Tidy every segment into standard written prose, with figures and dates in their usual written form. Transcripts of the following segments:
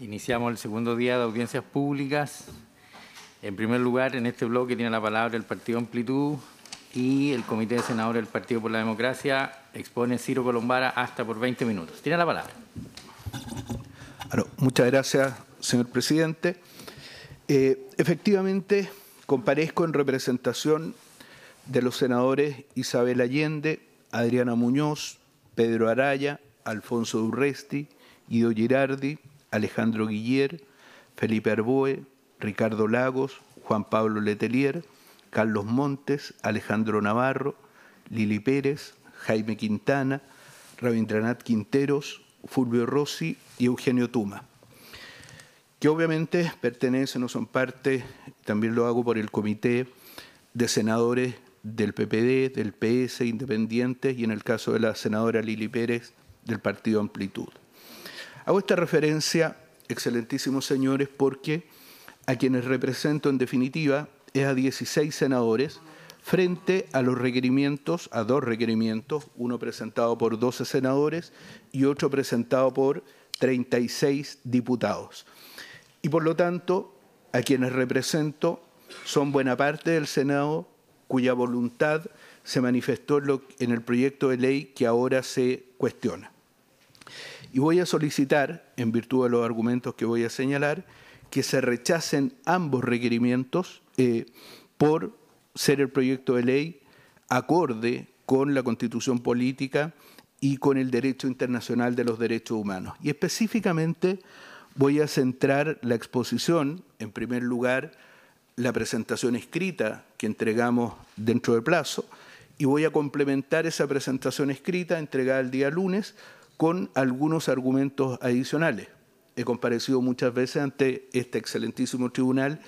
Iniciamos el segundo día de audiencias públicas. En primer lugar, en este bloque tiene la palabra el Partido Amplitud y el Comité de Senadores del Partido por la Democracia. Expone Ciro Colombara hasta por 20 minutos. Tiene la palabra. Muchas gracias, señor presidente. Efectivamente, comparezco en representación de los senadores Isabel Allende, Adriana Muñoz, Pedro Araya, Alfonso Urresti, Guido Girardi, Alejandro Guiller, Felipe Arboe, Ricardo Lagos, Juan Pablo Letelier, Carlos Montes, Alejandro Navarro, Lili Pérez, Jaime Quintana, Rabindranath Quinteros, Fulvio Rossi y Eugenio Tuma, que obviamente pertenecen o son parte, también lo hago por el Comité de Senadores del PPD, del PS, independientes, y en el caso de la senadora Lili Pérez, del Partido Amplitud. Hago esta referencia, excelentísimos señores, porque a quienes represento en definitiva es a 16 senadores frente a los requerimientos, a dos requerimientos, uno presentado por 12 senadores y otro presentado por 36 diputados. Y por lo tanto, a quienes represento son buena parte del Senado cuya voluntad se manifestó en el proyecto de ley que ahora se cuestiona. Y voy a solicitar, en virtud de los argumentos que voy a señalar, que se rechacen ambos requerimientos por ser el proyecto de ley acorde con la Constitución política y con el derecho internacional de los derechos humanos. Y específicamente voy a centrar la exposición, en primer lugar, la presentación escrita que entregamos dentro del plazo, y voy a complementar esa presentación escrita entregada el día lunes con algunos argumentos adicionales. He comparecido muchas veces ante este excelentísimo tribunal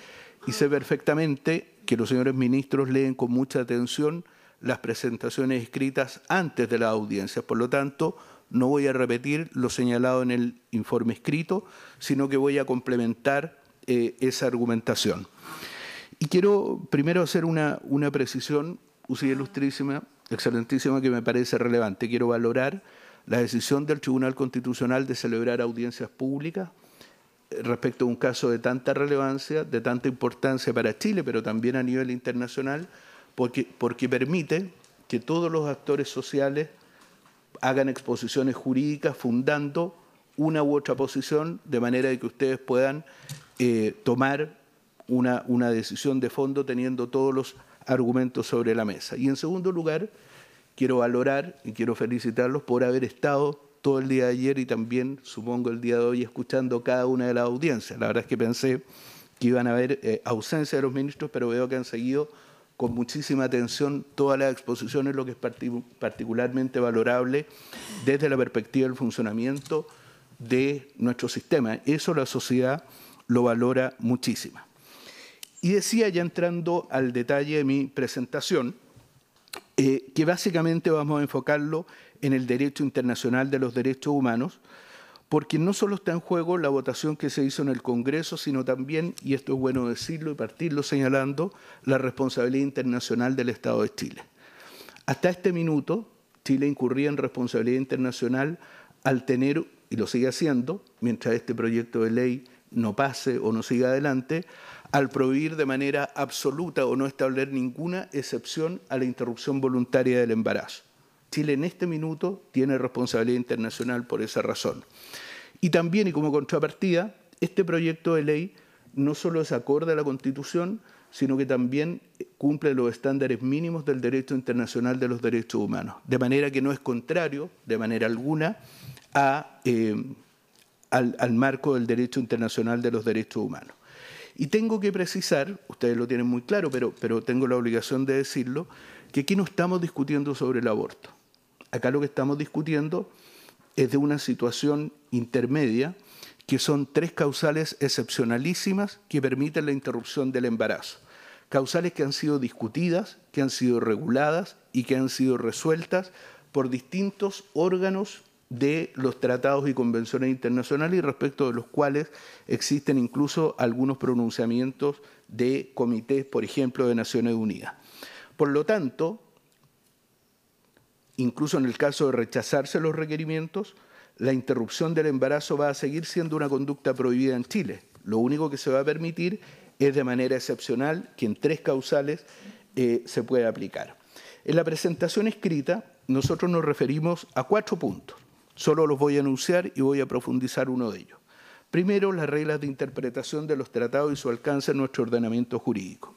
y sé perfectamente que los señores ministros leen con mucha atención las presentaciones escritas antes de las audiencias. Por lo tanto, no voy a repetir lo señalado en el informe escrito, sino que voy a complementar esa argumentación. Y quiero primero hacer una precisión, usted ilustrísima, excelentísima, que me parece relevante. Quiero valorar la decisión del Tribunal Constitucional de celebrar audiencias públicas respecto a un caso de tanta relevancia, de tanta importancia para Chile, pero también a nivel internacional, porque permite que todos los actores sociales hagan exposiciones jurídicas fundando una u otra posición, de manera de que ustedes puedan tomar una decisión de fondo teniendo todos los argumentos sobre la mesa. Y en segundo lugar, quiero valorar y quiero felicitarlos por haber estado todo el día de ayer y también, supongo, el día de hoy escuchando cada una de las audiencias. La verdad es que pensé que iban a haber ausencia de los ministros, pero veo que han seguido con muchísima atención todas las exposiciones, lo que es particularmente valorable desde la perspectiva del funcionamiento de nuestro sistema. Eso la sociedad lo valora muchísimo. Y decía, ya entrando al detalle de mi presentación, que básicamente vamos a enfocarlo en el derecho internacional de los derechos humanos, porque no solo está en juego la votación que se hizo en el Congreso, sino también, y esto es bueno decirlo y partirlo señalando, la responsabilidad internacional del Estado de Chile. Hasta este minuto, Chile incurría en responsabilidad internacional al tener, y lo sigue haciendo, mientras este proyecto de ley no pase o no siga adelante, al prohibir de manera absoluta o no establecer ninguna excepción a la interrupción voluntaria del embarazo. Chile en este minuto tiene responsabilidad internacional por esa razón. Y también, y como contrapartida, este proyecto de ley no solo es acorde a la Constitución, sino que también cumple los estándares mínimos del derecho internacional de los derechos humanos, de manera que no es contrario, de manera alguna, al marco del derecho internacional de los derechos humanos. Y tengo que precisar, ustedes lo tienen muy claro, pero tengo la obligación de decirlo, que aquí no estamos discutiendo sobre el aborto. Acá lo que estamos discutiendo es de una situación intermedia, que son 3 causales excepcionalísimas que permiten la interrupción del embarazo. Causales que han sido discutidas, que han sido reguladas y que han sido resueltas por distintos órganos de los tratados y convenciones internacionales y respecto de los cuales existen incluso algunos pronunciamientos de comités, por ejemplo, de Naciones Unidas. Por lo tanto, incluso en el caso de rechazarse los requerimientos, la interrupción del embarazo va a seguir siendo una conducta prohibida en Chile. Lo único que se va a permitir es de manera excepcional que en 3 causales se pueda aplicar. En la presentación escrita nosotros nos referimos a 4 puntos. Solo los voy a enunciar y voy a profundizar uno de ellos. Primero, las reglas de interpretación de los tratados y su alcance en nuestro ordenamiento jurídico.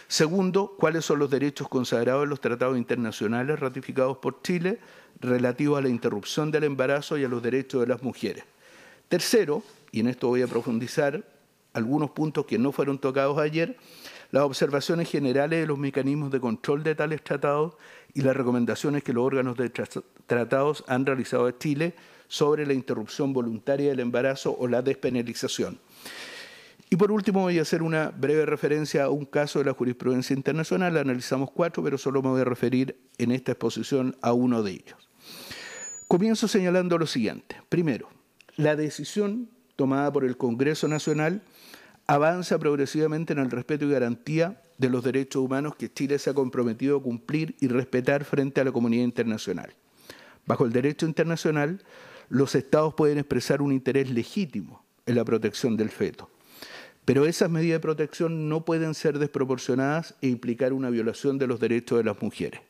Segundo, cuáles son los derechos consagrados en los tratados internacionales ratificados por Chile relativos a la interrupción del embarazo y a los derechos de las mujeres. Tercero, y en esto voy a profundizar algunos puntos que no fueron tocados ayer, las observaciones generales de los mecanismos de control de tales tratados y las recomendaciones que los órganos de tratados han realizado a Chile sobre la interrupción voluntaria del embarazo o la despenalización. Y por último voy a hacer una breve referencia a un caso de la jurisprudencia internacional. Analizamos 4, pero solo me voy a referir en esta exposición a uno de ellos. Comienzo señalando lo siguiente. Primero, la decisión tomada por el Congreso Nacional avanza progresivamente en el respeto y garantía de los derechos humanos que Chile se ha comprometido a cumplir y respetar frente a la comunidad internacional. Bajo el derecho internacional, los Estados pueden expresar un interés legítimo en la protección del feto, pero esas medidas de protección no pueden ser desproporcionadas e implicar una violación de los derechos de las mujeres.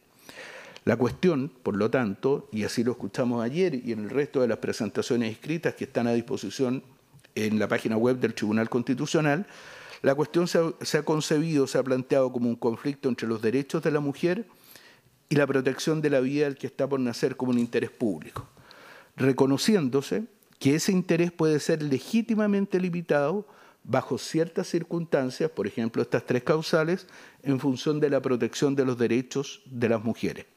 La cuestión, por lo tanto, y así lo escuchamos ayer y en el resto de las presentaciones escritas que están a disposición en la página web del Tribunal Constitucional, la cuestión se ha concebido, se ha planteado como un conflicto entre los derechos de la mujer y la protección de la vida del que está por nacer como un interés público, reconociéndose que ese interés puede ser legítimamente limitado bajo ciertas circunstancias, por ejemplo, estas 3 causales, en función de la protección de los derechos de las mujeres.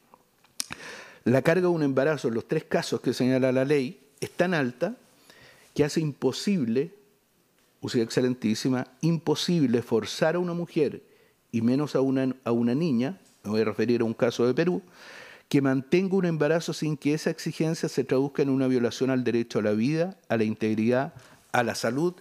La carga de un embarazo en los 3 casos que señala la ley es tan alta que hace imposible, usted excelentísima, imposible forzar a una mujer, y menos a una niña, me voy a referir a un caso de Perú, que mantenga un embarazo sin que esa exigencia se traduzca en una violación al derecho a la vida, a la integridad, a la salud,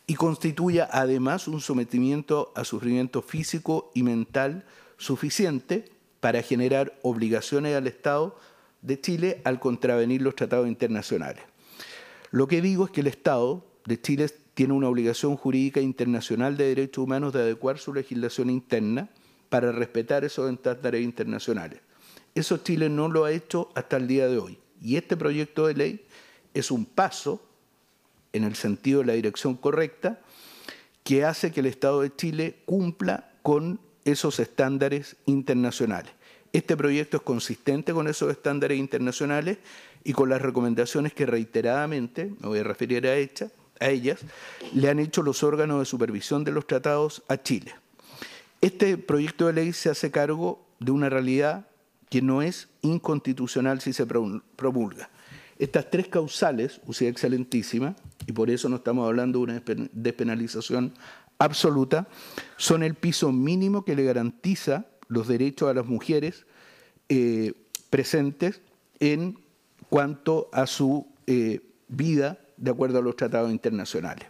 y constituya además un sometimiento a sufrimiento físico y mental suficiente para generar obligaciones al Estado de Chile al contravenir los tratados internacionales. Lo que digo es que el Estado de Chile tiene una obligación jurídica internacional de derechos humanos de adecuar su legislación interna para respetar esos estándares internacionales. Eso Chile no lo ha hecho hasta el día de hoy. Y este proyecto de ley es un paso en el sentido de la dirección correcta, que hace que el Estado de Chile cumpla con esos estándares internacionales. Este proyecto es consistente con esos estándares internacionales y con las recomendaciones que reiteradamente, me voy a referir a ellas, le han hecho los órganos de supervisión de los tratados a Chile. Este proyecto de ley se hace cargo de una realidad que no es inconstitucional si se promulga. Estas 3 causales, usted excelentísima, y por eso no estamos hablando de una despenalización absoluta, son el piso mínimo que le garantiza los derechos a las mujeres presentes en cuanto a su vida de acuerdo a los tratados internacionales.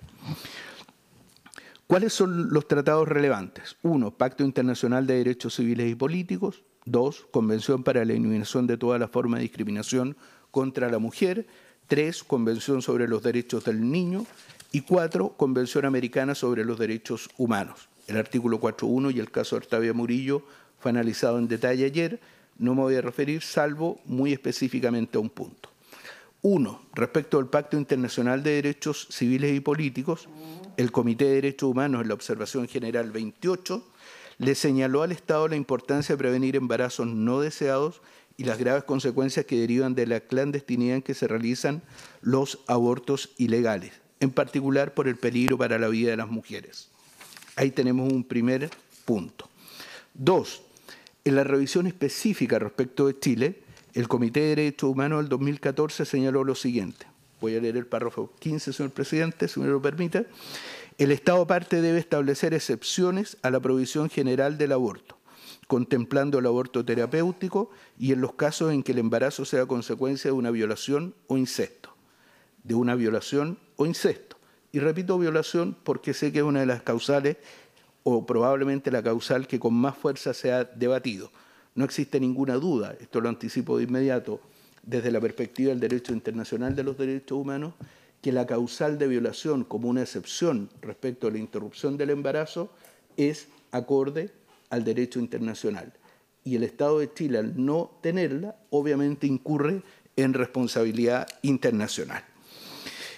¿Cuáles son los tratados relevantes? 1. Pacto Internacional de Derechos Civiles y Políticos. 2. Convención para la Eliminación de toda la forma de discriminación contra la mujer. 3. Convención sobre los Derechos del Niño. Y 4. Convención Americana sobre los Derechos Humanos. El artículo 4.1 y el caso de Artavia Murillo fue analizado en detalle ayer. No me voy a referir, salvo muy específicamente a un punto. 1. Respecto al Pacto Internacional de Derechos Civiles y Políticos, el Comité de Derechos Humanos en la Observación General 28 le señaló al Estado la importancia de prevenir embarazos no deseados y las graves consecuencias que derivan de la clandestinidad en que se realizan los abortos ilegales, en particular por el peligro para la vida de las mujeres. Ahí tenemos un primer punto. 2. En la revisión específica respecto de Chile, el Comité de Derechos Humanos del 2014 señaló lo siguiente. Voy a leer el párrafo 15, señor presidente, si me lo permite. El Estado parte debe establecer excepciones a la provisión general del aborto, contemplando el aborto terapéutico y en los casos en que el embarazo sea consecuencia de una violación o incesto. De una violación o incesto. Y repito violación porque sé que es una de las causales o probablemente la causal que con más fuerza se ha debatido. No existe ninguna duda, esto lo anticipo de inmediato, desde la perspectiva del derecho internacional de los derechos humanos, que la causal de violación como una excepción respecto a la interrupción del embarazo es acorde al derecho internacional. Y el Estado de Chile, al no tenerla, obviamente incurre en responsabilidad internacional.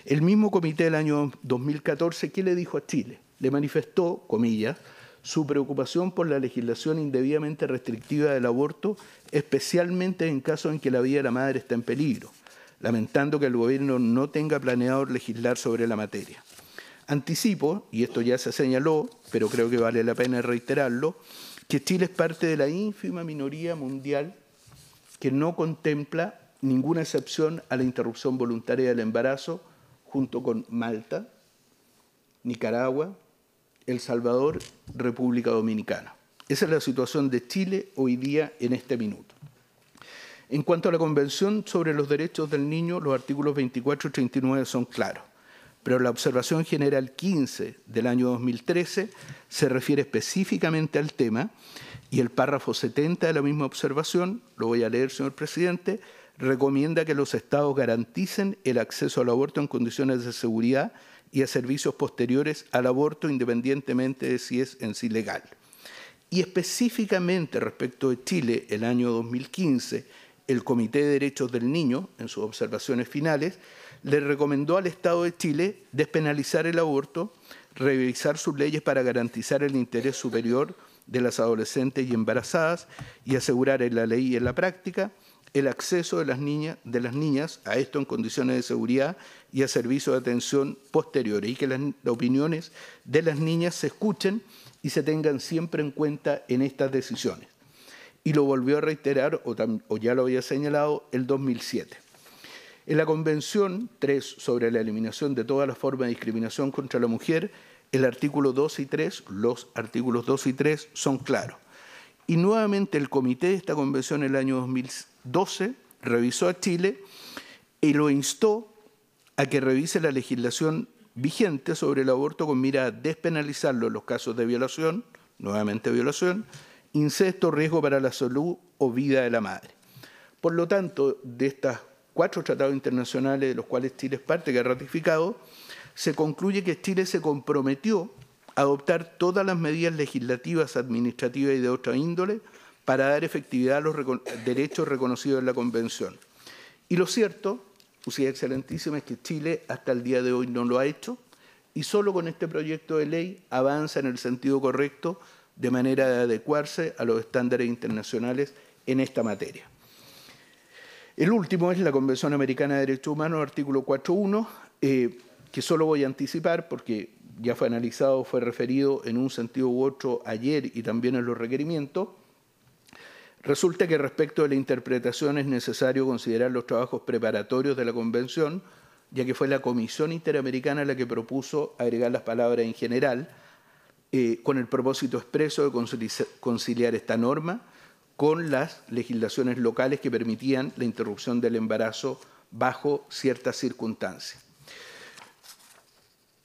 El mismo comité del año 2014, ¿qué le dijo a Chile? Le manifestó, comillas, su preocupación por la legislación indebidamente restrictiva del aborto, especialmente en casos en que la vida de la madre está en peligro, lamentando que el gobierno no tenga planeado legislar sobre la materia. Anticipo, y esto ya se señaló, pero creo que vale la pena reiterarlo, que Chile es parte de la ínfima minoría mundial que no contempla ninguna excepción a la interrupción voluntaria del embarazo, junto con Malta, Nicaragua, El Salvador, República Dominicana. Esa es la situación de Chile hoy día en este minuto. En cuanto a la Convención sobre los Derechos del Niño, los artículos 24 y 39 son claros, pero la observación general 15 del año 2013 se refiere específicamente al tema y el párrafo 70 de la misma observación, lo voy a leer, señor presidente, recomienda que los Estados garanticen el acceso al aborto en condiciones de seguridad y a servicios posteriores al aborto, independientemente de si es en sí legal. Y específicamente respecto de Chile, el año 2015, el Comité de Derechos del Niño, en sus observaciones finales, le recomendó al Estado de Chile despenalizar el aborto, revisar sus leyes para garantizar el interés superior de las adolescentes y embarazadas y asegurar en la ley y en la práctica el acceso de las niñas a esto en condiciones de seguridad y a servicios de atención posteriores, y que las opiniones de las niñas se escuchen y se tengan siempre en cuenta en estas decisiones. Y lo volvió a reiterar, o ya lo había señalado, el 2007. En la Convención 3 sobre la eliminación de todas las formas de discriminación contra la mujer, el artículo 2 y 3, los artículos 2 y 3 son claros. Y nuevamente el comité de esta convención en el año 2012 revisó a Chile y lo instó a que revise la legislación vigente sobre el aborto con mira a despenalizarlo en los casos de violación, nuevamente violación, incesto, riesgo para la salud o vida de la madre. Por lo tanto, de estos 4 tratados internacionales de los cuales Chile es parte, que ha ratificado, se concluye que Chile se comprometió a adoptar todas las medidas legislativas, administrativas y de otra índole para dar efectividad a los derechos reconocidos en la Convención. Y lo cierto, Usía Excelentísima, es que Chile hasta el día de hoy no lo ha hecho y solo con este proyecto de ley avanza en el sentido correcto de manera de adecuarse a los estándares internacionales en esta materia. El último es la Convención Americana de Derechos Humanos, artículo 4.1, que solo voy a anticipar porque ya fue analizado, fue referido en un sentido u otro ayer y también en los requerimientos. Resulta que respecto de la interpretación es necesario considerar los trabajos preparatorios de la Convención, ya que fue la Comisión Interamericana la que propuso agregar las palabras en general, con el propósito expreso de conciliar esta norma con las legislaciones locales que permitían la interrupción del embarazo bajo ciertas circunstancias.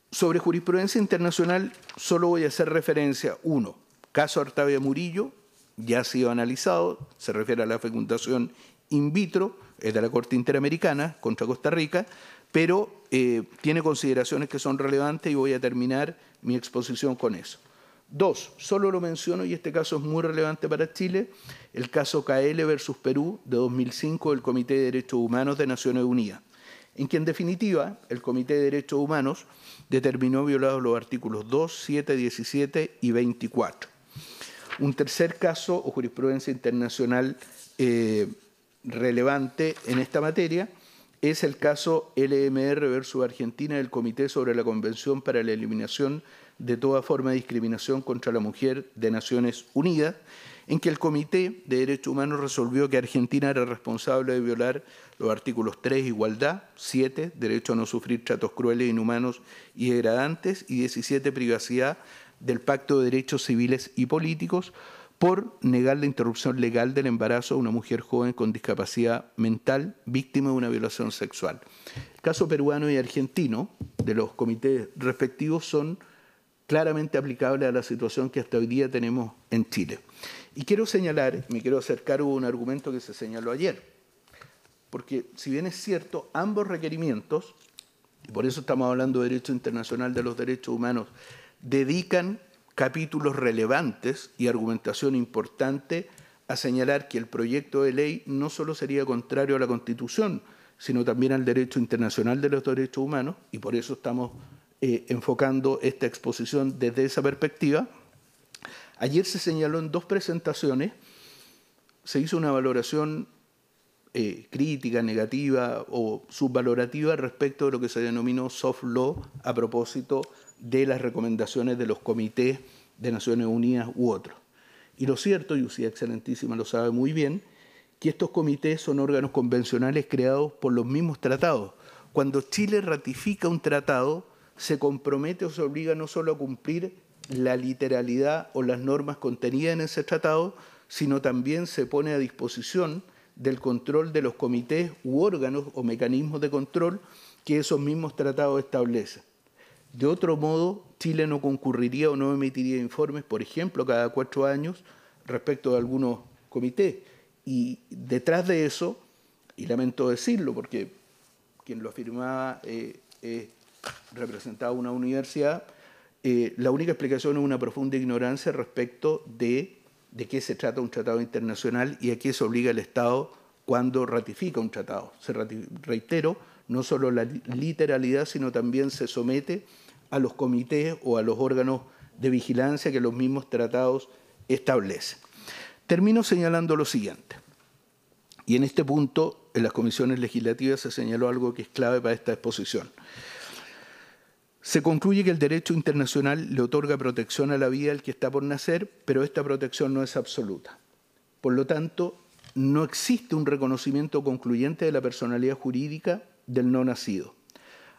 Sobre jurisprudencia internacional solo voy a hacer referencia, 1, caso Artavia Murillo, ya ha sido analizado, se refiere a la fecundación in vitro, es de la Corte Interamericana contra Costa Rica, pero tiene consideraciones que son relevantes y voy a terminar mi exposición con eso. 2, solo lo menciono y este caso es muy relevante para Chile, el caso KL versus Perú de 2005 del Comité de Derechos Humanos de Naciones Unidas, en que en definitiva el Comité de Derechos Humanos determinó violados los artículos 2, 7, 17 y 24. Un tercer caso o jurisprudencia internacional relevante en esta materia es el caso LMR versus Argentina del Comité sobre la Convención para la Eliminación de toda forma de discriminación contra la mujer de Naciones Unidas, en que el Comité de Derechos Humanos resolvió que Argentina era responsable de violar los artículos 3, igualdad, 7, derecho a no sufrir tratos crueles, inhumanos y degradantes, y 17, privacidad, del Pacto de Derechos Civiles y Políticos, por negar la interrupción legal del embarazo a una mujer joven con discapacidad mental víctima de una violación sexual. El caso peruano y argentino de los comités respectivos son claramente aplicables a la situación que hasta hoy día tenemos en Chile. Y quiero señalar, me quiero acercar a un argumento que se señaló ayer, porque si bien es cierto, ambos requerimientos, y por eso estamos hablando de derecho internacional de los derechos humanos, dedican capítulos relevantes y argumentación importante a señalar que el proyecto de ley no solo sería contrario a la Constitución, sino también al derecho internacional de los derechos humanos, y por eso estamos enfocando esta exposición desde esa perspectiva. Ayer se señaló en 2 presentaciones, se hizo una valoración crítica, negativa o subvalorativa respecto de lo que se denominó soft law a propósito de las recomendaciones de los comités de Naciones Unidas u otros. Y lo cierto, y usted excelentísima lo sabe muy bien, que estos comités son órganos convencionales creados por los mismos tratados. Cuando Chile ratifica un tratado, se compromete o se obliga no solo a cumplir la literalidad o las normas contenidas en ese tratado, sino también se pone a disposición del control de los comités u órganos o mecanismos de control que esos mismos tratados establecen. De otro modo, Chile no concurriría o no emitiría informes, por ejemplo, cada 4 años respecto de algunos comités. Y detrás de eso, y lamento decirlo porque quien lo afirmaba representaba una universidad, la única explicación es una profunda ignorancia respecto de qué se trata un tratado internacional y a qué se obliga el Estado cuando ratifica un tratado. Reitero, no solo la literalidad, sino también se somete a los comités o a los órganos de vigilancia que los mismos tratados establecen. Termino señalando lo siguiente, y en este punto en las comisiones legislativas se señaló algo que es clave para esta exposición. Se concluye que el derecho internacional le otorga protección a la vida al que está por nacer, pero esta protección no es absoluta. Por lo tanto, no existe un reconocimiento concluyente de la personalidad jurídica del no nacido.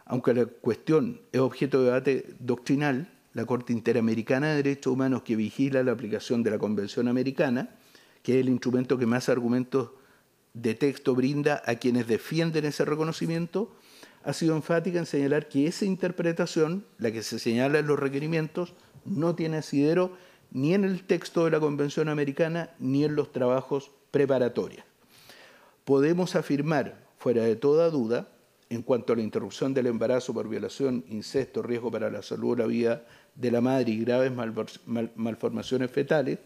Aunque la cuestión es objeto de debate doctrinal, la Corte Interamericana de Derechos Humanos, que vigila la aplicación de la Convención Americana, que es el instrumento que más argumentos de texto brinda a quienes defienden ese reconocimiento, ha sido enfática en señalar que esa interpretación, la que se señala en los requerimientos, no tiene asidero ni en el texto de la Convención Americana ni en los trabajos preparatorios. Podemos afirmar, fuera de toda duda, en cuanto a la interrupción del embarazo por violación, incesto, riesgo para la salud o la vida de la madre y graves malformaciones fetales,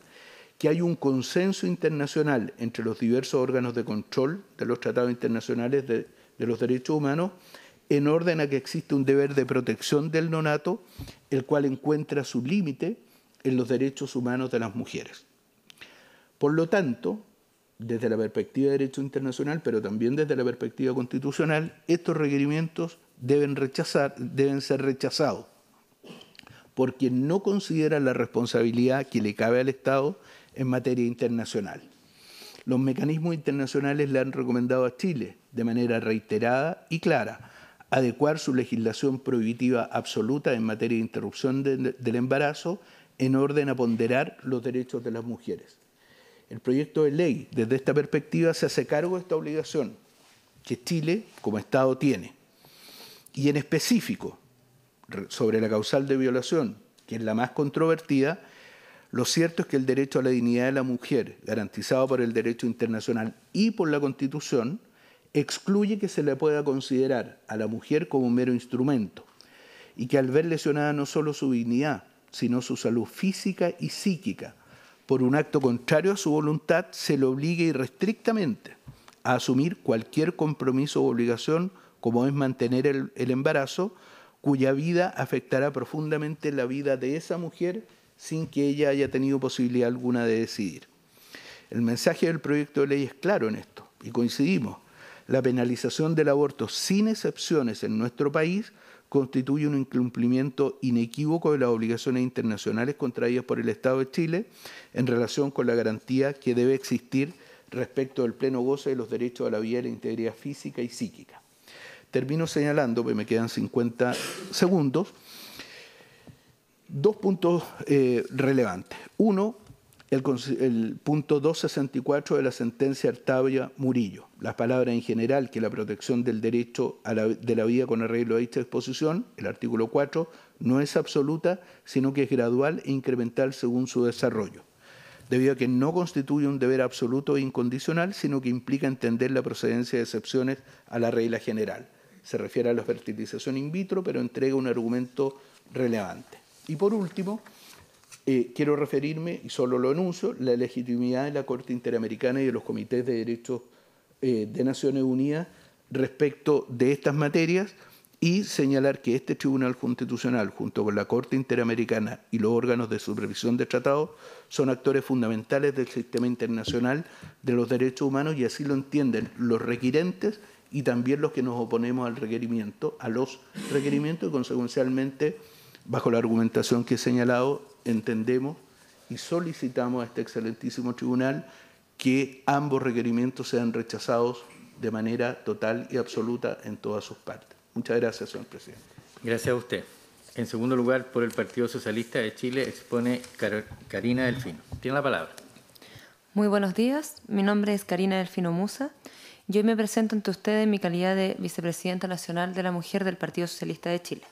que hay un consenso internacional entre los diversos órganos de control de los tratados internacionales de los derechos humanos en orden a que existe un deber de protección del neonato, el cual encuentra su límite en los derechos humanos de las mujeres. Por lo tanto, desde la perspectiva de derecho internacional, pero también desde la perspectiva constitucional, estos requerimientos deben ser rechazados, porque no consideran la responsabilidad que le cabe al Estado en materia internacional. Los mecanismos internacionales le han recomendado a Chile, de manera reiterada y clara, adecuar su legislación prohibitiva absoluta en materia de interrupción del embarazo en orden a ponderar los derechos de las mujeres. El proyecto de ley, desde esta perspectiva, se hace cargo de esta obligación que Chile, como Estado, tiene. Y en específico, sobre la causal de violación, que es la más controvertida, lo cierto es que el derecho a la dignidad de la mujer, garantizado por el derecho internacional y por la Constitución, excluye que se le pueda considerar a la mujer como un mero instrumento y que al ver lesionada no solo su dignidad, sino su salud física y psíquica, por un acto contrario a su voluntad, se le obligue irrestrictamente a asumir cualquier compromiso o obligación, como es mantener el embarazo, cuya vida afectará profundamente la vida de esa mujer sin que ella haya tenido posibilidad alguna de decidir. El mensaje del proyecto de ley es claro en esto, y coincidimos. La penalización del aborto sin excepciones en nuestro país constituye un incumplimiento inequívoco de las obligaciones internacionales contraídas por el Estado de Chile en relación con la garantía que debe existir respecto del pleno goce de los derechos a la vida y la integridad física y psíquica. Termino señalando, porque me quedan 50 segundos, 2 puntos relevantes. Uno, el punto 264 de la sentencia Artavia-Murillo. Las palabras en general que la protección del derecho de la vida con arreglo a dicha disposición, el artículo 4, no es absoluta, sino que es gradual e incremental según su desarrollo. debido a que no constituye un deber absoluto e incondicional, sino que implica entender la procedencia de excepciones a la regla general. Se refiere a la fertilización in vitro, pero entrega un argumento relevante. Y por último, quiero referirme, y solo lo enuncio, la legitimidad de la Corte Interamericana y de los comités de derechos de Naciones Unidas respecto de estas materias, y señalar que este Tribunal Constitucional, junto con la Corte Interamericana y los órganos de supervisión de tratados, son actores fundamentales del sistema internacional de los derechos humanos, y así lo entienden los requirentes y también los que nos oponemos al requerimiento, a los requerimientos, y consecuencialmente, bajo la argumentación que he señalado, entendemos y solicitamos a este excelentísimo tribunal que ambos requerimientos sean rechazados de manera total y absoluta en todas sus partes. Muchas gracias, señor presidente. Gracias a usted. En segundo lugar, por el Partido Socialista de Chile, expone Karina Delfino. Tiene la palabra. Muy buenos días. Mi nombre es Karina Delfino Musa. Yo hoy me presento ante ustedes en mi calidad de Vicepresidenta Nacional de la Mujer del Partido Socialista de Chile.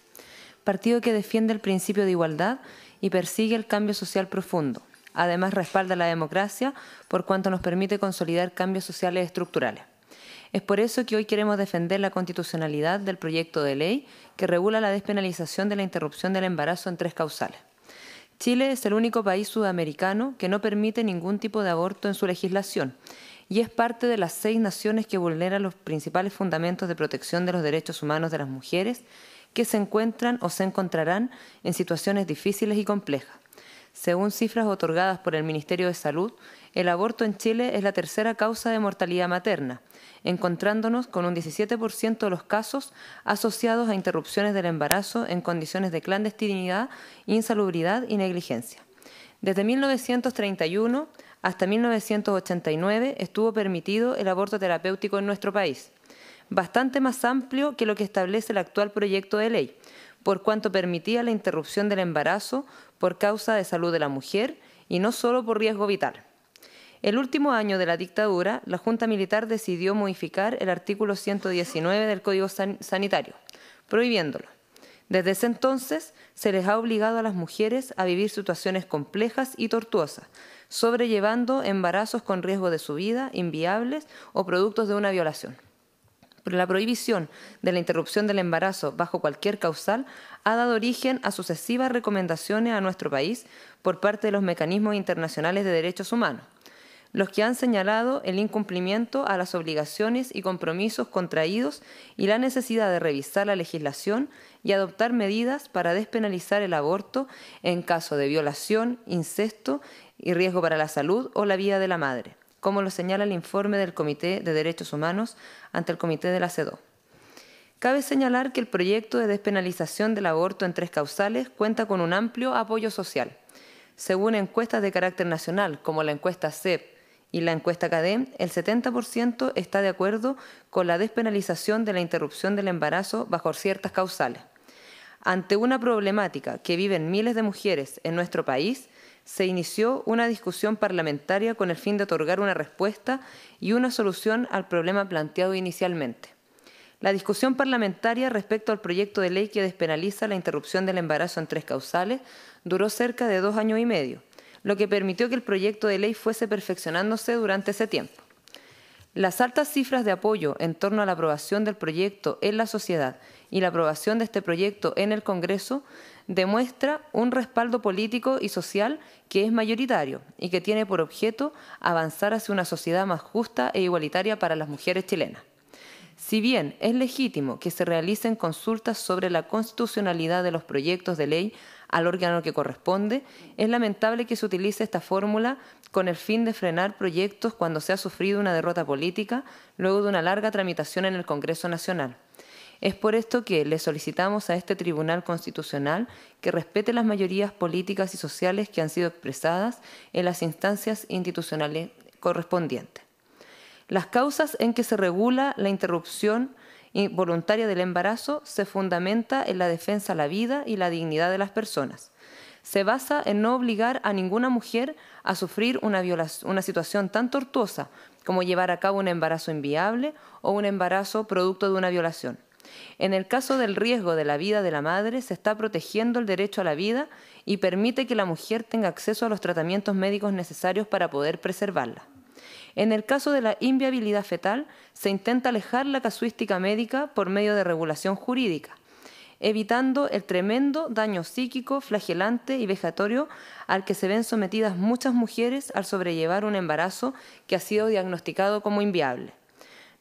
Partido que defiende el principio de igualdad y persigue el cambio social profundo. Además, respalda la democracia por cuanto nos permite consolidar cambios sociales estructurales. Es por eso que hoy queremos defender la constitucionalidad del proyecto de ley que regula la despenalización de la interrupción del embarazo en 3 causales. Chile es el único país sudamericano que no permite ningún tipo de aborto en su legislación y es parte de las 6 naciones que vulneran los principales fundamentos de protección de los derechos humanos de las mujeres que se encuentran o se encontrarán en situaciones difíciles y complejas. Según cifras otorgadas por el Ministerio de Salud, el aborto en Chile es la tercera causa de mortalidad materna, encontrándonos con un 17% de los casos asociados a interrupciones del embarazo en condiciones de clandestinidad, insalubridad y negligencia. Desde 1931 hasta 1989 estuvo permitido el aborto terapéutico en nuestro país, bastante más amplio que lo que establece el actual proyecto de ley, por cuanto permitía la interrupción del embarazo por causa de salud de la mujer y no solo por riesgo vital. El último año de la dictadura, la Junta Militar decidió modificar el artículo 119 del Código Sanitario, prohibiéndolo. Desde ese entonces, se les ha obligado a las mujeres a vivir situaciones complejas y tortuosas, sobrellevando embarazos con riesgo de su vida, inviables o productos de una violación. Pero la prohibición de la interrupción del embarazo bajo cualquier causal ha dado origen a sucesivas recomendaciones a nuestro país por parte de los mecanismos internacionales de derechos humanos, los que han señalado el incumplimiento a las obligaciones y compromisos contraídos y la necesidad de revisar la legislación y adoptar medidas para despenalizar el aborto en caso de violación, incesto y riesgo para la salud o la vida de la madre, como lo señala el informe del Comité de Derechos Humanos ante el Comité de la CEDAW. Cabe señalar que el proyecto de despenalización del aborto en 3 causales cuenta con un amplio apoyo social. Según encuestas de carácter nacional, como la encuesta CEP y la encuesta CADEM, el 70% está de acuerdo con la despenalización de la interrupción del embarazo bajo ciertas causales. Ante una problemática que viven miles de mujeres en nuestro país, se inició una discusión parlamentaria con el fin de otorgar una respuesta y una solución al problema planteado inicialmente. La discusión parlamentaria respecto al proyecto de ley que despenaliza la interrupción del embarazo en 3 causales duró cerca de 2 años y medio, lo que permitió que el proyecto de ley fuese perfeccionándose durante ese tiempo. Las altas cifras de apoyo en torno a la aprobación del proyecto en la sociedad y la aprobación de este proyecto en el Congreso demuestra un respaldo político y social que es mayoritario y que tiene por objeto avanzar hacia una sociedad más justa e igualitaria para las mujeres chilenas. Si bien es legítimo que se realicen consultas sobre la constitucionalidad de los proyectos de ley al órgano que corresponde, es lamentable que se utilice esta fórmula con el fin de frenar proyectos cuando se ha sufrido una derrota política luego de una larga tramitación en el Congreso Nacional. Es por esto que le solicitamos a este Tribunal Constitucional que respete las mayorías políticas y sociales que han sido expresadas en las instancias institucionales correspondientes. Las causas en que se regula la interrupción voluntaria del embarazo se fundamenta en la defensa a la vida y la dignidad de las personas. Se basa en no obligar a ninguna mujer a sufrir una situación tan tortuosa como llevar a cabo un embarazo inviable o un embarazo producto de una violación. En el caso del riesgo de la vida de la madre, se está protegiendo el derecho a la vida y permite que la mujer tenga acceso a los tratamientos médicos necesarios para poder preservarla. En el caso de la inviabilidad fetal, se intenta alejar la casuística médica por medio de regulación jurídica, evitando el tremendo daño psíquico, flagelante y vejatorio al que se ven sometidas muchas mujeres al sobrellevar un embarazo que ha sido diagnosticado como inviable.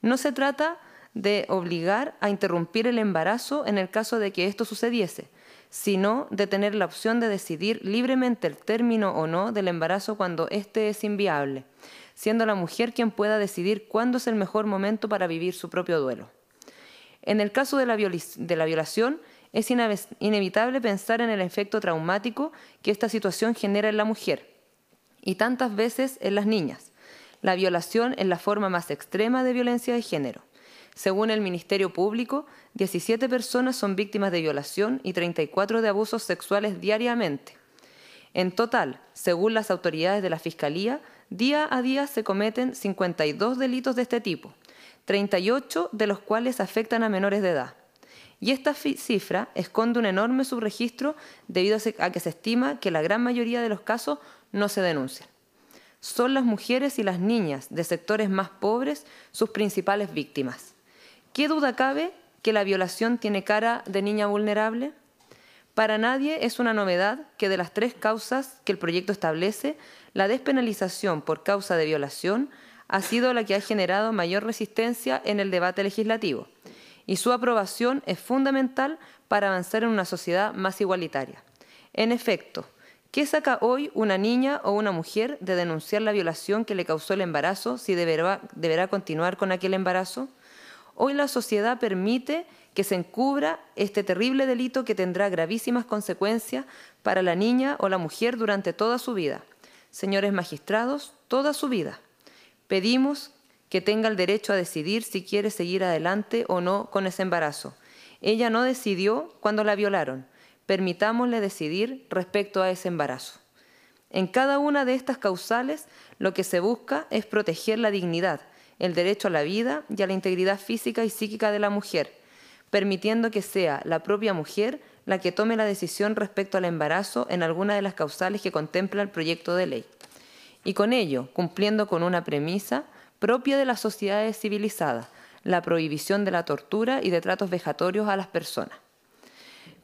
No se trata de obligar a interrumpir el embarazo en el caso de que esto sucediese, sino de tener la opción de decidir libremente el término o no del embarazo cuando éste es inviable, siendo la mujer quien pueda decidir cuándo es el mejor momento para vivir su propio duelo. En el caso de la violación, es inevitable pensar en el efecto traumático que esta situación genera en la mujer y tantas veces en las niñas. La violación es la forma más extrema de violencia de género. Según el Ministerio Público, 17 personas son víctimas de violación y 34 de abusos sexuales diariamente. En total, según las autoridades de la Fiscalía, día a día se cometen 52 delitos de este tipo, 38 de los cuales afectan a menores de edad. Y esta cifra esconde un enorme subregistro debido a que se estima que la gran mayoría de los casos no se denuncian. Son las mujeres y las niñas de sectores más pobres sus principales víctimas. ¿Qué duda cabe que la violación tiene cara de niña vulnerable? Para nadie es una novedad que de las 3 causas que el proyecto establece, la despenalización por causa de violación ha sido la que ha generado mayor resistencia en el debate legislativo, y su aprobación es fundamental para avanzar en una sociedad más igualitaria. En efecto, ¿qué saca hoy una niña o una mujer de denunciar la violación que le causó el embarazo si deberá continuar con aquel embarazo? Hoy la sociedad permite que se encubra este terrible delito que tendrá gravísimas consecuencias para la niña o la mujer durante toda su vida. Señores magistrados, toda su vida. Pedimos que tenga el derecho a decidir si quiere seguir adelante o no con ese embarazo. Ella no decidió cuando la violaron. Permitámosle decidir respecto a ese embarazo. En cada una de estas causales, lo que se busca es proteger la dignidad, el derecho a la vida y a la integridad física y psíquica de la mujer, permitiendo que sea la propia mujer la que tome la decisión respecto al embarazo en alguna de las causales que contempla el proyecto de ley. Y con ello, cumpliendo con una premisa propia de las sociedades civilizadas, la prohibición de la tortura y de tratos vejatorios a las personas.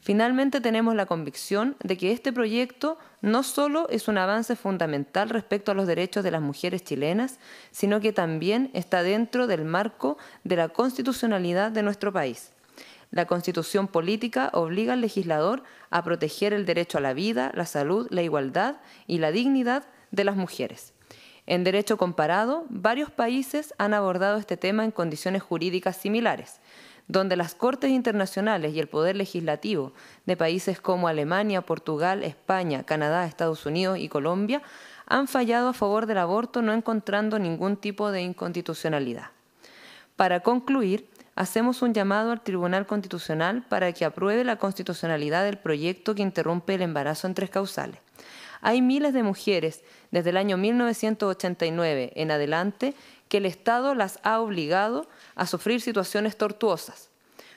Finalmente, tenemos la convicción de que este proyecto no solo es un avance fundamental respecto a los derechos de las mujeres chilenas, sino que también está dentro del marco de la constitucionalidad de nuestro país. La Constitución política obliga al legislador a proteger el derecho a la vida, la salud, la igualdad y la dignidad de las mujeres. En derecho comparado, varios países han abordado este tema en condiciones jurídicas similares, donde las Cortes internacionales y el poder legislativo de países como Alemania, Portugal, España, Canadá, Estados Unidos y Colombia han fallado a favor del aborto, no encontrando ningún tipo de inconstitucionalidad. Para concluir, hacemos un llamado al Tribunal Constitucional para que apruebe la constitucionalidad del proyecto que interrumpe el embarazo en 3 causales. Hay miles de mujeres desde el año 1989 en adelante que el Estado las ha obligado a sufrir situaciones tortuosas.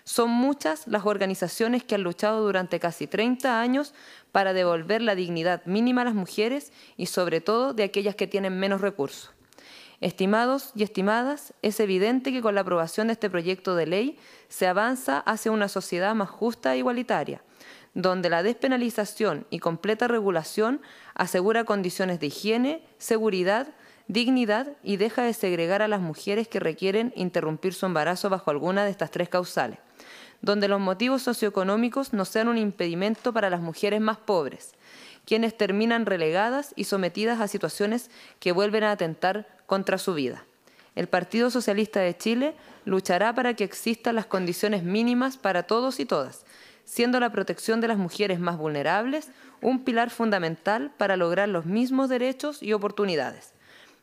Son muchas las organizaciones que han luchado durante casi 30 años para devolver la dignidad mínima a las mujeres y sobre todo de aquellas que tienen menos recursos. Estimados y estimadas, es evidente que con la aprobación de este proyecto de ley se avanza hacia una sociedad más justa e igualitaria, donde la despenalización y completa regulación asegura condiciones de higiene, seguridad, dignidad y deja de segregar a las mujeres que requieren interrumpir su embarazo bajo alguna de estas 3 causales, donde los motivos socioeconómicos no sean un impedimento para las mujeres más pobres, quienes terminan relegadas y sometidas a situaciones que vuelven a atentar contra su vida. El Partido Socialista de Chile luchará para que existan las condiciones mínimas para todos y todas, siendo la protección de las mujeres más vulnerables un pilar fundamental para lograr los mismos derechos y oportunidades.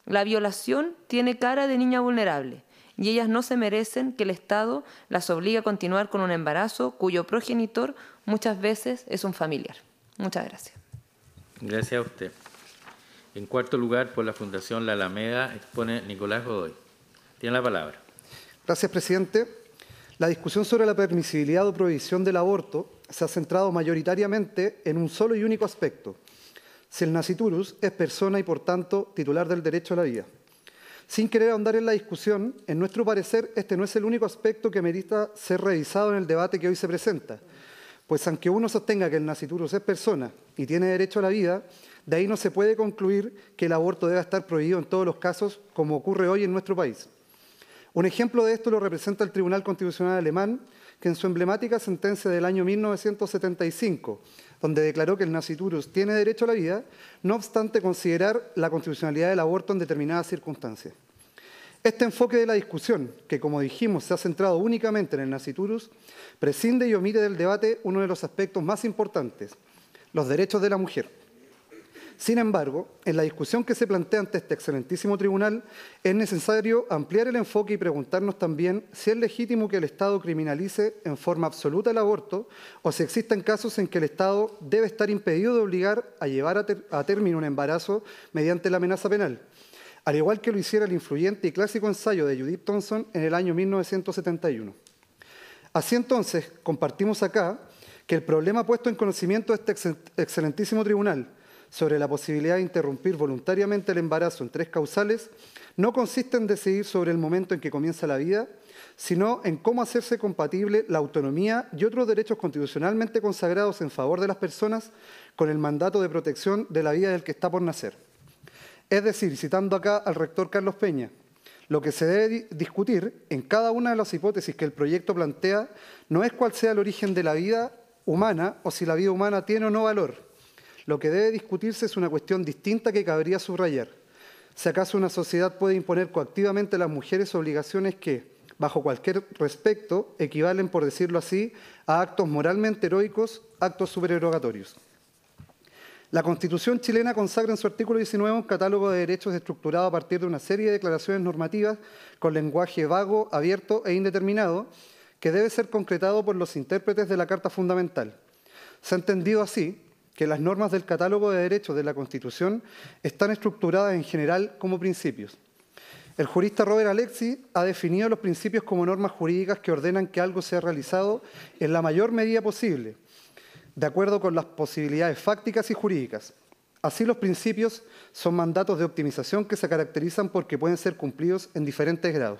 La violación tiene cara de niña vulnerable y ellas no se merecen que el Estado las obligue a continuar con un embarazo cuyo progenitor muchas veces es un familiar. Muchas gracias. Gracias a usted. En cuarto lugar, por la Fundación La Alameda, expone Nicolás Godoy. Tiene la palabra. Gracias, presidente. La discusión sobre la permisibilidad o prohibición del aborto se ha centrado mayoritariamente en un solo y único aspecto: si el nasciturus es persona y, por tanto, titular del derecho a la vida. Sin querer ahondar en la discusión, en nuestro parecer, este no es el único aspecto que merita ser revisado en el debate que hoy se presenta, pues aunque uno sostenga que el nasciturus es persona y tiene derecho a la vida, de ahí no se puede concluir que el aborto deba estar prohibido en todos los casos, como ocurre hoy en nuestro país. Un ejemplo de esto lo representa el Tribunal Constitucional alemán, que en su emblemática sentencia del año 1975, donde declaró que el nasciturus tiene derecho a la vida, no obstante considerar la constitucionalidad del aborto en determinadas circunstancias. Este enfoque de la discusión, que como dijimos se ha centrado únicamente en el nasciturus, prescinde y omite del debate uno de los aspectos más importantes: los derechos de la mujer. Sin embargo, en la discusión que se plantea ante este excelentísimo tribunal, es necesario ampliar el enfoque y preguntarnos también si es legítimo que el Estado criminalice en forma absoluta el aborto, o si existen casos en que el Estado debe estar impedido de obligar a llevar a término un embarazo mediante la amenaza penal, al igual que lo hiciera el influyente y clásico ensayo de Judith Thomson en el año 1971. Así entonces, compartimos acá que el problema puesto en conocimiento de este excelentísimo tribunal sobre la posibilidad de interrumpir voluntariamente el embarazo en 3 causales no consiste en decidir sobre el momento en que comienza la vida, sino en cómo hacerse compatible la autonomía y otros derechos constitucionalmente consagrados en favor de las personas con el mandato de protección de la vida del que está por nacer. Es decir, citando acá al rector Carlos Peña, lo que se debe discutir en cada una de las hipótesis que el proyecto plantea no es cuál sea el origen de la vida humana o si la vida humana tiene o no valor. Lo que debe discutirse es una cuestión distinta que cabría subrayar: si acaso una sociedad puede imponer coactivamente a las mujeres obligaciones que, bajo cualquier respecto, equivalen, por decirlo así, a actos moralmente heroicos, actos supererogatorios. La Constitución chilena consagra en su artículo 19 un catálogo de derechos estructurado a partir de una serie de declaraciones normativas con lenguaje vago, abierto e indeterminado, que debe ser concretado por los intérpretes de la Carta Fundamental. Se ha entendido así que las normas del catálogo de derechos de la Constitución están estructuradas en general como principios. El jurista Robert Alexy ha definido los principios como normas jurídicas que ordenan que algo sea realizado en la mayor medida posible, de acuerdo con las posibilidades fácticas y jurídicas. Así, los principios son mandatos de optimización que se caracterizan porque pueden ser cumplidos en diferentes grados.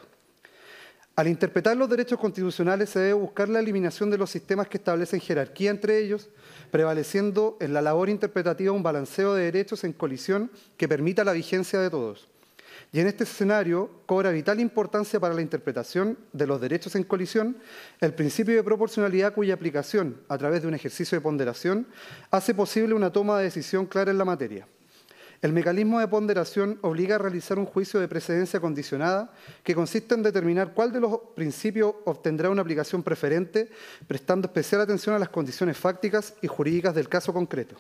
Al interpretar los derechos constitucionales se debe buscar la eliminación de los sistemas que establecen jerarquía entre ellos, prevaleciendo en la labor interpretativa un balanceo de derechos en colisión que permita la vigencia de todos. Y en este escenario cobra vital importancia para la interpretación de los derechos en colisión el principio de proporcionalidad, cuya aplicación, a través de un ejercicio de ponderación, hace posible una toma de decisión clara en la materia. El mecanismo de ponderación obliga a realizar un juicio de precedencia condicionada que consiste en determinar cuál de los principios obtendrá una aplicación preferente, prestando especial atención a las condiciones fácticas y jurídicas del caso concreto.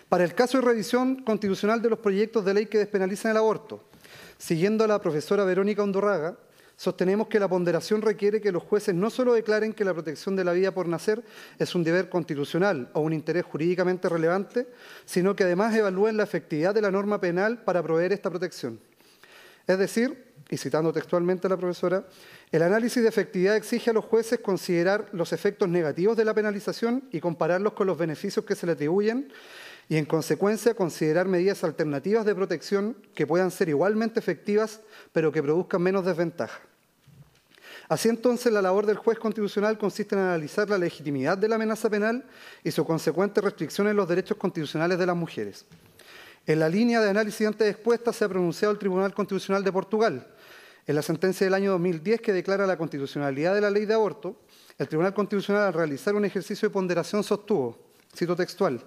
Para el caso de revisión constitucional de los proyectos de ley que despenalizan el aborto, siguiendo a la profesora Verónica Undurraga, sostenemos que la ponderación requiere que los jueces no solo declaren que la protección de la vida por nacer es un deber constitucional o un interés jurídicamente relevante, sino que además evalúen la efectividad de la norma penal para proveer esta protección. Es decir, y citando textualmente a la profesora, el análisis de efectividad exige a los jueces considerar los efectos negativos de la penalización y compararlos con los beneficios que se le atribuyen, y en consecuencia considerar medidas alternativas de protección que puedan ser igualmente efectivas, pero que produzcan menos desventaja. Así entonces, la labor del juez constitucional consiste en analizar la legitimidad de la amenaza penal y su consecuente restricción en los derechos constitucionales de las mujeres. En la línea de análisis antes expuesta se ha pronunciado el Tribunal Constitucional de Portugal. En la sentencia del año 2010 que declara la constitucionalidad de la ley de aborto, el Tribunal Constitucional, al realizar un ejercicio de ponderación, sostuvo, cito textual: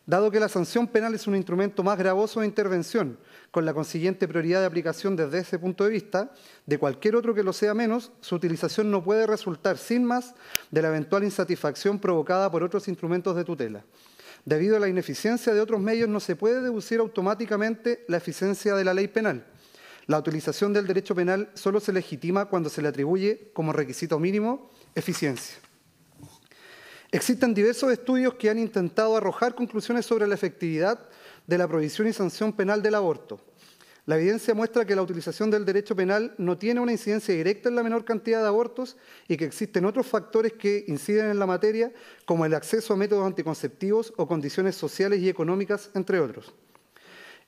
dado que la sanción penal es un instrumento más gravoso de intervención, con la consiguiente prioridad de aplicación desde ese punto de vista, de cualquier otro que lo sea menos, su utilización no puede resultar sin más de la eventual insatisfacción provocada por otros instrumentos de tutela. Debido a la ineficiencia de otros medios, no se puede deducir automáticamente la eficiencia de la ley penal. La utilización del derecho penal solo se legitima cuando se le atribuye como requisito mínimo eficiencia. Existen diversos estudios que han intentado arrojar conclusiones sobre la efectividad de la prohibición y sanción penal del aborto. La evidencia muestra que la utilización del derecho penal no tiene una incidencia directa en la menor cantidad de abortos y que existen otros factores que inciden en la materia, como el acceso a métodos anticonceptivos o condiciones sociales y económicas, entre otros.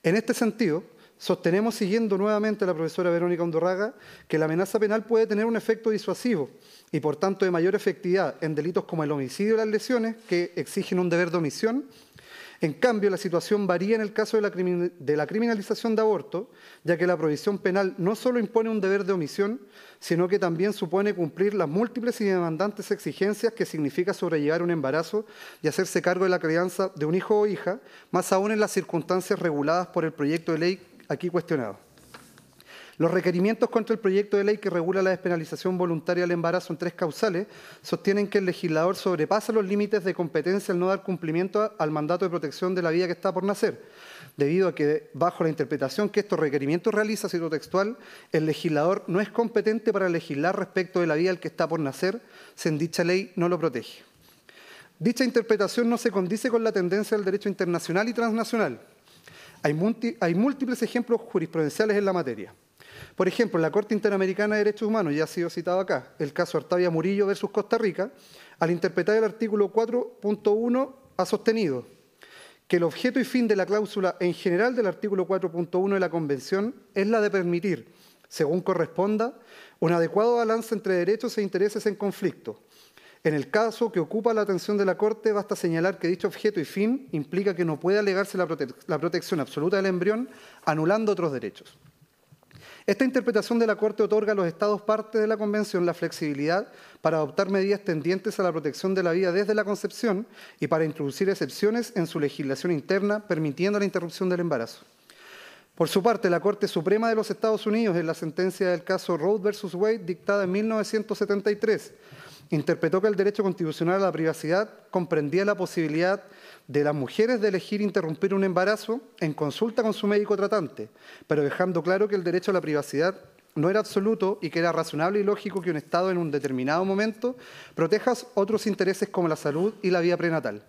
En este sentido, sostenemos, siguiendo nuevamente a la profesora Verónica Undurraga, que la amenaza penal puede tener un efecto disuasivo y, por tanto, de mayor efectividad en delitos como el homicidio y las lesiones, que exigen un deber de omisión. En cambio, la situación varía en el caso de la criminalización de aborto, ya que la prohibición penal no solo impone un deber de omisión, sino que también supone cumplir las múltiples y demandantes exigencias que significa sobrellevar un embarazo y hacerse cargo de la crianza de un hijo o hija, más aún en las circunstancias reguladas por el proyecto de ley aquí cuestionado. Los requerimientos contra el proyecto de ley que regula la despenalización voluntaria del embarazo en 3 causales sostienen que el legislador sobrepasa los límites de competencia al no dar cumplimiento al mandato de protección de la vida que está por nacer, debido a que, bajo la interpretación que estos requerimientos realiza, cito textual, el legislador no es competente para legislar respecto de la vida del que está por nacer, si en dicha ley no lo protege. Dicha interpretación no se condice con la tendencia del derecho internacional y transnacional. Hay múltiples ejemplos jurisprudenciales en la materia. Por ejemplo, en la Corte Interamericana de Derechos Humanos, ya ha sido citado acá, el caso Artavia Murillo versus Costa Rica, al interpretar el artículo 4.1 ha sostenido que el objeto y fin de la cláusula en general del artículo 4.1 de la Convención es la de permitir, según corresponda, un adecuado balance entre derechos e intereses en conflicto. En el caso que ocupa la atención de la Corte, basta señalar que dicho objeto y fin implica que no puede alegarse la protección absoluta del embrión, anulando otros derechos. Esta interpretación de la Corte otorga a los Estados partes de la Convención la flexibilidad para adoptar medidas tendientes a la protección de la vida desde la concepción y para introducir excepciones en su legislación interna, permitiendo la interrupción del embarazo. Por su parte, la Corte Suprema de los Estados Unidos, en la sentencia del caso Roe versus Wade, dictada en 1973, interpretó que el derecho constitucional a la privacidad comprendía la posibilidad de las mujeres de elegir interrumpir un embarazo en consulta con su médico tratante, pero dejando claro que el derecho a la privacidad no era absoluto y que era razonable y lógico que un Estado en un determinado momento proteja otros intereses como la salud y la vida prenatal.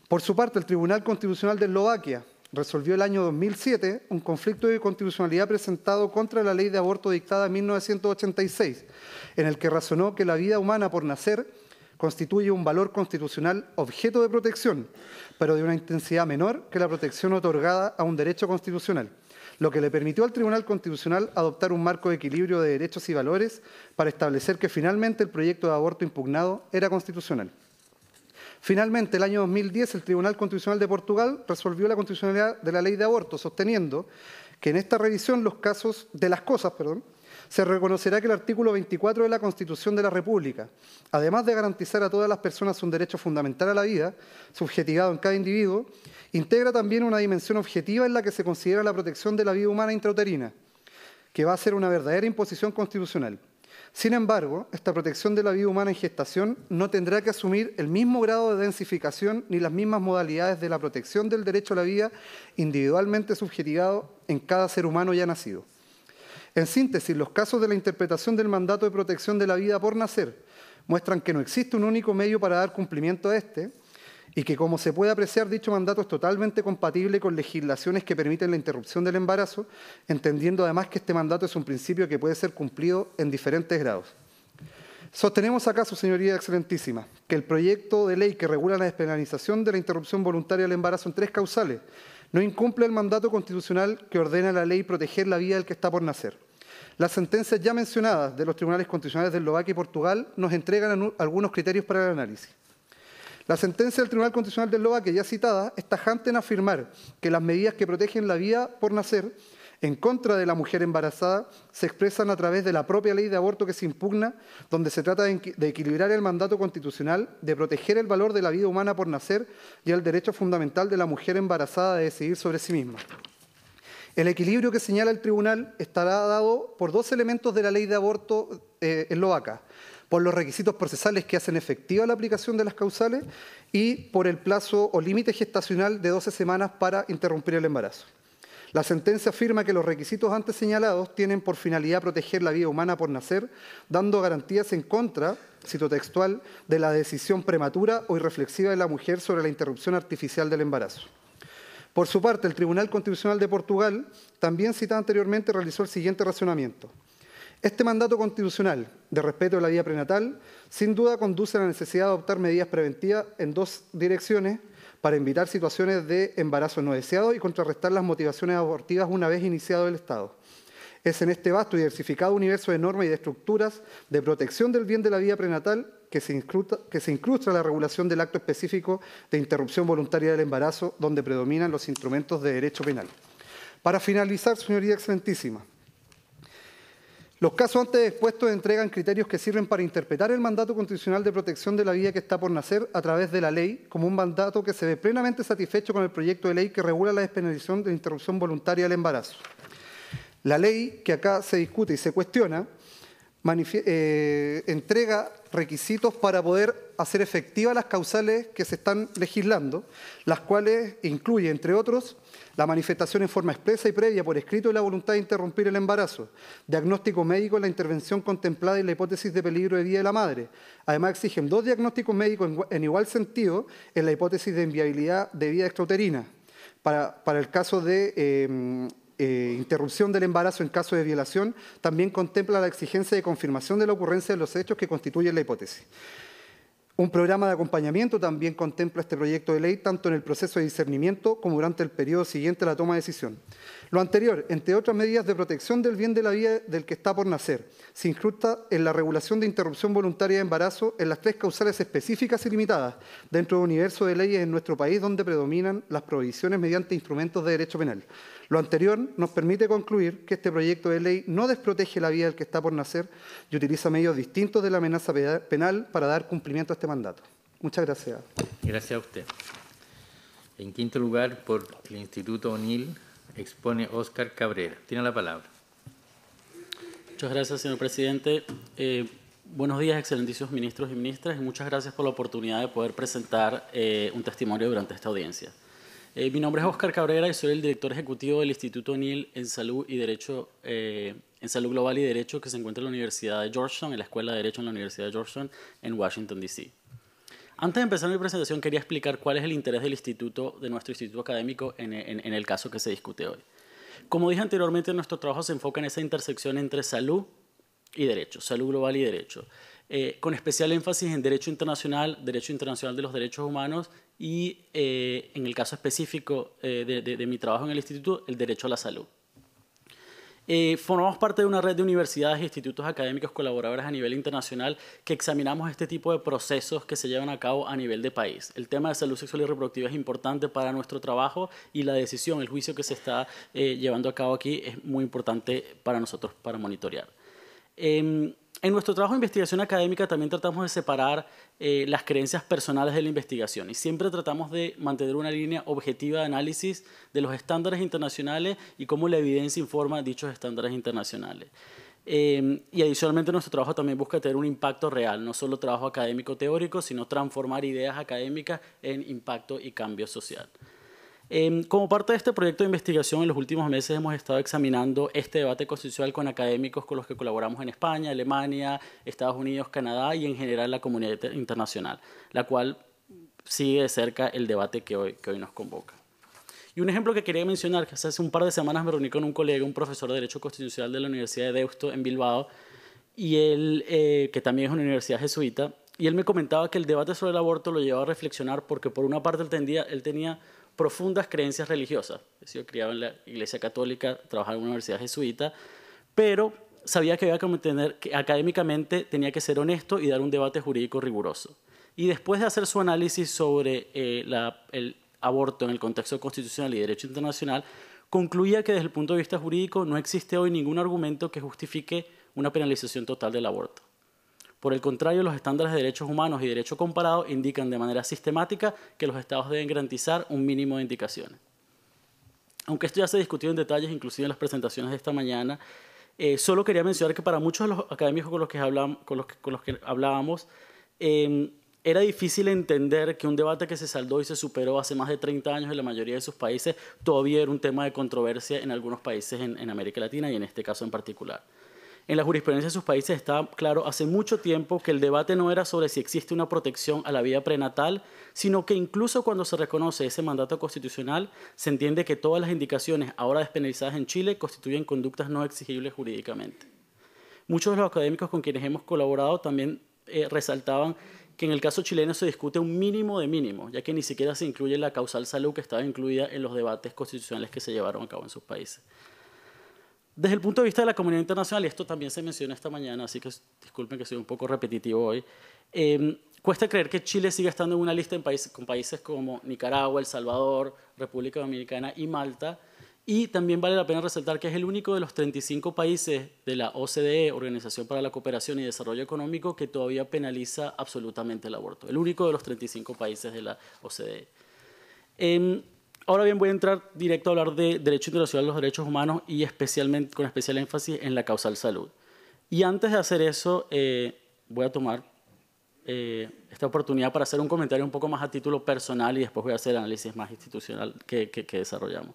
Por su parte, el Tribunal Constitucional de Eslovaquia resolvió el año 2007 un conflicto de constitucionalidad presentado contra la ley de aborto dictada en 1986, en el que razonó que la vida humana por nacer constituye un valor constitucional objeto de protección, pero de una intensidad menor que la protección otorgada a un derecho constitucional, lo que le permitió al Tribunal Constitucional adoptar un marco de equilibrio de derechos y valores para establecer que finalmente el proyecto de aborto impugnado era constitucional. Finalmente, el año 2010, el Tribunal Constitucional de Portugal resolvió la constitucionalidad de la ley de aborto, sosteniendo que en esta revisión se reconocerá que el artículo 24 de la Constitución de la República, además de garantizar a todas las personas un derecho fundamental a la vida, subjetivado en cada individuo, integra también una dimensión objetiva en la que se considera la protección de la vida humana intrauterina, que va a ser una verdadera imposición constitucional. Sin embargo, esta protección de la vida humana en gestación no tendrá que asumir el mismo grado de densificación ni las mismas modalidades de la protección del derecho a la vida individualmente subjetivado en cada ser humano ya nacido. En síntesis, los casos de la interpretación del mandato de protección de la vida por nacer muestran que no existe un único medio para dar cumplimiento a este y que, como se puede apreciar, dicho mandato es totalmente compatible con legislaciones que permiten la interrupción del embarazo, entendiendo además que este mandato es un principio que puede ser cumplido en diferentes grados. Sostenemos acaso, señoría excelentísima, que el proyecto de ley que regula la despenalización de la interrupción voluntaria del embarazo en 3 causales no incumple el mandato constitucional que ordena la ley proteger la vida del que está por nacer. Las sentencias ya mencionadas de los tribunales constitucionales de Eslovaquia y Portugal nos entregan algunos criterios para el análisis. La sentencia del Tribunal Constitucional de Eslovaquia, ya citada, es tajante en afirmar que las medidas que protegen la vida por nacer en contra de la mujer embarazada se expresan a través de la propia ley de aborto que se impugna, donde se trata de equilibrar el mandato constitucional de proteger el valor de la vida humana por nacer y el derecho fundamental de la mujer embarazada de decidir sobre sí misma. El equilibrio que señala el tribunal estará dado por 2 elementos de la ley de aborto eslovaca: por los requisitos procesales que hacen efectiva la aplicación de las causales y por el plazo o límite gestacional de 12 semanas para interrumpir el embarazo. La sentencia afirma que los requisitos antes señalados tienen por finalidad proteger la vida humana por nacer, dando garantías en contra, cito textual, de la decisión prematura o irreflexiva de la mujer sobre la interrupción artificial del embarazo. Por su parte, el Tribunal Constitucional de Portugal, también citado anteriormente, realizó el siguiente razonamiento. Este mandato constitucional de respeto de la vida prenatal, sin duda, conduce a la necesidad de adoptar medidas preventivas en dos direcciones para evitar situaciones de embarazo no deseado y contrarrestar las motivaciones abortivas una vez iniciado el Estado. Es en este vasto y diversificado universo de normas y de estructuras de protección del bien de la vida prenatal que se incrusta la regulación del acto específico de interrupción voluntaria del embarazo, donde predominan los instrumentos de derecho penal. Para finalizar, señoría excelentísima, los casos antes expuestos entregan criterios que sirven para interpretar el mandato constitucional de protección de la vida que está por nacer a través de la ley como un mandato que se ve plenamente satisfecho con el proyecto de ley que regula la despenalización de la interrupción voluntaria del embarazo. La ley que acá se discute y se cuestiona entrega requisitos para poder hacer efectivas las causales que se están legislando, las cuales incluye, entre otros, la manifestación en forma expresa y previa por escrito de la voluntad de interrumpir el embarazo, diagnóstico médico en la intervención contemplada y la hipótesis de peligro de vida de la madre. Además, exigen 2 diagnósticos médicos en igual sentido en la hipótesis de inviabilidad de vida extrauterina. Para el caso de interrupción del embarazo en caso de violación, también contempla la exigencia de confirmación de la ocurrencia de los hechos que constituyen la hipótesis. Un programa de acompañamiento también contempla este proyecto de ley, tanto en el proceso de discernimiento como durante el periodo siguiente a la toma de decisión. Lo anterior, entre otras medidas de protección del bien de la vida del que está por nacer, se incrusta en la regulación de interrupción voluntaria de embarazo en las 3 causales específicas y limitadas dentro del universo de leyes en nuestro país donde predominan las prohibiciones mediante instrumentos de derecho penal. Lo anterior nos permite concluir que este proyecto de ley no desprotege la vida del que está por nacer y utiliza medios distintos de la amenaza penal para dar cumplimiento a este mandato. Muchas gracias. Gracias a usted. En quinto lugar, por el Instituto O'Neill, expone Óscar Cabrera. Tiene la palabra. Muchas gracias, señor presidente. Buenos días, excelentísimos ministros y ministras, y muchas gracias por la oportunidad de poder presentar un testimonio durante esta audiencia. Mi nombre es Óscar Cabrera y soy el director ejecutivo del Instituto O'Neill en Salud y Derecho, en Salud Global y Derecho, que se encuentra en la Universidad de Georgetown, en la Escuela de Derecho en la Universidad de Georgetown, en Washington, D.C. Antes de empezar mi presentación, quería explicar cuál es el interés del instituto, de nuestro instituto académico, en el caso que se discute hoy. Como dije anteriormente, nuestro trabajo se enfoca en esa intersección entre salud y derecho, salud global y derecho, con especial énfasis en derecho internacional de los derechos humanos y, en el caso específico de mi trabajo en el instituto, el derecho a la salud. Formamos parte de una red de universidades e institutos académicos colaboradores a nivel internacional que examinamos este tipo de procesos que se llevan a cabo a nivel de país. El tema de salud sexual y reproductiva es importante para nuestro trabajo y la decisión, el juicio que se está llevando a cabo aquí es muy importante para nosotros para monitorear. En nuestro trabajo de investigación académica también tratamos de separar las creencias personales de la investigación y siempre tratamos de mantener una línea objetiva de análisis de los estándares internacionales y cómo la evidencia informa dichos estándares internacionales. Y adicionalmente nuestro trabajo también busca tener un impacto real, no solo trabajo académico teórico, sino transformar ideas académicas en impacto y cambio social. Como parte de este proyecto de investigación, en los últimos meses hemos estado examinando este debate constitucional con académicos con los que colaboramos en España, Alemania, Estados Unidos, Canadá y en general la comunidad internacional, la cual sigue de cerca el debate que hoy nos convoca. Y un ejemplo que quería mencionar, que hace un par de semanas me reuní con un colega, un profesor de Derecho Constitucional de la Universidad de Deusto en Bilbao, y él, que también es una universidad jesuita, y él me comentaba que el debate sobre el aborto lo llevaba a reflexionar porque por una parte él tenía profundas creencias religiosas. He sido criado en la Iglesia Católica, trabajaba en una universidad jesuita, pero sabía que que académicamente tenía que ser honesto y dar un debate jurídico riguroso. Y después de hacer su análisis sobre el aborto en el contexto constitucional y derecho internacional, concluía que desde el punto de vista jurídico no existe hoy ningún argumento que justifique una penalización total del aborto. Por el contrario, los estándares de derechos humanos y derecho comparado indican de manera sistemática que los estados deben garantizar un mínimo de indicaciones. Aunque esto ya se discutió en detalles, inclusive en las presentaciones de esta mañana, solo quería mencionar que para muchos de los académicos con los que hablábamos, era difícil entender que un debate que se saldó y se superó hace más de 30 años en la mayoría de sus países todavía era un tema de controversia en algunos países en América Latina y en este caso en particular. En la jurisprudencia de sus países está claro hace mucho tiempo que el debate no era sobre si existe una protección a la vida prenatal, sino que incluso cuando se reconoce ese mandato constitucional, se entiende que todas las indicaciones ahora despenalizadas en Chile constituyen conductas no exigibles jurídicamente. Muchos de los académicos con quienes hemos colaborado también resaltaban que en el caso chileno se discute un mínimo de mínimo, ya que ni siquiera se incluye la causal salud que estaba incluida en los debates constitucionales que se llevaron a cabo en sus países. Desde el punto de vista de la comunidad internacional, y esto también se mencionó esta mañana, así que disculpen que soy un poco repetitivo hoy, cuesta creer que Chile siga estando en una lista con países como Nicaragua, El Salvador, República Dominicana y Malta, y también vale la pena resaltar que es el único de los 35 países de la OCDE, Organización para la Cooperación y Desarrollo Económico, que todavía penaliza absolutamente el aborto. El único de los 35 países de la OCDE. Ahora bien, voy a entrar directo a hablar de derecho internacional de los derechos humanos y con especial énfasis en la causal salud. Y antes de hacer eso, voy a tomar esta oportunidad para hacer un comentario un poco más a título personal y después voy a hacer el análisis más institucional que desarrollamos.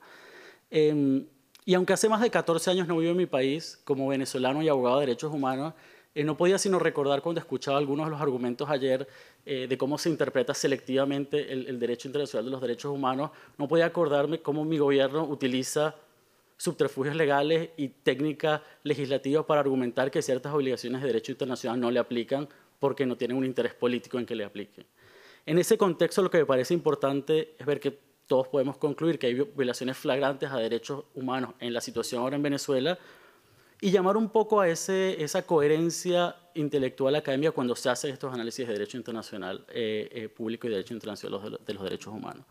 Y aunque hace más de 14 años no vivo en mi país, como venezolano y abogado de derechos humanos, no podía sino recordar cuando escuchaba algunos de los argumentos ayer de cómo se interpreta selectivamente el derecho internacional de los derechos humanos, no podía acordarme cómo mi gobierno utiliza subterfugios legales y técnicas legislativas para argumentar que ciertas obligaciones de derecho internacional no le aplican porque no tienen un interés político en que le apliquen. En ese contexto, lo que me parece importante es ver que todos podemos concluir que hay violaciones flagrantes a derechos humanos en la situación ahora en Venezuela y llamar un poco a esa coherencia intelectual académica cuando se hacen estos análisis de derecho internacional público y derecho internacional de los derechos humanos.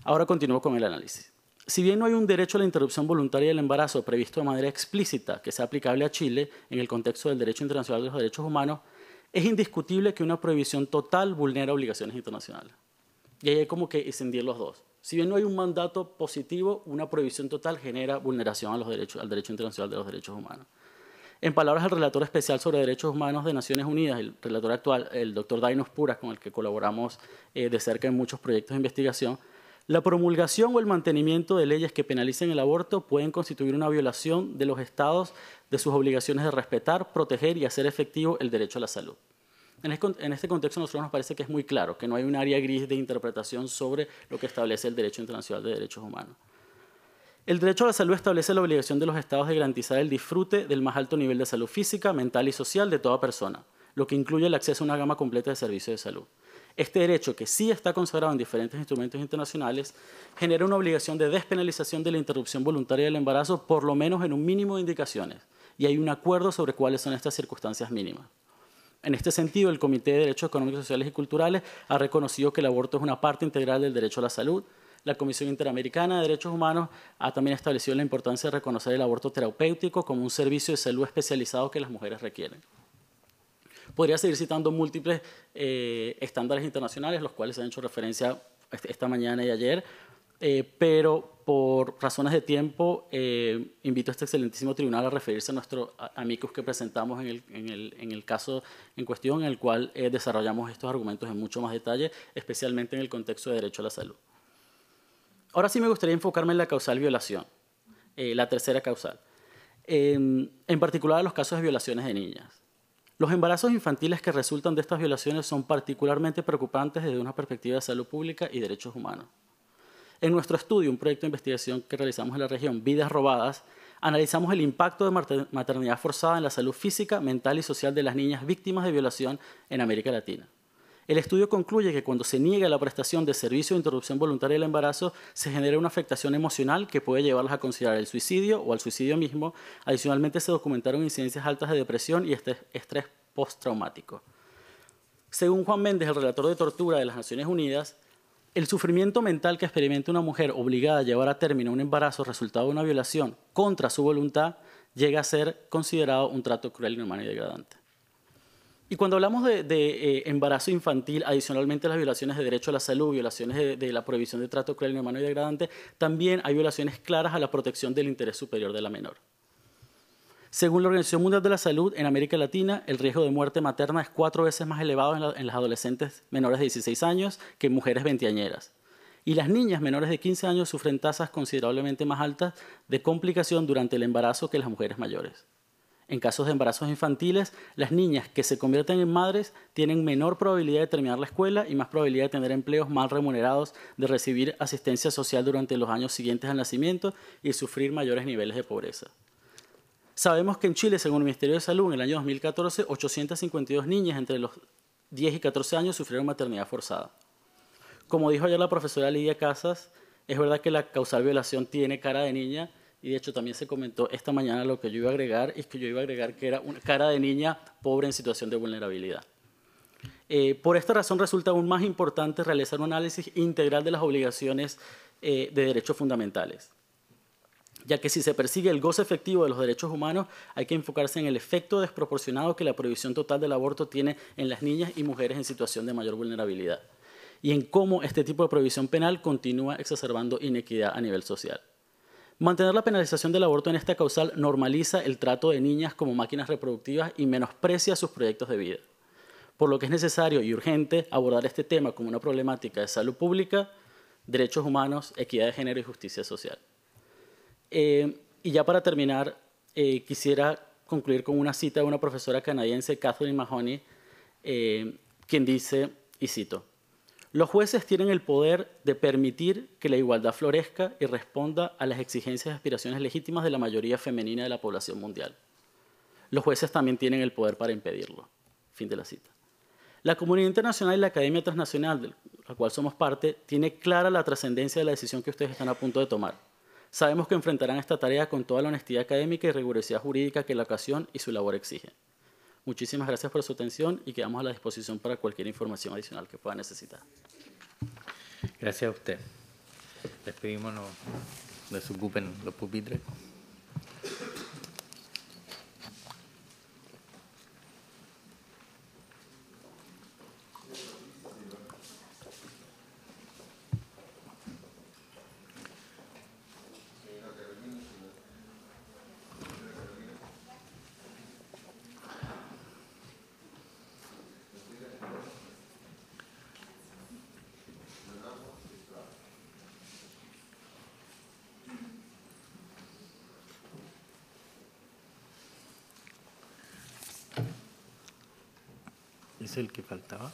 Ahora continúo con el análisis. Si bien no hay un derecho a la interrupción voluntaria del embarazo previsto de manera explícita que sea aplicable a Chile en el contexto del derecho internacional de los derechos humanos, es indiscutible que una prohibición total vulnera obligaciones internacionales. Y ahí hay como que escindir los dos. Si bien no hay un mandato positivo, una prohibición total genera vulneración al derecho internacional de los derechos humanos. En palabras del relator especial sobre derechos humanos de Naciones Unidas, el relator actual, el doctor Dainos Puras, con el que colaboramos de cerca en muchos proyectos de investigación, la promulgación o el mantenimiento de leyes que penalicen el aborto pueden constituir una violación de los estados de sus obligaciones de respetar, proteger y hacer efectivo el derecho a la salud. En este contexto a nosotros nos parece que es muy claro que no hay un área gris de interpretación sobre lo que establece el derecho internacional de derechos humanos. El derecho a la salud establece la obligación de los estados de garantizar el disfrute del más alto nivel de salud física, mental y social de toda persona, lo que incluye el acceso a una gama completa de servicios de salud. Este derecho, que sí está consagrado en diferentes instrumentos internacionales, genera una obligación de despenalización de la interrupción voluntaria del embarazo, por lo menos en un mínimo de indicaciones, y hay un acuerdo sobre cuáles son estas circunstancias mínimas. En este sentido, el Comité de Derechos Económicos, Sociales y Culturales ha reconocido que el aborto es una parte integral del derecho a la salud. La Comisión Interamericana de Derechos Humanos ha también establecido la importancia de reconocer el aborto terapéutico como un servicio de salud especializado que las mujeres requieren. Podría seguir citando múltiples estándares internacionales, los cuales se han hecho referencia esta mañana y ayer, pero por razones de tiempo invito a este excelentísimo tribunal a referirse a nuestro amicus que presentamos en el caso en cuestión, en el cual desarrollamos estos argumentos en mucho más detalle, especialmente en el contexto de derecho a la salud. Ahora sí me gustaría enfocarme en la causal violación, la tercera causal, en particular los casos de violaciones de niñas. Los embarazos infantiles que resultan de estas violaciones son particularmente preocupantes desde una perspectiva de salud pública y derechos humanos. En nuestro estudio, un proyecto de investigación que realizamos en la región, Vidas Robadas, analizamos el impacto de maternidad forzada en la salud física, mental y social de las niñas víctimas de violación en América Latina. El estudio concluye que cuando se niega la prestación de servicio de interrupción voluntaria del embarazo, se genera una afectación emocional que puede llevarlas a considerar el suicidio o al suicidio mismo. Adicionalmente, se documentaron incidencias altas de depresión y estrés postraumático. Según Juan Méndez, el relator de tortura de las Naciones Unidas, el sufrimiento mental que experimenta una mujer obligada a llevar a término un embarazo resultado de una violación contra su voluntad llega a ser considerado un trato cruel, inhumano y degradante. Y cuando hablamos de embarazo infantil, adicionalmente a las violaciones de derecho a la salud, violaciones de la prohibición de trato cruel, inhumano y degradante, también hay violaciones claras a la protección del interés superior de la menor. Según la Organización Mundial de la Salud, en América Latina, el riesgo de muerte materna es 4 veces más elevado en las adolescentes menores de 16 años que en mujeres veinteañeras. Y las niñas menores de 15 años sufren tasas considerablemente más altas de complicación durante el embarazo que las mujeres mayores. En casos de embarazos infantiles, las niñas que se convierten en madres tienen menor probabilidad de terminar la escuela y más probabilidad de tener empleos mal remunerados, de recibir asistencia social durante los años siguientes al nacimiento y sufrir mayores niveles de pobreza. Sabemos que en Chile, según el Ministerio de Salud, en el año 2014, 852 niñas entre los 10 y 14 años sufrieron maternidad forzada. Como dijo ayer la profesora Lidia Casas, es verdad que la causal violación tiene cara de niña, y de hecho también se comentó esta mañana lo que yo iba a agregar, es que yo iba a agregar que era una cara de niña pobre en situación de vulnerabilidad. Por esta razón resulta aún más importante realizar un análisis integral de las obligaciones de derechos fundamentales, ya que si se persigue el goce efectivo de los derechos humanos, hay que enfocarse en el efecto desproporcionado que la prohibición total del aborto tiene en las niñas y mujeres en situación de mayor vulnerabilidad, y en cómo este tipo de prohibición penal continúa exacerbando inequidad a nivel social. Mantener la penalización del aborto en esta causal normaliza el trato de niñas como máquinas reproductivas y menosprecia sus proyectos de vida, por lo que es necesario y urgente abordar este tema como una problemática de salud pública, derechos humanos, equidad de género y justicia social. Y ya para terminar, quisiera concluir con una cita de una profesora canadiense, Catherine Mahoney, quien dice, y cito: "Los jueces tienen el poder de permitir que la igualdad florezca y responda a las exigencias y aspiraciones legítimas de la mayoría femenina de la población mundial. Los jueces también tienen el poder para impedirlo". Fin de la cita. La comunidad internacional y la Academia Transnacional, de la cual somos parte, tiene clara la trascendencia de la decisión que ustedes están a punto de tomar. Sabemos que enfrentarán esta tarea con toda la honestidad académica y rigurosidad jurídica que la ocasión y su labor exigen. Muchísimas gracias por su atención y quedamos a la disposición para cualquier información adicional que pueda necesitar. Gracias a usted. Les pedimos no desocupen los pupitres. ¿Es el que faltaba?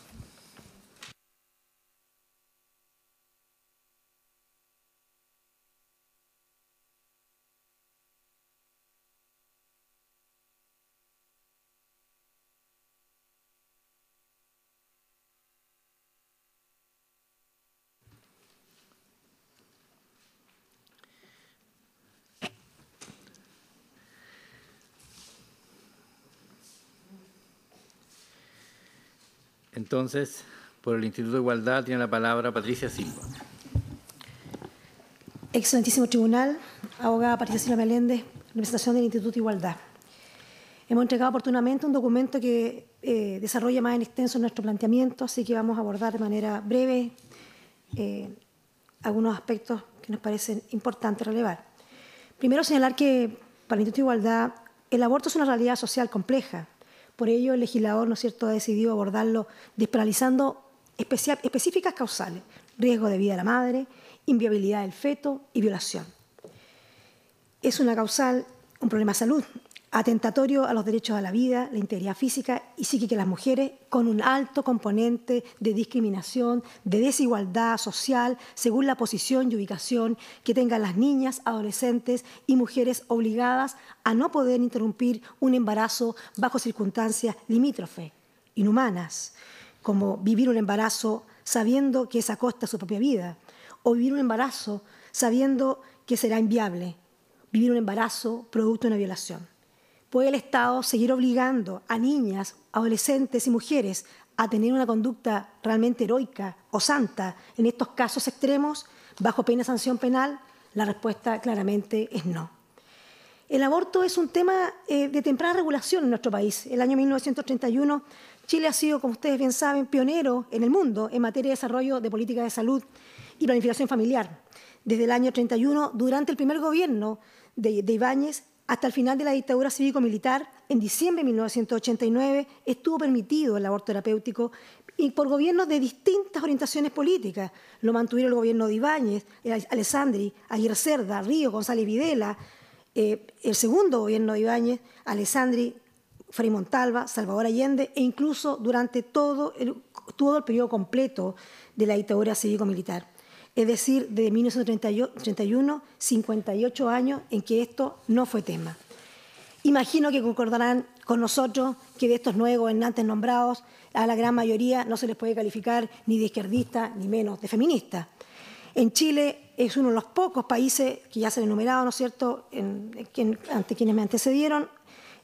Entonces, por el Instituto de Igualdad tiene la palabra Patricia Silva. Excelentísimo Tribunal, abogada Patricia Silva Meléndez, representación del Instituto de Igualdad. Hemos entregado oportunamente un documento que desarrolla más en extenso nuestro planteamiento, así que vamos a abordar de manera breve algunos aspectos que nos parecen importantes relevar. Primero, señalar que para el Instituto de Igualdad el aborto es una realidad social compleja. Por ello, el legislador, ¿no es cierto?, ha decidido abordarlo despenalizando específicas causales: riesgo de vida de la madre, inviabilidad del feto y violación. Es una causal, un problema de salud, atentatorio a los derechos a la vida, la integridad física y psíquica de las mujeres, con un alto componente de discriminación, de desigualdad social, según la posición y ubicación que tengan las niñas, adolescentes y mujeres obligadas a no poder interrumpir un embarazo bajo circunstancias limítrofes, inhumanas, como vivir un embarazo sabiendo que es a costa de su propia vida, o vivir un embarazo sabiendo que será inviable, vivir un embarazo producto de una violación. ¿Puede el Estado seguir obligando a niñas, adolescentes y mujeres a tener una conducta realmente heroica o santa en estos casos extremos, bajo pena de sanción penal? La respuesta claramente es no. El aborto es un tema de temprana regulación en nuestro país. El año 1931, Chile ha sido, como ustedes bien saben, pionero en el mundo en materia de desarrollo de políticas de salud y planificación familiar. Desde el año 31, durante el primer gobierno de Ibáñez, hasta el final de la dictadura cívico-militar, en diciembre de 1989, estuvo permitido el aborto terapéutico y por gobiernos de distintas orientaciones políticas. Lo mantuvieron el gobierno de Ibáñez, Alessandri, Aguirre Cerda, Ríos, González Videla, el segundo gobierno de Ibáñez, Alessandri, Frei Montalva, Salvador Allende e incluso durante todo el periodo completo de la dictadura cívico-militar. Es decir, desde 1931, 58 años en que esto no fue tema. Imagino que concordarán con nosotros que de estos 9 gobernantes nombrados, a la gran mayoría no se les puede calificar ni de izquierdista ni menos de feminista. En Chile es uno de los pocos países que ya se han enumerado, ¿no es cierto?, ante quienes me antecedieron,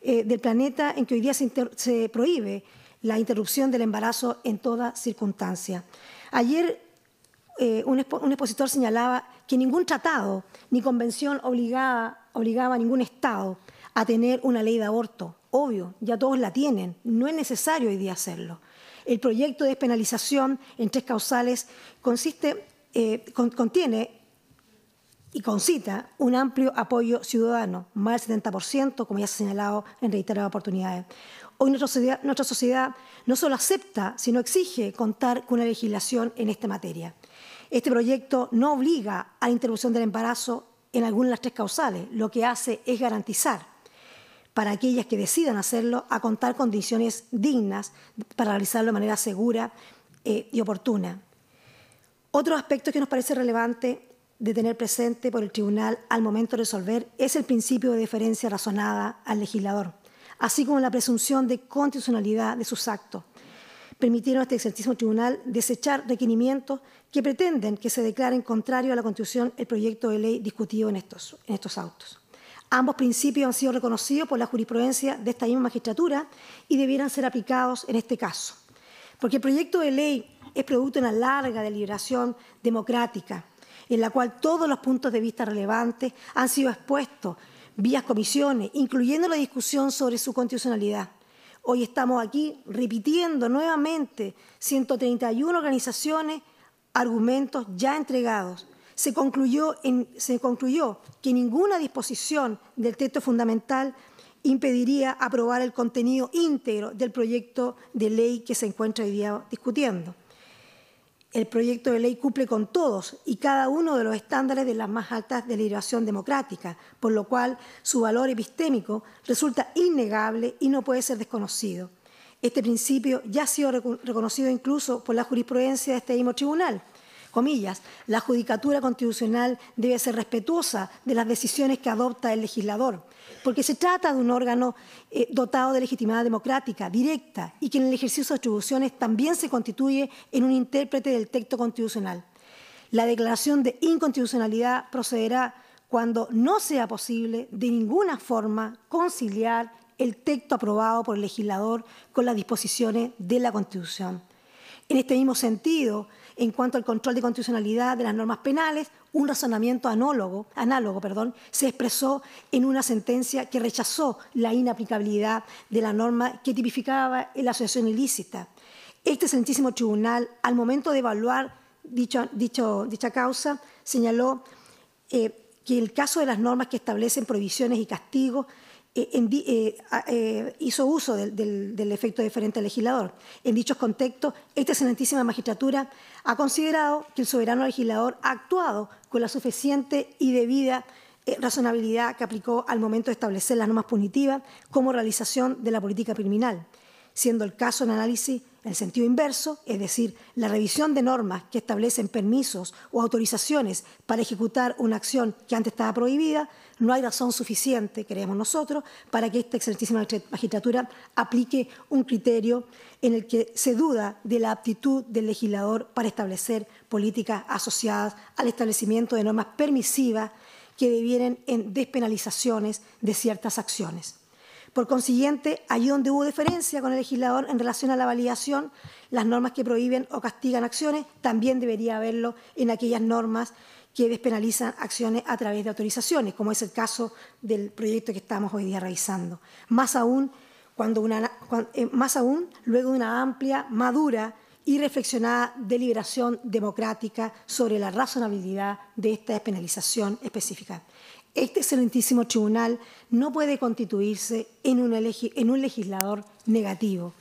del planeta en que hoy día se prohíbe la interrupción del embarazo en toda circunstancia. Ayer un expositor señalaba que ningún tratado ni convención obligaba a ningún Estado a tener una ley de aborto. Obvio, ya todos la tienen, no es necesario hoy día hacerlo. El proyecto de despenalización en 3 causales contiene y concita un amplio apoyo ciudadano, más del 70%, como ya se ha señalado en reiteradas oportunidades. Hoy nuestra sociedad no solo acepta, sino exige contar con una legislación en esta materia. Este proyecto no obliga a la interrupción del embarazo en alguna de las 3 causales, lo que hace es garantizar para aquellas que decidan hacerlo a contar con condiciones dignas para realizarlo de manera segura y oportuna. Otro aspecto que nos parece relevante de tener presente por el Tribunal al momento de resolver es el principio de deferencia razonada al legislador, así como la presunción de constitucionalidad de sus actos. Permitieron a este excelentísimo Tribunal desechar requerimientos que pretenden que se declaren contrario a la Constitución el proyecto de ley discutido en estos autos. Ambos principios han sido reconocidos por la jurisprudencia de esta misma magistratura y debieran ser aplicados en este caso, porque el proyecto de ley es producto de una larga deliberación democrática, en la cual todos los puntos de vista relevantes han sido expuestos vía comisiones, incluyendo la discusión sobre su constitucionalidad. Hoy estamos aquí repitiendo nuevamente 131 organizaciones, argumentos ya entregados. Se concluyó que ninguna disposición del texto fundamental impediría aprobar el contenido íntegro del proyecto de ley que se encuentra hoy día discutiendo. El proyecto de ley cumple con todos y cada uno de los estándares de las más altas deliberación democrática, por lo cual su valor epistémico resulta innegable y no puede ser desconocido. Este principio ya ha sido reconocido incluso por la jurisprudencia de este mismo tribunal. Comillas, la judicatura constitucional debe ser respetuosa de las decisiones que adopta el legislador, porque se trata de un órgano dotado de legitimidad democrática directa y que en el ejercicio de sus atribuciones también se constituye en un intérprete del texto constitucional. La declaración de inconstitucionalidad procederá cuando no sea posible de ninguna forma conciliar el texto aprobado por el legislador con las disposiciones de la Constitución. En este mismo sentido, en cuanto al control de constitucionalidad de las normas penales, un razonamiento análogo se expresó en una sentencia que rechazó la inaplicabilidad de la norma que tipificaba la asociación ilícita. Este excelentísimo tribunal, al momento de evaluar dicha causa, señaló que el caso de las normas que establecen prohibiciones y castigos hizo uso del efecto deferente al legislador. En dichos contextos, esta excelentísima magistratura ha considerado que el soberano legislador ha actuado con la suficiente y debida razonabilidad que aplicó al momento de establecer las normas punitivas como realización de la política criminal, siendo el caso en análisis en el sentido inverso, es decir, la revisión de normas que establecen permisos o autorizaciones para ejecutar una acción que antes estaba prohibida. No hay razón suficiente, creemos nosotros, para que esta excelentísima magistratura aplique un criterio en el que se duda de la aptitud del legislador para establecer políticas asociadas al establecimiento de normas permisivas que devienen en despenalizaciones de ciertas acciones. Por consiguiente, allí donde hubo diferencia con el legislador en relación a la validación, las normas que prohíben o castigan acciones, también debería haberlo en aquellas normas que despenalizan acciones a través de autorizaciones, como es el caso del proyecto que estamos hoy día revisando. Más aún, luego de una amplia, madura y reflexionada deliberación democrática sobre la razonabilidad de esta despenalización específica. Este excelentísimo tribunal no puede constituirse en un legislador negativo.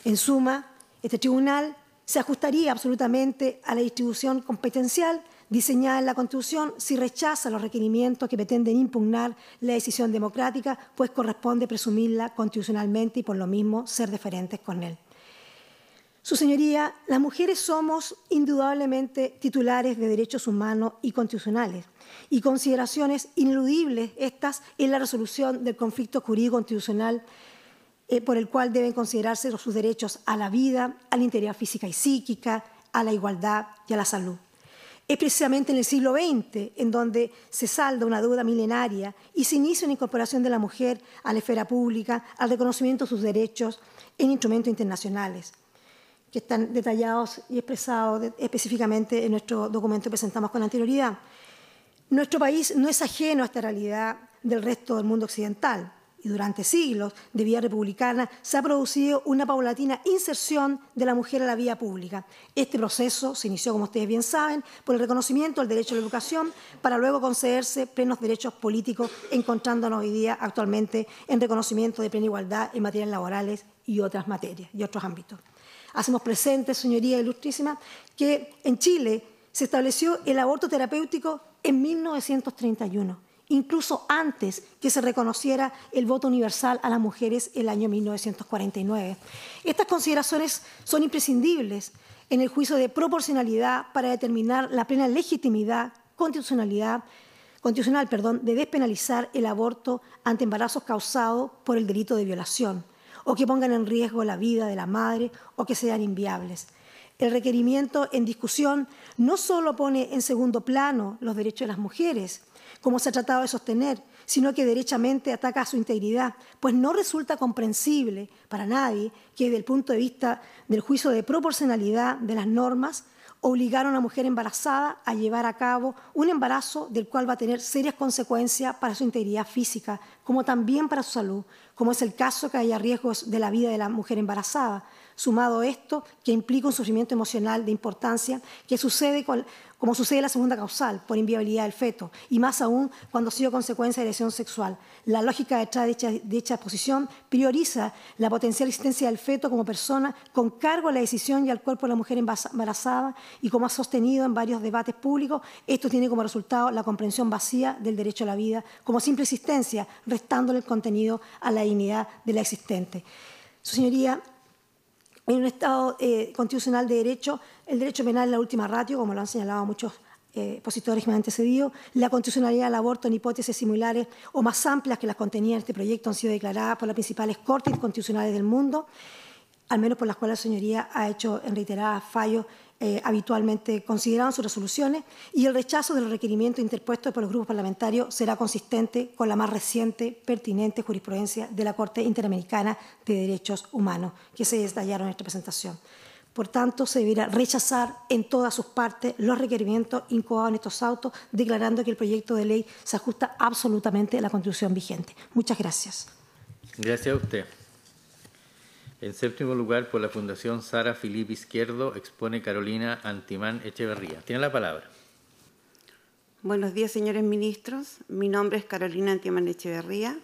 En suma, este tribunal se ajustaría absolutamente a la distribución competencial diseñada en la Constitución si rechaza los requerimientos que pretenden impugnar la decisión democrática, pues corresponde presumirla constitucionalmente y por lo mismo ser deferentes con él. Su Señoría, las mujeres somos indudablemente titulares de derechos humanos y constitucionales y consideraciones ineludibles estas en la resolución del conflicto jurídico constitucional por el cual deben considerarse sus derechos a la vida, a la integridad física y psíquica, a la igualdad y a la salud. Es precisamente en el siglo XX en donde se salda una deuda milenaria y se inicia una incorporación de la mujer a la esfera pública, al reconocimiento de sus derechos en instrumentos internacionales, que están detallados y expresados específicamente en nuestro documento que presentamos con anterioridad. Nuestro país no es ajeno a esta realidad del resto del mundo occidental y durante siglos de vida republicana se ha producido una paulatina inserción de la mujer a la vida pública. Este proceso se inició, como ustedes bien saben, por el reconocimiento del derecho a la educación para luego concederse plenos derechos políticos, encontrándonos hoy día actualmente en reconocimiento de plena igualdad en materias laborales y otras materias y otros ámbitos. Hacemos presente, Señoría Ilustrísima, que en Chile se estableció el aborto terapéutico en 1931. Incluso antes que se reconociera el voto universal a las mujeres el año 1949. Estas consideraciones son imprescindibles en el juicio de proporcionalidad para determinar la plena legitimidad constitucional de despenalizar el aborto ante embarazos causados por el delito de violación o que pongan en riesgo la vida de la madre o que sean inviables. El requerimiento en discusión no solo pone en segundo plano los derechos de las mujeres, como se ha tratado de sostener, sino que derechamente ataca a su integridad, pues no resulta comprensible para nadie que desde el punto de vista del juicio de proporcionalidad de las normas obligar a una mujer embarazada a llevar a cabo un embarazo del cual va a tener serias consecuencias para su integridad física, como también para su salud, como es el caso que haya riesgos de la vida de la mujer embarazada. Sumado esto, que implica un sufrimiento emocional de importancia que sucede como sucede en la segunda causal, por inviabilidad del feto, y más aún cuando ha sido consecuencia de lesión sexual. La lógica detrás de dicha posición prioriza la potencial existencia del feto como persona con cargo a la decisión y al cuerpo de la mujer embarazada, y como ha sostenido en varios debates públicos, esto tiene como resultado la comprensión vacía del derecho a la vida como simple existencia, restándole el contenido a la dignidad de la existente. Su Señoría, en un Estado constitucional de derecho, el derecho penal es la última ratio, como lo han señalado muchos expositores que me han antecedido. La constitucionalidad del aborto en hipótesis similares o más amplias que las contenidas en este proyecto han sido declaradas por las principales cortes constitucionales del mundo, al menos por las cuales la Señoría ha hecho en reiteradas fallos habitualmente considerados en sus resoluciones, y el rechazo de los requerimientos interpuestos por los grupos parlamentarios será consistente con la más reciente, pertinente jurisprudencia de la Corte Interamericana de Derechos Humanos, que se detallaron en esta presentación. Por tanto, se deberá rechazar en todas sus partes los requerimientos incoados en estos autos, declarando que el proyecto de ley se ajusta absolutamente a la Constitución vigente. Muchas gracias. Gracias a usted. En séptimo lugar, por la Fundación Sara Filipe Izquierdo, expone Carolina Antimán Echeverría. Tiene la palabra. Buenos días, señores ministros. Mi nombre es Carolina Antimán Echeverría.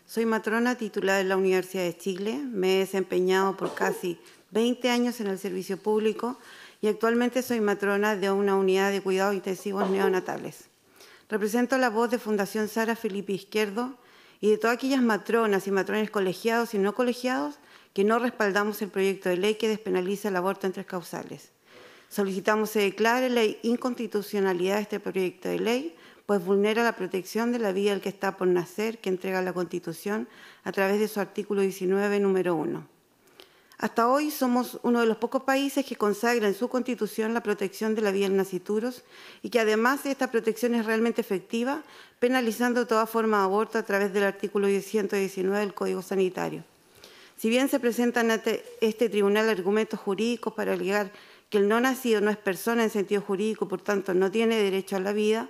Soy matrona titular de la Universidad de Chile. Me he desempeñado por casi 20 años en el servicio público y actualmente soy matrona de una unidad de cuidados intensivos neonatales. Represento la voz de Fundación Sara Filipe Izquierdo y de todas aquellas matronas y matrones colegiados y no colegiados que no respaldamos el proyecto de ley que despenaliza el aborto en 3 causales. Solicitamos se declare la inconstitucionalidad de este proyecto de ley, pues vulnera la protección de la vida del que está por nacer, que entrega la Constitución a través de su artículo 19, número 1. Hasta hoy somos uno de los pocos países que consagra en su Constitución la protección de la vida en nacituros y que además esta protección es realmente efectiva, penalizando toda forma de aborto a través del artículo 119 del Código Sanitario. Si bien se presentan ante este tribunal argumentos jurídicos para alegar que el no nacido no es persona en sentido jurídico, por tanto no tiene derecho a la vida,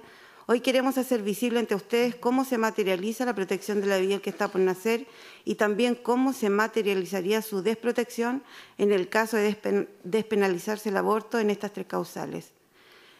hoy queremos hacer visible ante ustedes cómo se materializa la protección de la vida del que está por nacer y también cómo se materializaría su desprotección en el caso de despenalizarse el aborto en estas 3 causales.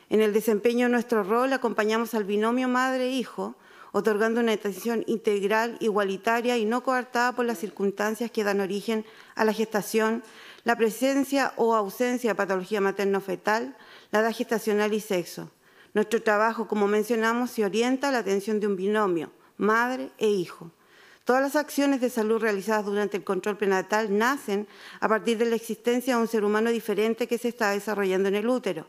En el desempeño de nuestro rol acompañamos al binomio madre-hijo, otorgando una atención integral, igualitaria y no coartada por las circunstancias que dan origen a la gestación, la presencia o ausencia de patología materno-fetal, la edad gestacional y sexo. Nuestro trabajo, como mencionamos, se orienta a la atención de un binomio, madre e hijo. Todas las acciones de salud realizadas durante el control prenatal nacen a partir de la existencia de un ser humano diferente que se está desarrollando en el útero.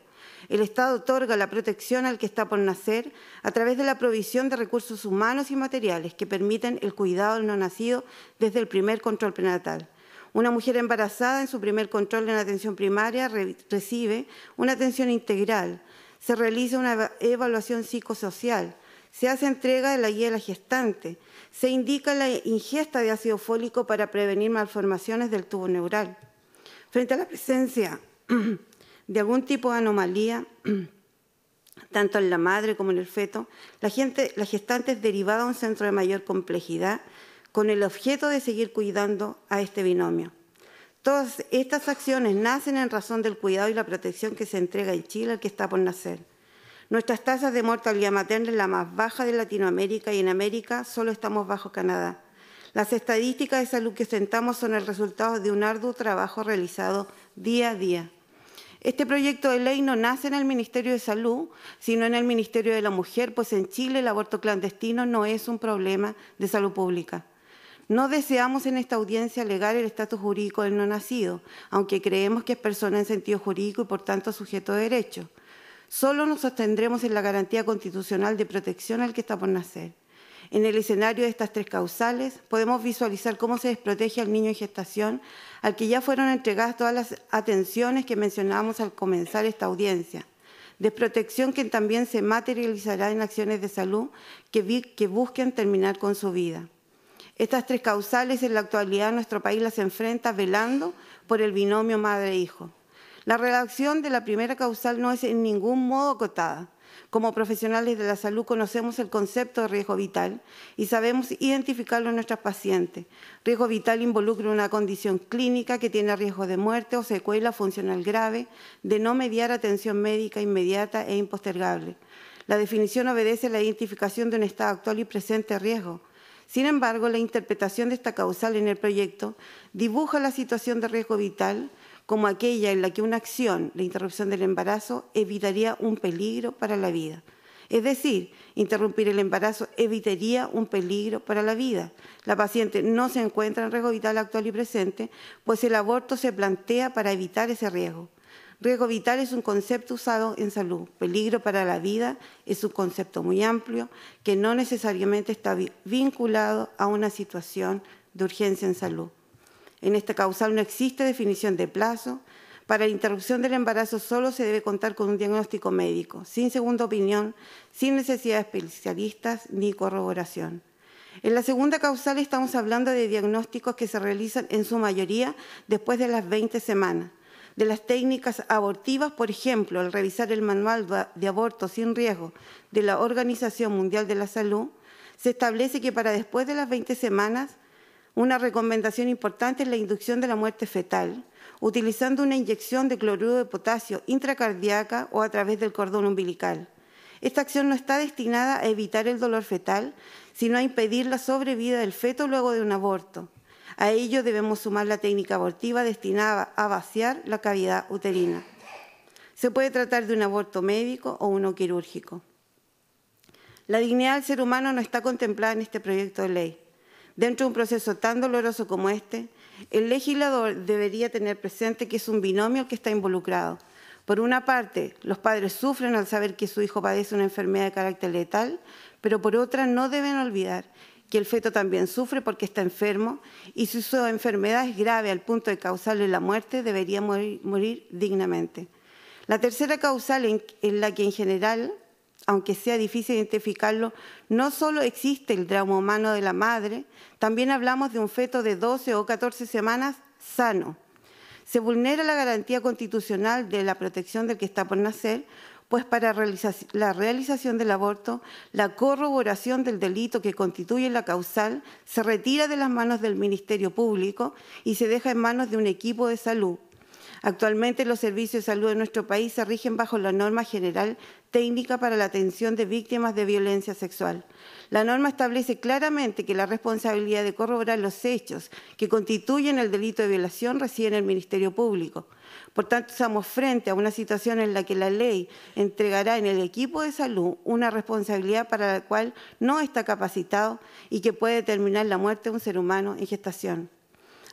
El Estado otorga la protección al que está por nacer a través de la provisión de recursos humanos y materiales que permiten el cuidado del no nacido desde el primer control prenatal. Una mujer embarazada en su primer control en atención primaria recibe una atención integral, se realiza una evaluación psicosocial, se hace entrega de la guía de la gestante, se indica la ingesta de ácido fólico para prevenir malformaciones del tubo neural. Frente a la presencia de algún tipo de anomalía, tanto en la madre como en el feto, la gestante es derivada a un centro de mayor complejidad con el objeto de seguir cuidando a este binomio. Todas estas acciones nacen en razón del cuidado y la protección que se entrega en Chile al que está por nacer. Nuestras tasas de mortalidad materna es la más baja de Latinoamérica y en América solo estamos bajo Canadá. Las estadísticas de salud que ostentamos son el resultado de un arduo trabajo realizado día a día. Este proyecto de ley no nace en el Ministerio de Salud, sino en el Ministerio de la Mujer, pues en Chile el aborto clandestino no es un problema de salud pública. No deseamos en esta audiencia alegar el estatus jurídico del no nacido, aunque creemos que es persona en sentido jurídico y por tanto sujeto de derecho. Solo nos sostendremos en la garantía constitucional de protección al que está por nacer. En el escenario de estas tres causales, podemos visualizar cómo se desprotege al niño en gestación, al que ya fueron entregadas todas las atenciones que mencionamos al comenzar esta audiencia. Desprotección que también se materializará en acciones de salud que busquen terminar con su vida. Estas tres causales en la actualidad nuestro país las enfrenta velando por el binomio madre-hijo. La redacción de la primera causal no es en ningún modo acotada. Como profesionales de la salud conocemos el concepto de riesgo vital y sabemos identificarlo en nuestras pacientes. Riesgo vital involucra una condición clínica que tiene riesgo de muerte o secuela funcional grave, de no mediar atención médica inmediata e impostergable. La definición obedece a la identificación de un estado actual y presente de riesgo. Sin embargo, la interpretación de esta causal en el proyecto dibuja la situación de riesgo vital como aquella en la que una acción, la interrupción del embarazo, evitaría un peligro para la vida. Es decir, interrumpir el embarazo evitaría un peligro para la vida. La paciente no se encuentra en riesgo vital actual y presente, pues el aborto se plantea para evitar ese riesgo. Riesgo vital es un concepto usado en salud. Peligro para la vida es un concepto muy amplio que no necesariamente está vinculado a una situación de urgencia en salud. En esta causal no existe definición de plazo. Para la interrupción del embarazo solo se debe contar con un diagnóstico médico, sin segunda opinión, sin necesidad de especialistas ni corroboración. En la segunda causal estamos hablando de diagnósticos que se realizan en su mayoría después de las 20 semanas. De las técnicas abortivas, por ejemplo, al revisar el manual de aborto sin riesgo de la Organización Mundial de la Salud, se establece que para después de las 20 semanas una recomendación importante es la inducción de la muerte fetal, utilizando una inyección de cloruro de potasio intracardíaca o a través del cordón umbilical. Esta acción no está destinada a evitar el dolor fetal, sino a impedir la sobrevida del feto luego de un aborto. A ello debemos sumar la técnica abortiva destinada a vaciar la cavidad uterina. Se puede tratar de un aborto médico o uno quirúrgico. La dignidad del ser humano no está contemplada en este proyecto de ley. Dentro de un proceso tan doloroso como este, el legislador debería tener presente que es un binomio el que está involucrado. Por una parte, los padres sufren al saber que su hijo padece una enfermedad de carácter letal, pero por otra no deben olvidar que el feto también sufre porque está enfermo y si su enfermedad es grave al punto de causarle la muerte, debería morir dignamente. La tercera causal en la que en general, aunque sea difícil identificarlo, no solo existe el drama humano de la madre, también hablamos de un feto de 12 o 14 semanas sano. Se vulnera la garantía constitucional de la protección del que está por nacer, pues para la realización del aborto, la corroboración del delito que constituye la causal se retira de las manos del Ministerio Público y se deja en manos de un equipo de salud. Actualmente los servicios de salud de nuestro país se rigen bajo la norma general técnica para la atención de víctimas de violencia sexual. La norma establece claramente que la responsabilidad de corroborar los hechos que constituyen el delito de violación reside en el Ministerio Público. Por tanto, estamos frente a una situación en la que la ley entregará en el equipo de salud una responsabilidad para la cual no está capacitado y que puede determinar la muerte de un ser humano en gestación.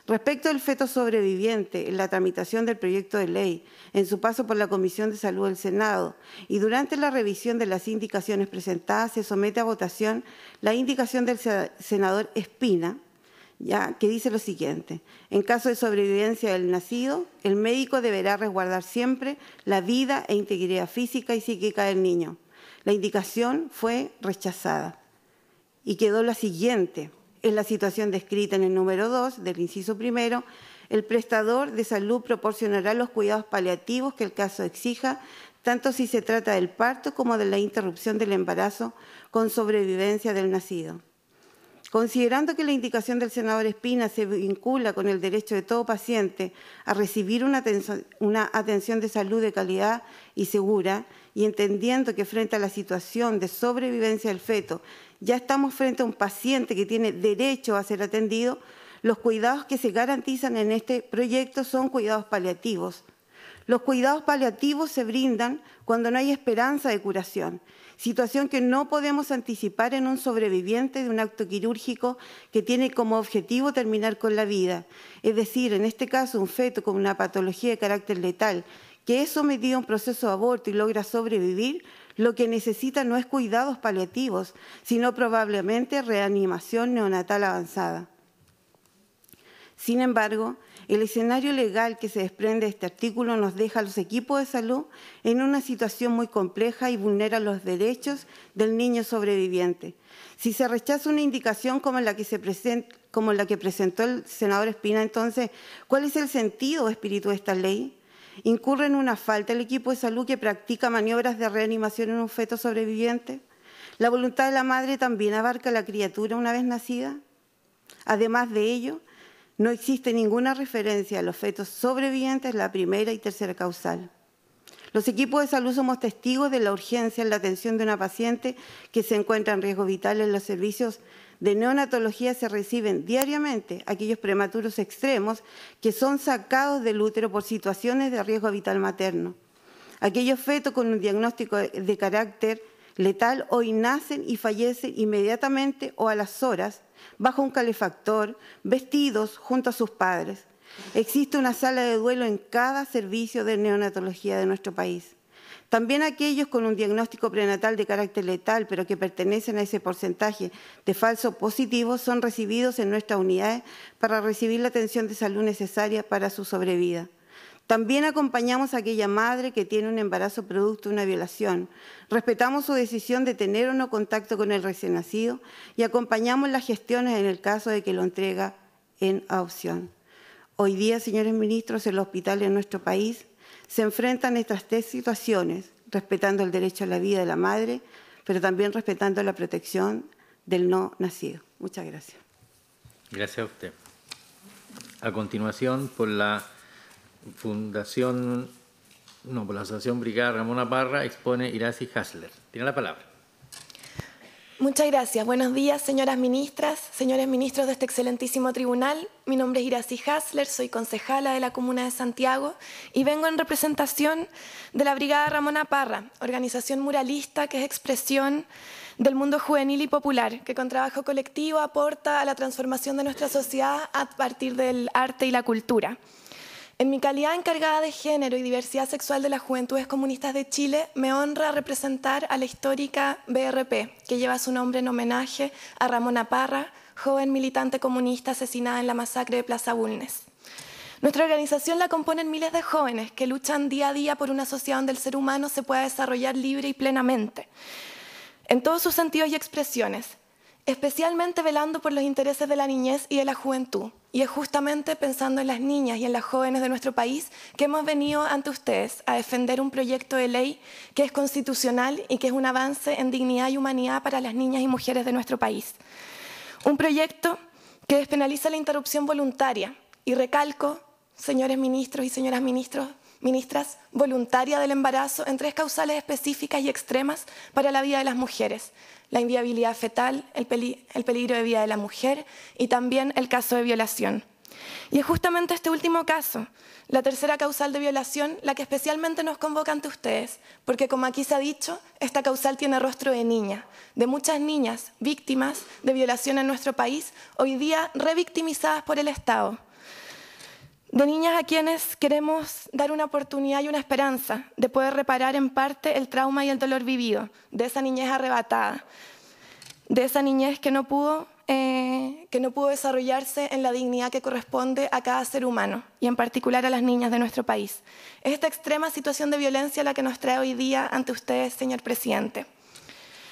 Respecto al feto sobreviviente, en la tramitación del proyecto de ley, en su paso por la Comisión de Salud del Senado y durante la revisión de las indicaciones presentadas, se somete a votación la indicación del senador Espina, que dice lo siguiente: en caso de sobrevivencia del nacido, el médico deberá resguardar siempre la vida e integridad física y psíquica del niño. La indicación fue rechazada y quedó la siguiente. En la situación descrita en el número 2 del inciso primero, el prestador de salud proporcionará los cuidados paliativos que el caso exija, tanto si se trata del parto como de la interrupción del embarazo con sobrevivencia del nacido. Considerando que la indicación del senador Espina se vincula con el derecho de todo paciente a recibir una atención de salud de calidad y segura, y entendiendo que frente a la situación de sobrevivencia del feto ya estamos frente a un paciente que tiene derecho a ser atendido, los cuidados que se garantizan en este proyecto son cuidados paliativos. Los cuidados paliativos se brindan cuando no hay esperanza de curación, situación que no podemos anticipar en un sobreviviente de un acto quirúrgico que tiene como objetivo terminar con la vida. Es decir, en este caso, un feto con una patología de carácter letal que es sometido a un proceso de aborto y logra sobrevivir, lo que necesita no es cuidados paliativos, sino probablemente reanimación neonatal avanzada. Sin embargo, el escenario legal que se desprende de este artículo nos deja a los equipos de salud en una situación muy compleja y vulnera los derechos del niño sobreviviente. Si se rechaza una indicación como la que presentó el senador Espina, entonces, ¿cuál es el sentido o espíritu de esta ley? ¿Incurre en una falta el equipo de salud que practica maniobras de reanimación en un feto sobreviviente? ¿La voluntad de la madre también abarca a la criatura una vez nacida? Además de ello, no existe ninguna referencia a los fetos sobrevivientes en la primera y tercera causal. Los equipos de salud somos testigos de la urgencia en la atención de una paciente que se encuentra en riesgo vital. En los servicios de neonatología se reciben diariamente aquellos prematuros extremos que son sacados del útero por situaciones de riesgo vital materno. Aquellos fetos con un diagnóstico de carácter letal hoy nacen y fallecen inmediatamente o a las horas bajo un calefactor, vestidos junto a sus padres. Existe una sala de duelo en cada servicio de neonatología de nuestro país. También aquellos con un diagnóstico prenatal de carácter letal, pero que pertenecen a ese porcentaje de falso positivo, son recibidos en nuestras unidades para recibir la atención de salud necesaria para su sobrevida. También acompañamos a aquella madre que tiene un embarazo producto de una violación. Respetamos su decisión de tener o no contacto con el recién nacido y acompañamos las gestiones en el caso de que lo entrega en adopción. Hoy día, señores ministros, en los hospitales de nuestro país se enfrentan estas tres situaciones, respetando el derecho a la vida de la madre, pero también respetando la protección del no nacido. Muchas gracias. Gracias a usted. A continuación, por la Asociación Brigada Ramona Parra, expone Iracy Hasler. Tiene la palabra. Muchas gracias. Buenos días, señoras ministras, señores ministros de este excelentísimo tribunal. Mi nombre es Iracy Hasler, soy concejala de la Comuna de Santiago y vengo en representación de la Brigada Ramona Parra, organización muralista que es expresión del mundo juvenil y popular, que con trabajo colectivo aporta a la transformación de nuestra sociedad a partir del arte y la cultura. En mi calidad de encargada de género y diversidad sexual de las Juventudes Comunistas de Chile, me honra representar a la histórica BRP, que lleva su nombre en homenaje a Ramona Parra, joven militante comunista asesinada en la masacre de Plaza Bulnes. Nuestra organización la componen miles de jóvenes que luchan día a día por una sociedad donde el ser humano se pueda desarrollar libre y plenamente, en todos sus sentidos y expresiones, especialmente velando por los intereses de la niñez y de la juventud. Y es justamente pensando en las niñas y en las jóvenes de nuestro país que hemos venido ante ustedes a defender un proyecto de ley que es constitucional y que es un avance en dignidad y humanidad para las niñas y mujeres de nuestro país. Un proyecto que despenaliza la interrupción voluntaria y recalco, señores ministros y señoras ministras, voluntaria del embarazo en tres causales específicas y extremas para la vida de las mujeres: la inviabilidad fetal, el peligro de vida de la mujer y también el caso de violación. Y es justamente este último caso, la tercera causal de violación, la que especialmente nos convoca ante ustedes, porque como aquí se ha dicho, esta causal tiene rostro de niña, de muchas niñas víctimas de violación en nuestro país, hoy día revictimizadas por el Estado. De niñas a quienes queremos dar una oportunidad y una esperanza de poder reparar en parte el trauma y el dolor vivido, de esa niñez arrebatada, de esa niñez que no pudo desarrollarse en la dignidad que corresponde a cada ser humano, y en particular a las niñas de nuestro país. Es esta extrema situación de violencia la que nos trae hoy día ante ustedes, señor presidente.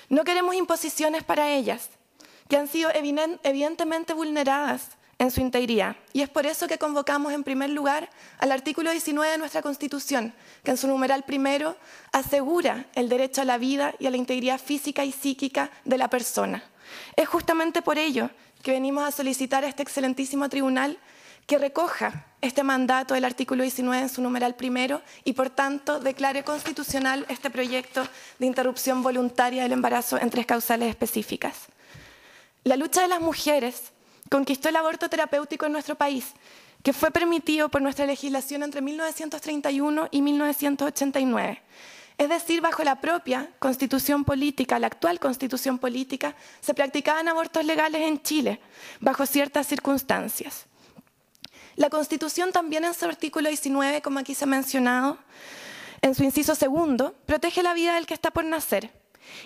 No queremos imposiciones para ellas, que han sido evidentemente vulneradas en su integridad, y es por eso que convocamos en primer lugar al artículo 19 de nuestra Constitución, que en su numeral primero asegura el derecho a la vida y a la integridad física y psíquica de la persona. Es justamente por ello que venimos a solicitar a este excelentísimo tribunal que recoja este mandato del artículo 19 en su numeral primero y, por tanto, declare constitucional este proyecto de interrupción voluntaria del embarazo en 3 causales específicas. La lucha de las mujeres conquistó el aborto terapéutico en nuestro país, que fue permitido por nuestra legislación entre 1931 y 1989. Es decir, bajo la propia Constitución política, la actual Constitución política, se practicaban abortos legales en Chile, bajo ciertas circunstancias. La Constitución también en su artículo 19, como aquí se ha mencionado, en su inciso segundo, protege la vida del que está por nacer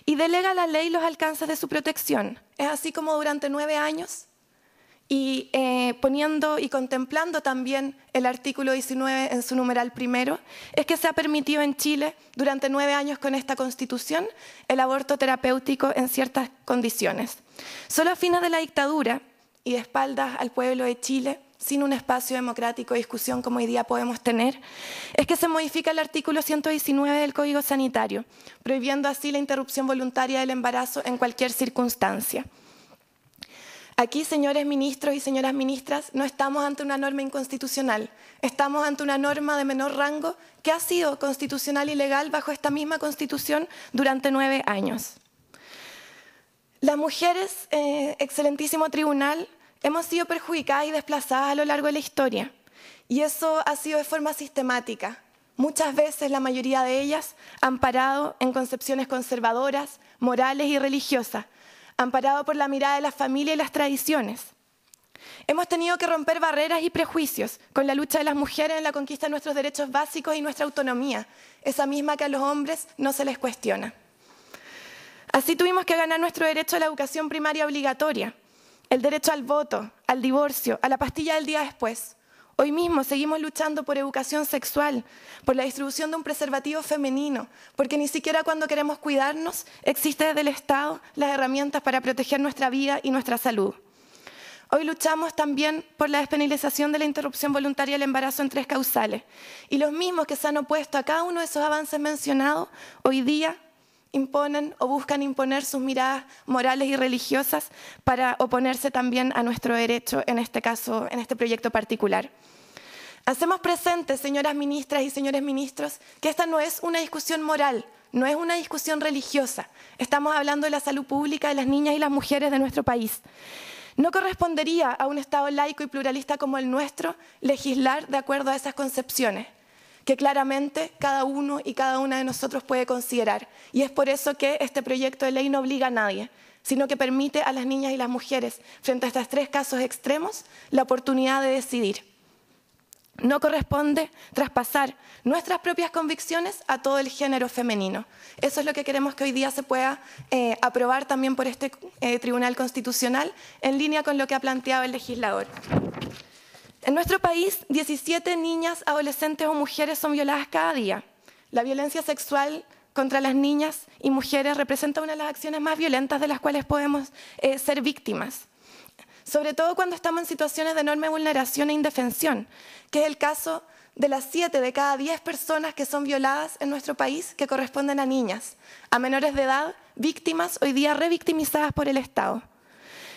y delega a la ley los alcances de su protección. Es así como durante 9 años, y poniendo y contemplando también el artículo 19 en su numeral primero, es que se ha permitido en Chile durante 9 años con esta Constitución el aborto terapéutico en ciertas condiciones. Solo a fines de la dictadura y de espaldas al pueblo de Chile, sin un espacio democrático de discusión como hoy día podemos tener, es que se modifica el artículo 119 del Código Sanitario, prohibiendo así la interrupción voluntaria del embarazo en cualquier circunstancia. Aquí, señores ministros y señoras ministras, no estamos ante una norma inconstitucional, estamos ante una norma de menor rango que ha sido constitucional y legal bajo esta misma Constitución durante 9 años. Las mujeres, excelentísimo tribunal, hemos sido perjudicadas y desplazadas a lo largo de la historia, y eso ha sido de forma sistemática. Muchas veces la mayoría de ellas han parado en concepciones conservadoras, morales y religiosas, amparado por la mirada de la familia y las tradiciones. Hemos tenido que romper barreras y prejuicios con la lucha de las mujeres en la conquista de nuestros derechos básicos y nuestra autonomía, esa misma que a los hombres no se les cuestiona. Así tuvimos que ganar nuestro derecho a la educación primaria obligatoria, el derecho al voto, al divorcio, a la pastilla del día después. Hoy mismo seguimos luchando por educación sexual, por la distribución de un preservativo femenino, porque ni siquiera cuando queremos cuidarnos existe desde el Estado las herramientas para proteger nuestra vida y nuestra salud. Hoy luchamos también por la despenalización de la interrupción voluntaria del embarazo en 3 causales. Y los mismos que se han opuesto a cada uno de esos avances mencionados, hoy día imponen o buscan imponer sus miradas morales y religiosas para oponerse también a nuestro derecho, en este caso, en este proyecto particular. Hacemos presentes, señoras ministras y señores ministros, que esta no es una discusión moral, no es una discusión religiosa. Estamos hablando de la salud pública de las niñas y las mujeres de nuestro país. No correspondería a un Estado laico y pluralista como el nuestro legislar de acuerdo a esas concepciones, que claramente cada uno y cada una de nosotros puede considerar. Y es por eso que este proyecto de ley no obliga a nadie, sino que permite a las niñas y las mujeres, frente a estos 3 casos extremos, la oportunidad de decidir. No corresponde traspasar nuestras propias convicciones a todo el género femenino. Eso es lo que queremos que hoy día se pueda aprobar también por este Tribunal Constitucional, en línea con lo que ha planteado el legislador. En nuestro país, 17 niñas, adolescentes o mujeres son violadas cada día. La violencia sexual contra las niñas y mujeres representa una de las acciones más violentas de las cuales podemos ser víctimas, sobre todo cuando estamos en situaciones de enorme vulneración e indefensión, que es el caso de las 7 de cada 10 personas que son violadas en nuestro país, que corresponden a niñas, a menores de edad, víctimas hoy día revictimizadas por el Estado.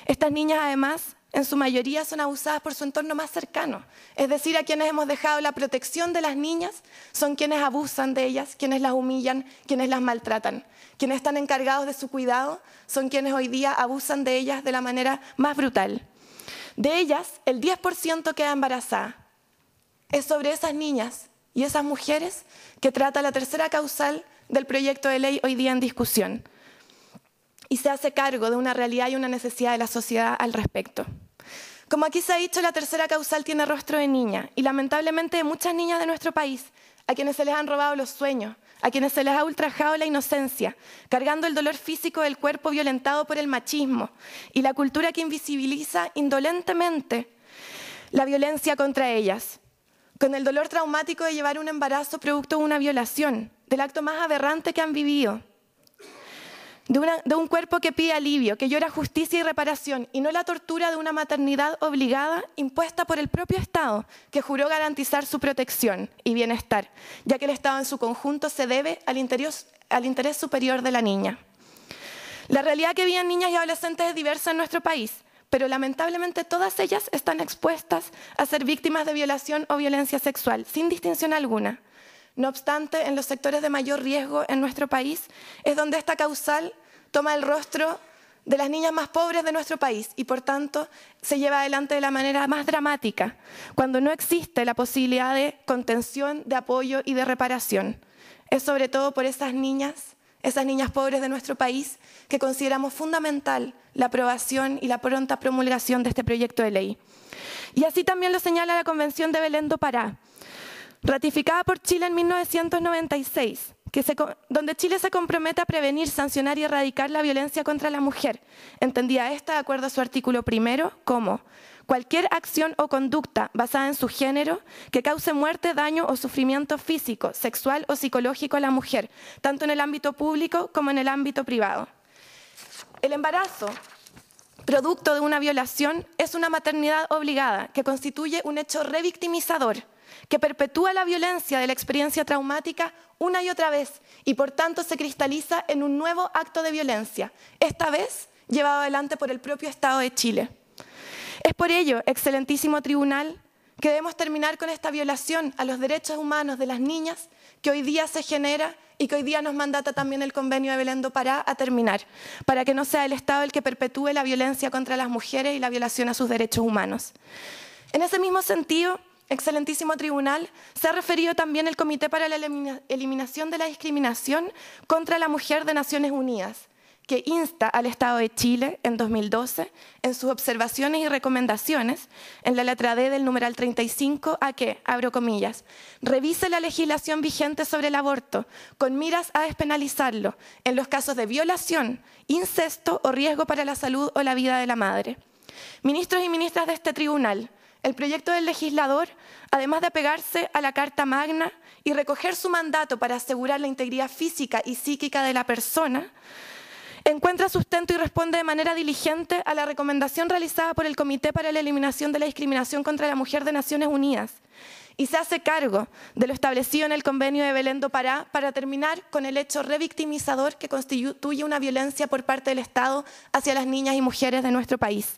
Estas niñas, además, en su mayoría son abusadas por su entorno más cercano, es decir, a quienes hemos dejado la protección de las niñas son quienes abusan de ellas, quienes las humillan, quienes las maltratan. Quienes están encargados de su cuidado son quienes hoy día abusan de ellas de la manera más brutal. De ellas, el 10% queda embarazada. Es sobre esas niñas y esas mujeres que trata la tercera causal del proyecto de ley hoy día en discusión. Y se hace cargo de una realidad y una necesidad de la sociedad al respecto. Como aquí se ha dicho, la tercera causal tiene rostro de niña y lamentablemente de muchas niñas de nuestro país, a quienes se les han robado los sueños, a quienes se les ha ultrajado la inocencia, cargando el dolor físico del cuerpo violentado por el machismo y la cultura que invisibiliza indolentemente la violencia contra ellas, con el dolor traumático de llevar un embarazo producto de una violación, del acto más aberrante que han vivido, de un cuerpo que pide alivio, que llora justicia y reparación, y no la tortura de una maternidad obligada impuesta por el propio Estado, que juró garantizar su protección y bienestar, ya que el Estado en su conjunto se debe al interés superior de la niña. La realidad que viven niñas y adolescentes es diversa en nuestro país, pero lamentablemente todas ellas están expuestas a ser víctimas de violación o violencia sexual, sin distinción alguna. No obstante, en los sectores de mayor riesgo en nuestro país es donde esta causal toma el rostro de las niñas más pobres de nuestro país y, por tanto, se lleva adelante de la manera más dramática, cuando no existe la posibilidad de contención, de apoyo y de reparación. Es sobre todo por esas niñas pobres de nuestro país, que consideramos fundamental la aprobación y la pronta promulgación de este proyecto de ley. Y así también lo señala la Convención de Belén do Pará, ratificada por Chile en 1996, donde Chile se compromete a prevenir, sancionar y erradicar la violencia contra la mujer, entendida esta de acuerdo a su artículo 1 como cualquier acción o conducta basada en su género que cause muerte, daño o sufrimiento físico, sexual o psicológico a la mujer, tanto en el ámbito público como en el ámbito privado. El embarazo, producto de una violación, es una maternidad obligada que constituye un hecho revictimizador, que perpetúa la violencia de la experiencia traumática una y otra vez y por tanto se cristaliza en un nuevo acto de violencia, esta vez llevado adelante por el propio Estado de Chile. Es por ello, excelentísimo tribunal, que debemos terminar con esta violación a los derechos humanos de las niñas que hoy día se genera y que hoy día nos mandata también el convenio de Belén do Pará a terminar, para que no sea el Estado el que perpetúe la violencia contra las mujeres y la violación a sus derechos humanos. En ese mismo sentido, excelentísimo tribunal, se ha referido también el Comité para la Eliminación de la Discriminación contra la Mujer de Naciones Unidas, que insta al Estado de Chile en 2012, en sus observaciones y recomendaciones, en la letra D del numeral 35, a que, abro comillas, revise la legislación vigente sobre el aborto con miras a despenalizarlo en los casos de violación, incesto o riesgo para la salud o la vida de la madre. Ministros y ministras de este tribunal, el proyecto del legislador, además de apegarse a la Carta Magna y recoger su mandato para asegurar la integridad física y psíquica de la persona, encuentra sustento y responde de manera diligente a la recomendación realizada por el Comité para la Eliminación de la Discriminación contra la Mujer de Naciones Unidas y se hace cargo de lo establecido en el convenio de Belén do Pará para terminar con el hecho revictimizador que constituye una violencia por parte del Estado hacia las niñas y mujeres de nuestro país.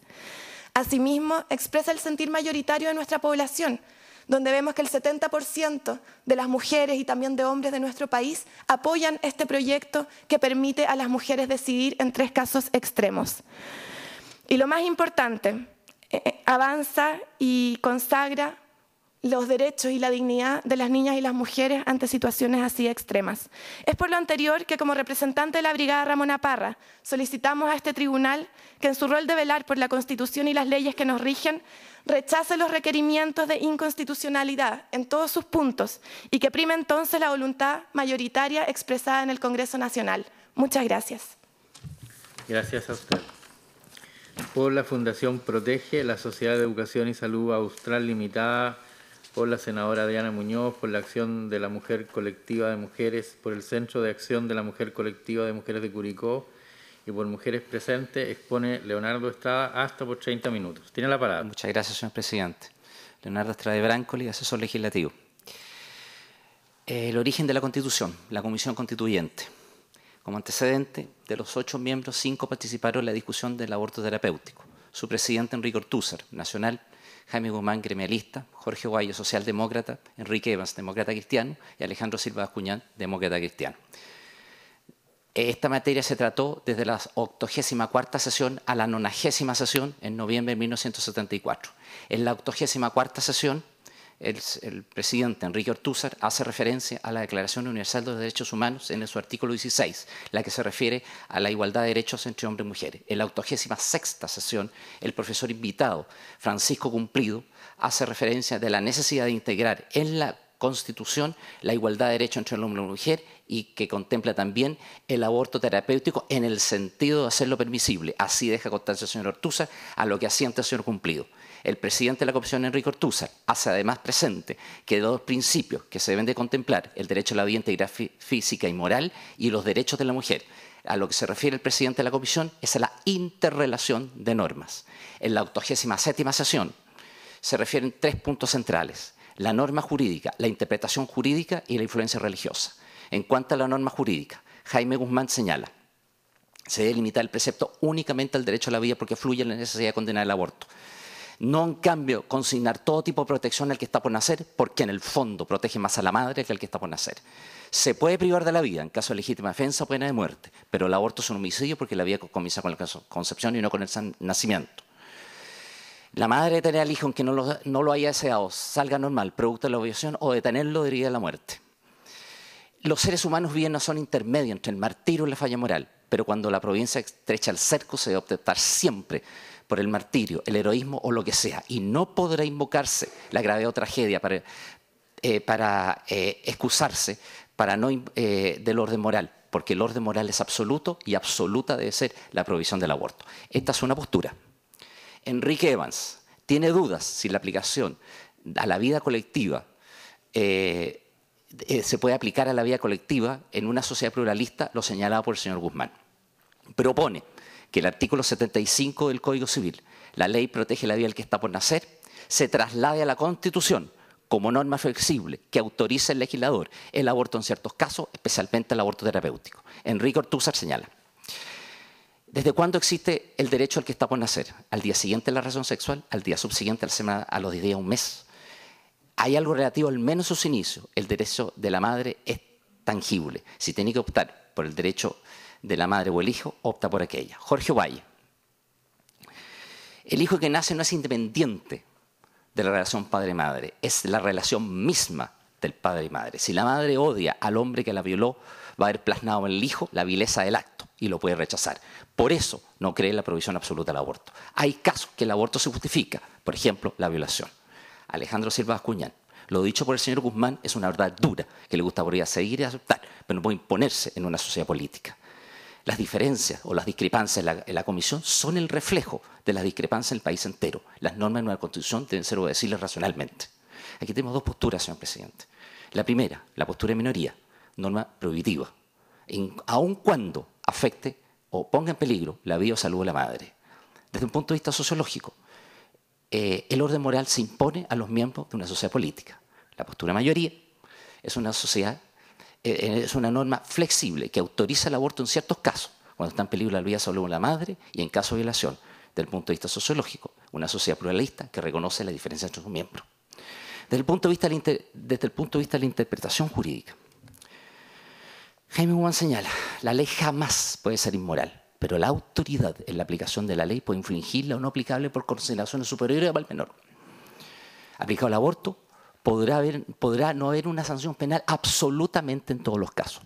Asimismo, expresa el sentir mayoritario de nuestra población, donde vemos que el 70% de las mujeres y también de hombres de nuestro país apoyan este proyecto que permite a las mujeres decidir en 3 casos extremos. Y lo más importante, avanza y consagra los derechos y la dignidad de las niñas y las mujeres ante situaciones así extremas. Es por lo anterior que, como representante de la Brigada Ramona Parra, solicitamos a este tribunal que, en su rol de velar por la Constitución y las leyes que nos rigen, rechace los requerimientos de inconstitucionalidad en todos sus puntos y que prime entonces la voluntad mayoritaria expresada en el Congreso Nacional. Muchas gracias. Gracias a usted. Por la Fundación Protege, la Sociedad de Educación y Salud Austral Limitada, por la senadora Diana Muñoz, por la Acción de la Mujer Colectiva de Mujeres, por el Centro de Acción de la Mujer Colectiva de Mujeres de Curicó y por Mujeres Presentes, expone Leonardo Estrada hasta por 30 minutos. Tiene la palabra. Muchas gracias, señor presidente. Leonardo Estrada de Brancoli, asesor legislativo. El origen de la Constitución, la Comisión Constituyente. Como antecedente, de los 8 miembros, 5 participaron en la discusión del aborto terapéutico. Su presidente, Enrique Ortúzar, nacional, Jaime Guzmán, gremialista, Jorge Guayo, Esta materia se trató desde la 84ª sesión a la 90ª sesión en noviembre de 1974. En la 84ª sesión, el presidente Enrique Ortúzar hace referencia a la Declaración Universal de los Derechos Humanos en su artículo 16, la que se refiere a la igualdad de derechos entre hombres y mujeres. En la 86ª sesión, el profesor invitado Francisco Cumplido hace referencia de la necesidad de integrar en la Constitución la igualdad de derechos entre el hombre y la mujer y que contempla también el aborto terapéutico en el sentido de hacerlo permisible. Así deja constancia el señor Ortúzar, a lo que asiente el señor Cumplido. El presidente de la Comisión, Enrique Ortúzar, hace además presente que dos principios que se deben de contemplar, el derecho a la vida integral física y moral y los derechos de la mujer. A lo que se refiere el presidente de la Comisión es a la interrelación de normas. En la 87ª sesión se refieren 3 puntos centrales: la norma jurídica, la interpretación jurídica y la influencia religiosa. En cuanto a la norma jurídica, Jaime Guzmán señala: se debe limitar el precepto únicamente al derecho a la vida porque fluye la necesidad de condenar el aborto. No, en cambio, consignar todo tipo de protección al que está por nacer, porque en el fondo protege más a la madre que al que está por nacer. Se puede privar de la vida en caso de legítima defensa o pena de muerte, pero el aborto es un homicidio porque la vida comienza con la concepción y no con el nacimiento. La madre de tener al hijo aunque no lo haya deseado, salga normal, producto de la violación, o detenerlo deriva de la muerte. Los seres humanos viven en una zona intermedia entre el martirio y la falla moral, pero cuando la providencia estrecha el cerco se debe optar siempre por el martirio, el heroísmo o lo que sea, y no podrá invocarse la gravedad o tragedia para excusarse del orden moral, porque el orden moral es absoluto y absoluta debe ser la prohibición del aborto. Esta es una postura. Enrique Evans tiene dudas si la aplicación a la vida colectiva se puede aplicar a la vida colectiva en una sociedad pluralista, lo señalado por el señor Guzmán. Propone que el artículo 75 del Código Civil, la ley protege la vida del que está por nacer, se traslade a la Constitución como norma flexible que autorice al legislador el aborto en ciertos casos, especialmente el aborto terapéutico. Enrique Ortúzar señala: ¿desde cuándo existe el derecho al que está por nacer? ¿Al día siguiente de la relación sexual? ¿Al día subsiguiente a la semana? ¿A los 10 días? ¿Un mes? Hay algo relativo, al menos sus inicios. El derecho de la madre es tangible. Si tiene que optar por el derecho de la madre o el hijo, opta por aquella. Jorge Valle: el hijo que nace no es independiente de la relación padre-madre, es la relación misma del padre y madre. Si la madre odia al hombre que la violó, va a haber plasmado en el hijo la vileza del acto y lo puede rechazar. Por eso no cree en la prohibición absoluta del aborto. Hay casos que el aborto se justifica, por ejemplo, la violación. Alejandro Silva Bascuñán: lo dicho por el señor Guzmán es una verdad dura que le gustaría seguir y aceptar, pero no puede imponerse en una sociedad política. Las diferencias o las discrepancias en la comisión son el reflejo de las discrepancias en el país entero. Las normas de nuestra Constitución deben ser obedecibles racionalmente. Aquí tenemos dos posturas, señor presidente. La primera, la postura de minoría, norma prohibitiva, aun cuando afecte o ponga en peligro la vida o salud de la madre. Desde un punto de vista sociológico, el orden moral se impone a los miembros de una sociedad política. La postura de mayoría es una norma flexible que autoriza el aborto en ciertos casos, cuando está en peligro la vida o salud de la madre y en caso de violación. Desde el punto de vista sociológico, una sociedad pluralista que reconoce la diferencia entre sus miembros. Desde el punto de vista de la interpretación jurídica, Jaime Guzmán señala: la ley jamás puede ser inmoral, pero la autoridad en la aplicación de la ley puede infringirla o no aplicable por consideraciones superiores al menor. Aplicado al aborto, podrá no haber una sanción penal absolutamente en todos los casos.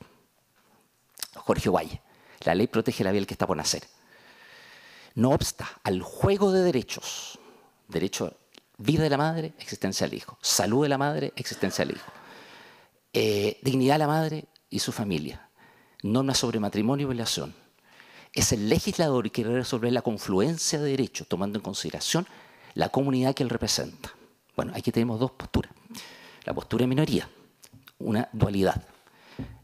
Jorge Valle: la ley protege la vida del que está por nacer. No obsta al juego de derechos: derecho, vida de la madre, existencia del hijo; salud de la madre, existencia del hijo; dignidad de la madre y su familia; normas sobre matrimonio y violación. Es el legislador que quiere resolver la confluencia de derechos, tomando en consideración la comunidad que él representa. Bueno, aquí tenemos dos posturas. La postura de minoría, una dualidad.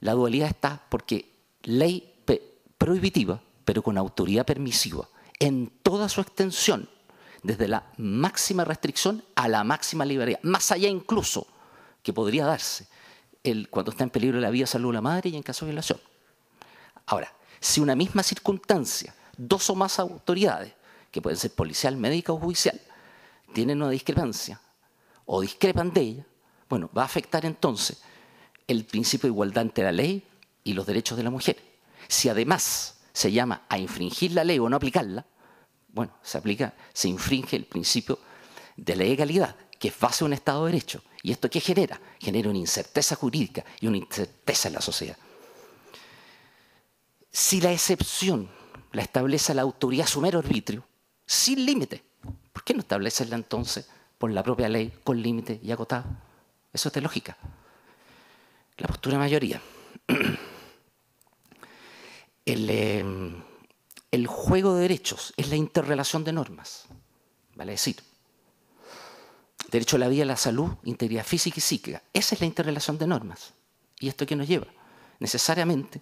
La dualidad está porque ley prohibitiva, pero con autoridad permisiva, en toda su extensión, desde la máxima restricción a la máxima libertad, más allá incluso que podría darse cuando está en peligro la vida o salud de la madre y en caso de violación. Ahora, si una misma circunstancia, dos o más autoridades, que pueden ser policial, médica o judicial, tienen una discrepancia o discrepan de ella, bueno, va a afectar entonces el principio de igualdad ante la ley y los derechos de la mujer. Si además se llama a infringir la ley o no aplicarla, bueno, se infringe el principio de la legalidad, que es base de un Estado de Derecho. ¿Y esto qué genera? Genera una incerteza jurídica y una incerteza en la sociedad. Si la excepción la establece la autoridad a su mero arbitrio, sin límite, ¿por qué no establecerla entonces por la propia ley, con límite y acotado? Eso es de lógica. La postura de mayoría. El juego de derechos es la interrelación de normas. Vale decir, derecho a la vida, a la salud, integridad física y psíquica. Esa es la interrelación de normas. ¿Y esto qué nos lleva? Necesariamente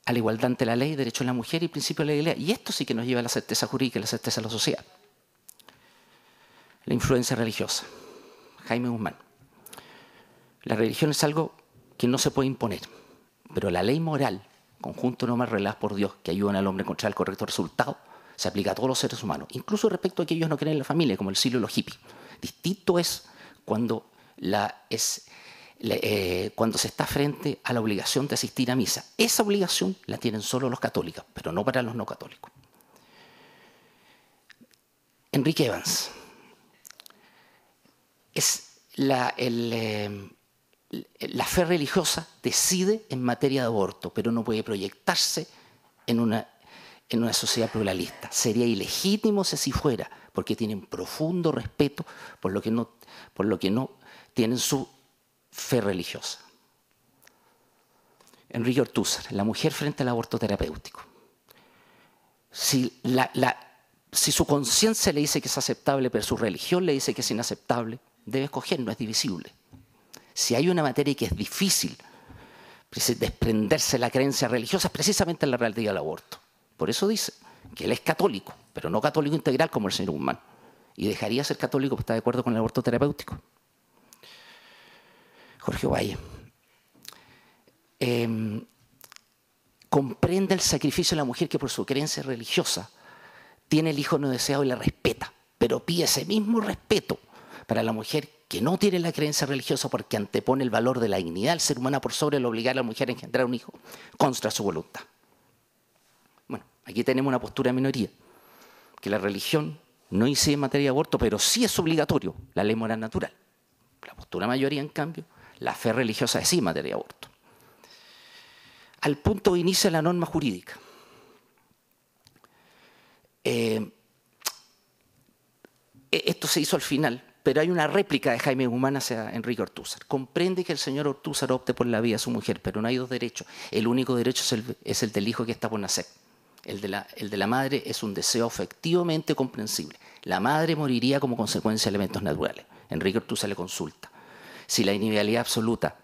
a la igualdad ante la ley, derecho de la mujer y principio de la legalidad. Y esto sí que nos lleva a la certeza jurídica y la certeza de la sociedad. La influencia religiosa. Jaime Guzmán. La religión es algo que no se puede imponer, pero la ley moral, conjunto de normas reveladas por Dios que ayudan al hombre a encontrar el correcto resultado, se aplica a todos los seres humanos, incluso respecto a aquellos que no creen en la familia, como el siglo de los hippies. Distinto es cuando cuando se está frente a la obligación de asistir a misa. Esa obligación la tienen solo los católicos, pero no para los no católicos. Enrique Evans. La fe religiosa decide en materia de aborto, pero no puede proyectarse en una sociedad pluralista. Sería ilegítimo si así fuera, porque tienen profundo respeto por lo que no tienen su fe religiosa. Enrique Ortúzar, la mujer frente al aborto terapéutico. Si su conciencia le dice que es aceptable, pero su religión le dice que es inaceptable, debe escoger, no es divisible. Si hay una materia que es difícil desprenderse de la creencia religiosa, es precisamente la realidad del aborto. Por eso dice que él es católico, pero no católico integral como el señor Guzmán. Y dejaría de ser católico porque está de acuerdo con el aborto terapéutico. Jorge Valle. Comprende el sacrificio de la mujer que por su creencia religiosa tiene el hijo no deseado y la respeta, pero pide ese mismo respeto para la mujer que no tiene la creencia religiosa porque antepone el valor de la dignidad del ser humano por sobre el obligar a la mujer a engendrar un hijo contra su voluntad. Bueno, aquí tenemos una postura de minoría, que la religión no incide en materia de aborto, pero sí es obligatorio la ley moral natural. La postura de mayoría, en cambio, la fe religiosa es sí en materia de aborto. Al punto de inicio de la norma jurídica. Esto se hizo al final, pero hay una réplica de Jaime Guzmán hacia Enrique Ortúzar. Comprende que el señor Ortúzar opte por la vida de su mujer, pero no hay dos derechos. El único derecho es el del hijo que está por nacer. El de la madre es un deseo efectivamente comprensible. La madre moriría como consecuencia de elementos naturales. Enrique Ortúzar le consulta si la inviolabilidad absoluta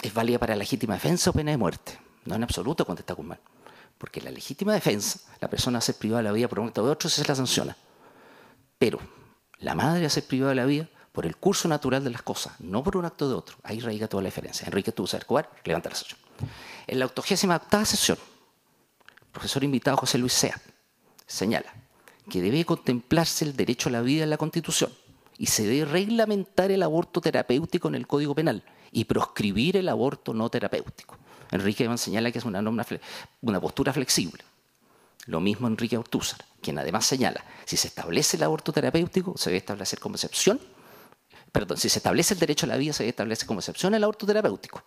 es válida para legítima defensa o pena de muerte. No en absoluto, contesta Guzmán. Porque la legítima defensa, la persona a ser privada de la vida por un acto de otro, se la sanciona. Pero la madre a ser privada de la vida por el curso natural de las cosas, no por un acto de otro. Ahí radica toda la diferencia. Enrique Ortúzar Escobar levanta la sesión. En la 88ª sesión, el profesor invitado José Luis Sea señala que debe contemplarse el derecho a la vida en la Constitución y se debe reglamentar el aborto terapéutico en el Código Penal y proscribir el aborto no terapéutico. Enrique Evans señala que es una postura flexible. Lo mismo Enrique Ortúzar, quien además señala, si se establece el aborto terapéutico, se debe establecer como excepción, si se establece el derecho a la vida, se debe establecer como excepción el aborto terapéutico.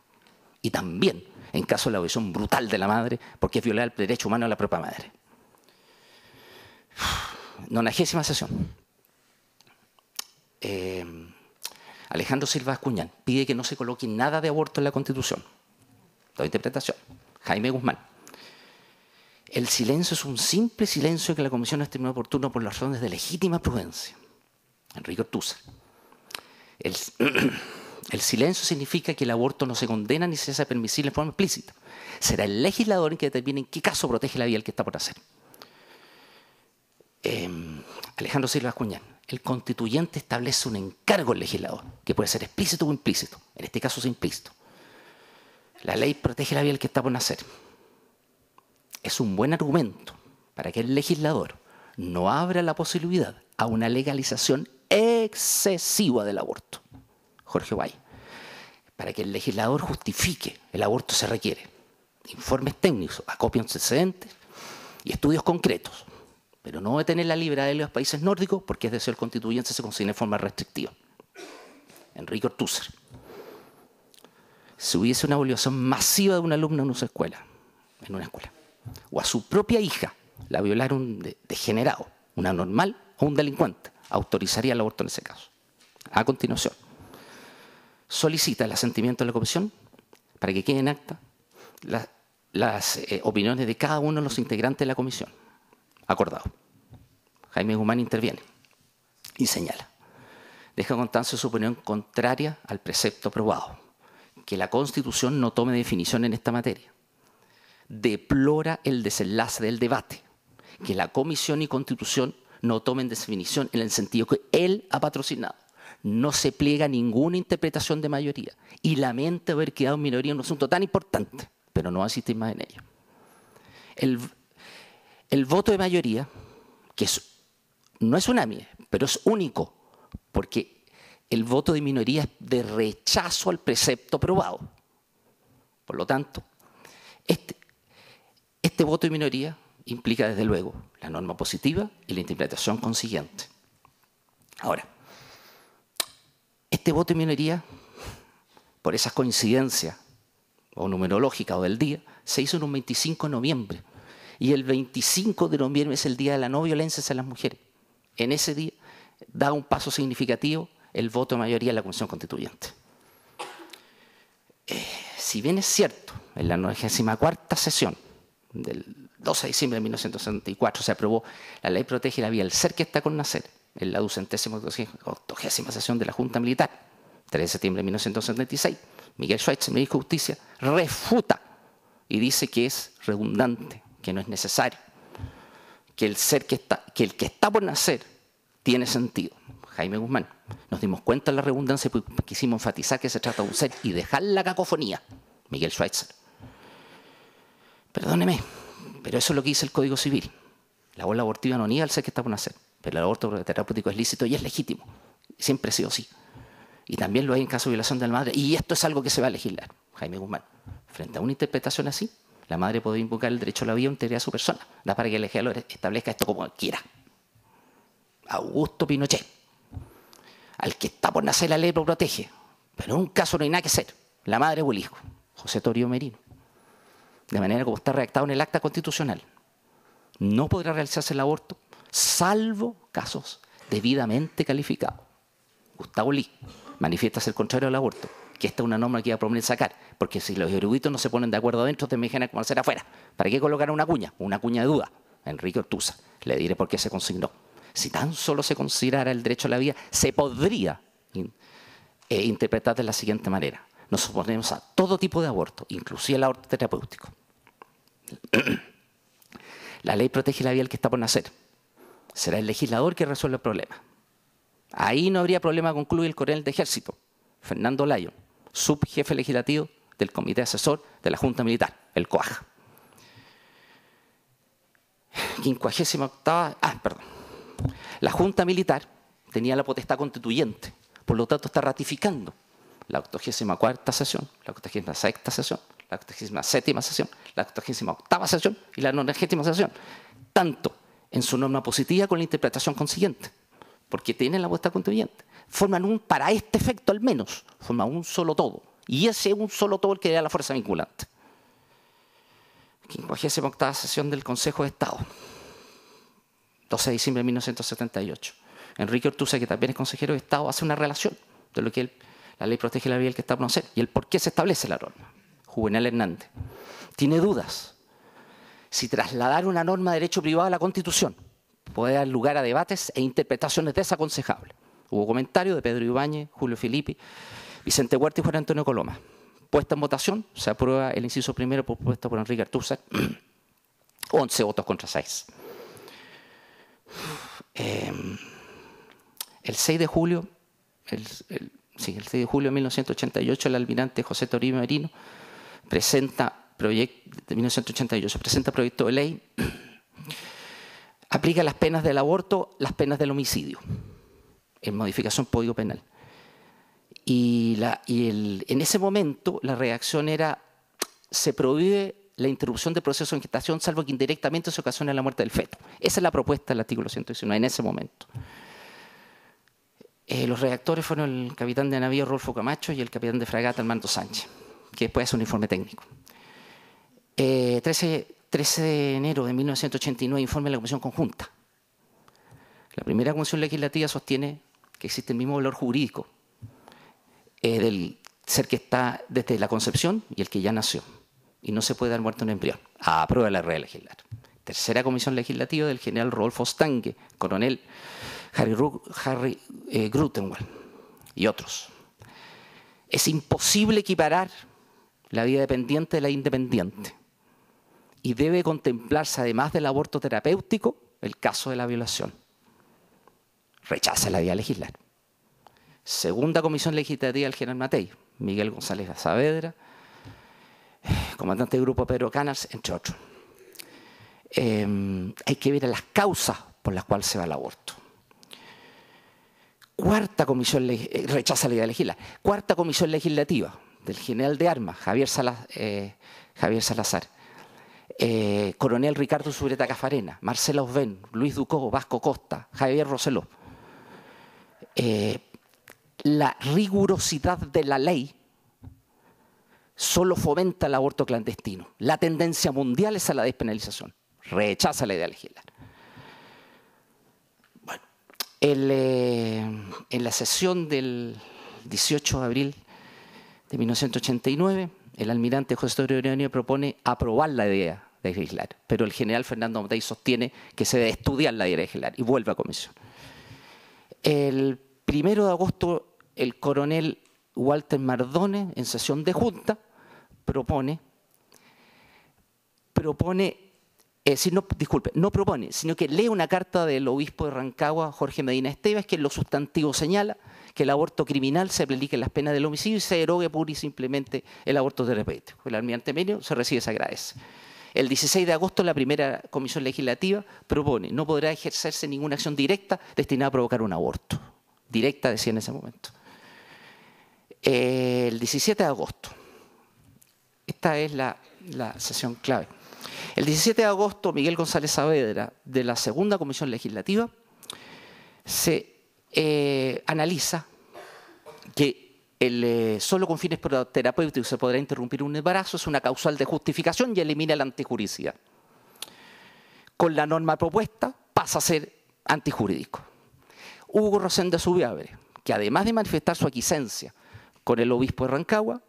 Y también, en caso de la violación brutal de la madre, porque es violar el derecho humano a la propia madre. 90ª sesión. Alejandro Silva Acuñán pide que no se coloque nada de aborto en la Constitución. Toda interpretación. Jaime Guzmán. El silencio es un simple silencio que la Comisión estimó oportuno por las razones de legítima prudencia. Enrique Ortúzar. El silencio significa que el aborto no se condena ni se hace permisible en forma explícita. Será el legislador el que determine en qué caso protege la vida del que está por hacer. Alejandro Silva Acuñán. El constituyente establece un encargo al legislador, que puede ser explícito o implícito. En este caso es implícito. La ley protege la vida del que está por nacer. Es un buen argumento para que el legislador no abra la posibilidad a una legalización excesiva del aborto. Jorge Valle. Para que el legislador justifique el aborto se requiere informes técnicos, acopian antecedentes y estudios concretos, pero no detener la libertad de los países nórdicos porque es deseo del constituyente se considera en forma restrictiva. Enrique Ortúzar. Si hubiese una violación masiva de un alumno en una escuela, o a su propia hija la violara un degenerado, un anormal o un delincuente, autorizaría el aborto en ese caso. A continuación, solicita el asentimiento de la comisión para que quede en acta las opiniones de cada uno de los integrantes de la comisión. Acordado. Jaime Guzmán interviene y señala: deja constancia su opinión contraria al precepto aprobado, que la Constitución no tome definición en esta materia. Deplora el desenlace del debate, que la Comisión y Constitución no tomen definición en el sentido que él ha patrocinado. No se pliega a ninguna interpretación de mayoría y lamenta haber quedado en minoría en un asunto tan importante, pero no va a asistir más en ello. El voto de mayoría, que no es unánime, pero es único, porque el voto de minoría es de rechazo al precepto aprobado. Por lo tanto, este voto de minoría implica, desde luego, la norma positiva y la interpretación consiguiente. Ahora, este voto de minoría, por esas coincidencias o numerológicas o del día, se hizo en un 25 de noviembre. Y el 25 de noviembre es el Día de la No Violencia hacia las Mujeres. En ese día da un paso significativo el voto de mayoría en la Comisión Constituyente. Si bien es cierto, en la 94ª sesión del 12 de diciembre de 1974 se aprobó la Ley Protege la Vida del Ser que está con nacer, en la 280ª sesión de la Junta Militar, 3 de septiembre de 1976, Miguel Schweitzer, ministro de Justicia, refuta y dice que es redundante, que no es necesario, que el que está por nacer tiene sentido. Jaime Guzmán, nos dimos cuenta de la redundancia porque quisimos enfatizar que se trata de un ser y dejar la cacofonía. Miguel Schweitzer. Perdóneme, pero eso es lo que dice el Código Civil. La bola abortiva no niega al ser que está por nacer, pero el aborto terapéutico es lícito y es legítimo. Siempre ha sido así. Y también lo hay en caso de violación de la madre. Y esto es algo que se va a legislar. Jaime Guzmán, frente a una interpretación así, la madre puede invocar el derecho a la vida e integridad de su persona. Da para que el legislador establezca esto como quiera. Augusto Pinochet. Al que está por nacer la ley lo protege. Pero en un caso no hay nada que hacer. La madre o el hijo. José Toribio Merino. De manera como está redactado en el acta constitucional. No podrá realizarse el aborto salvo casos debidamente calificados. Gustavo Lee manifiesta ser contrario al aborto, que esta es una norma que iba a proponer sacar, porque si los eruditos no se ponen de acuerdo adentro, te imaginan cómo hacer afuera. ¿Para qué colocar una cuña de duda? Enrique Ortúzar, le diré por qué se consignó. Si tan solo se considerara el derecho a la vida, se podría interpretar de la siguiente manera. Nos oponemos a todo tipo de aborto, inclusive el aborto terapéutico. La ley protege la vida del que está por nacer. Será el legislador que resuelva el problema. Ahí no habría problema, concluye el coronel de ejército, Fernando Lyon, subjefe legislativo del Comité Asesor de la Junta Militar, el COAJ. 58ª, La Junta Militar tenía la potestad constituyente, por lo tanto está ratificando la 84ª sesión, la 86ª sesión, la 87ª sesión, la 88ª sesión y la 90ª sesión, tanto en su norma positiva con la interpretación consiguiente, porque tienen la potestad constituyente. Forman para este efecto al menos, forman un solo todo, y ese un solo todo el que da la fuerza vinculante. 58ª sesión del Consejo de Estado, 12 de diciembre de 1978. Enrique Ortúzar, que también es consejero de Estado, hace una relación de lo que la ley protege la vida del que está por nacer y el por qué se establece la norma. Juvenal Hernández tiene dudas si trasladar una norma de derecho privado a la Constitución puede dar lugar a debates e interpretaciones desaconsejables. Hubo comentarios de Pedro Ibáñez, Julio Filippi, Vicente Huerta y Juan Antonio Coloma. Puesta en votación, se aprueba el inciso primero propuesto por Enrique Ortúzar, 11 votos contra 6. El 6 de julio de 1988, el almirante José Toribio Merino presenta proyecto de ley, aplica las penas del aborto, las penas del homicidio, en modificación Código Penal. En ese momento la reacción era, se prohíbe la interrupción del proceso de gestación, salvo que indirectamente se ocasione la muerte del feto. Esa es la propuesta del artículo 119 en ese momento. Los redactores fueron el capitán de navío Rodolfo Camacho y el capitán de fragata Armando Sánchez, que después hace un informe técnico. 13 de enero de 1989, informe de la Comisión Conjunta. La primera Comisión Legislativa sostiene que existe el mismo valor jurídico del ser que está desde la concepción y el que ya nació. Y no se puede dar muerte a un embrión. Aprueba la regla legislar. Tercera Comisión Legislativa del general Rodolfo Stange, coronel Harry Grutenwald y otros. Es imposible equiparar la vida dependiente de la independiente. Y debe contemplarse, además del aborto terapéutico, el caso de la violación. Rechaza la vía legislar. Segunda Comisión Legislativa del general Matei, Miguel González Saavedra, comandante del grupo Pedro Canals, entre otros. Hay que ver las causas por las cuales se va al aborto. Cuarta Comisión rechaza la idea de legislar. Cuarta Comisión Legislativa del general de armas, Javier Salazar, coronel Ricardo Sureta Cafarena, Marcela Osben, Luis Ducó, Vasco Costa, Javier Roseló. La rigurosidad de la ley solo fomenta el aborto clandestino. La tendencia mundial es a la despenalización. Rechaza la idea de legislar. Bueno, en la sesión del 18 de abril de 1989, el almirante José Toribio propone aprobar la idea de legislar, pero el general Fernando Matei sostiene que se debe estudiar la idea de legislar y vuelve a comisión. El 1 de agosto, el coronel Walter Mardones, en sesión de junta, no propone, sino que lee una carta del obispo de Rancagua, Jorge Medina Esteves, que en lo sustantivo señala que el aborto criminal se aplique las penas del homicidio y se derogue pura y simplemente el aborto terapéutico. El almirante Menio se recibe, se agradece. El 16 de agosto, la primera comisión legislativa propone: no podrá ejercerse ninguna acción directa destinada a provocar un aborto. Directa, decía en ese momento. El 17 de agosto, esta es la sesión clave. El 17 de agosto, Miguel González Saavedra, de la segunda comisión legislativa, se analiza que solo con fines terapéuticos se podrá interrumpir un embarazo, es una causal de justificación y elimina la antijuricidad. Con la norma propuesta pasa a ser antijurídico. Hugo Rosendo Subiabre, que además de manifestar su aquiescencia con el obispo de Rancagua,